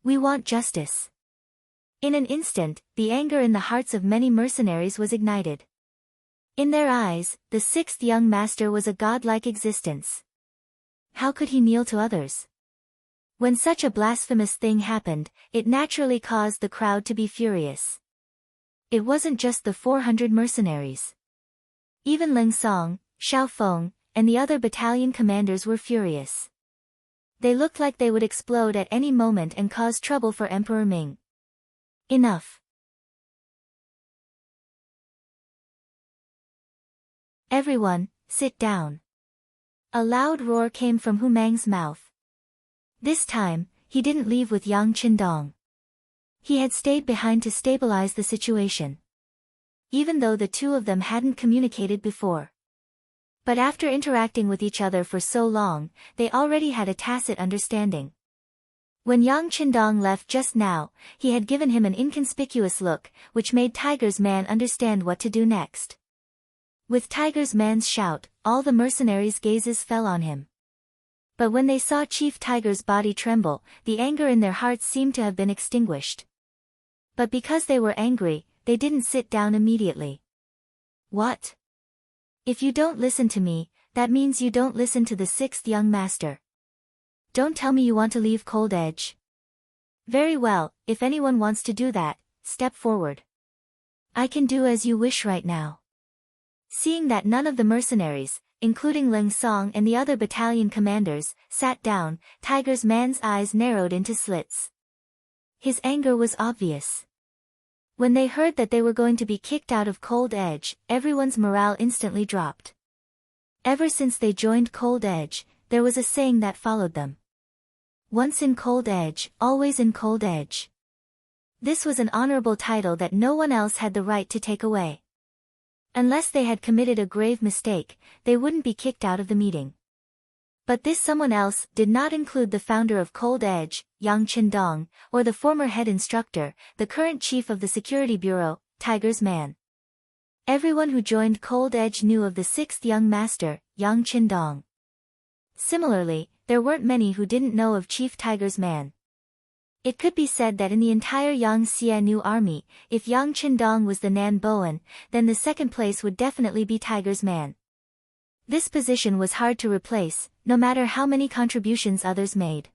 We want justice." In an instant, the anger in the hearts of many mercenaries was ignited. In their eyes, the 6th young master was a godlike existence. How could he kneel to others? When such a blasphemous thing happened, it naturally caused the crowd to be furious. It wasn't just the 400 mercenaries. Even Leng Song, Xiao Feng, and the other battalion commanders were furious. They looked like they would explode at any moment and cause trouble for Emperor Ming. Enough. Everyone, sit down. A loud roar came from Hu Mang's mouth. This time, he didn't leave with Yang Qindong. He had stayed behind to stabilize the situation. Even though the two of them hadn't communicated before. But after interacting with each other for so long, they already had a tacit understanding. When Yang Qindong left just now, he had given him an inconspicuous look, which made Tiger's man understand what to do next. With Tiger's man's shout, all the mercenaries' gazes fell on him. But when they saw Chief Tiger's body tremble, the anger in their hearts seemed to have been extinguished. But because they were angry, they didn't sit down immediately. "What? If you don't listen to me, That means you don't listen to the sixth young master. Don't tell me you want to leave Cold Edge. Very well, if anyone wants to do that, step forward. I can do as you wish right now. Seeing that none of the mercenaries, including Ling Song and the other battalion commanders, sat down, Tiger's man's eyes narrowed into slits. His anger was obvious. When they heard that they were going to be kicked out of Cold Edge, everyone's morale instantly dropped. Ever since they joined Cold Edge, there was a saying that followed them. Once in Cold Edge, always in Cold Edge. This was an honorable title that no one else had the right to take away. Unless they had committed a grave mistake, they wouldn't be kicked out of the meeting. But this someone else did not include the founder of Cold Edge, Yang Qindong, or the former head instructor, the current chief of the security bureau, Tiger's man. Everyone who joined Cold Edge knew of the sixth young master, Yang Qindong. Similarly, there weren't many who didn't know of Chief Tiger's man. It could be said that in the entire Yang Xianu army, if Yang Qindong was the Nan Boan, then the second place would definitely be Tiger's man. This position was hard to replace, no matter how many contributions others made.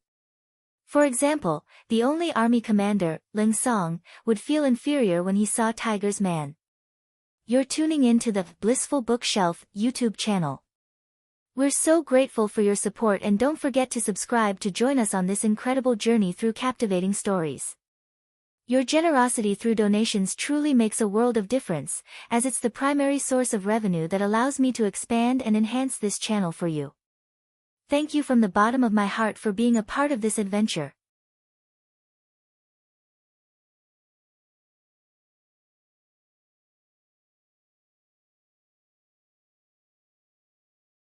For example, the only army commander, Ling Song, would feel inferior when he saw Tiger's man. You're tuning in to the Blissful Bookshelf YouTube channel. We're so grateful for your support, and don't forget to subscribe to join us on this incredible journey through captivating stories. Your generosity through donations truly makes a world of difference, as it's the primary source of revenue that allows me to expand and enhance this channel for you. Thank you from the bottom of my heart for being a part of this adventure.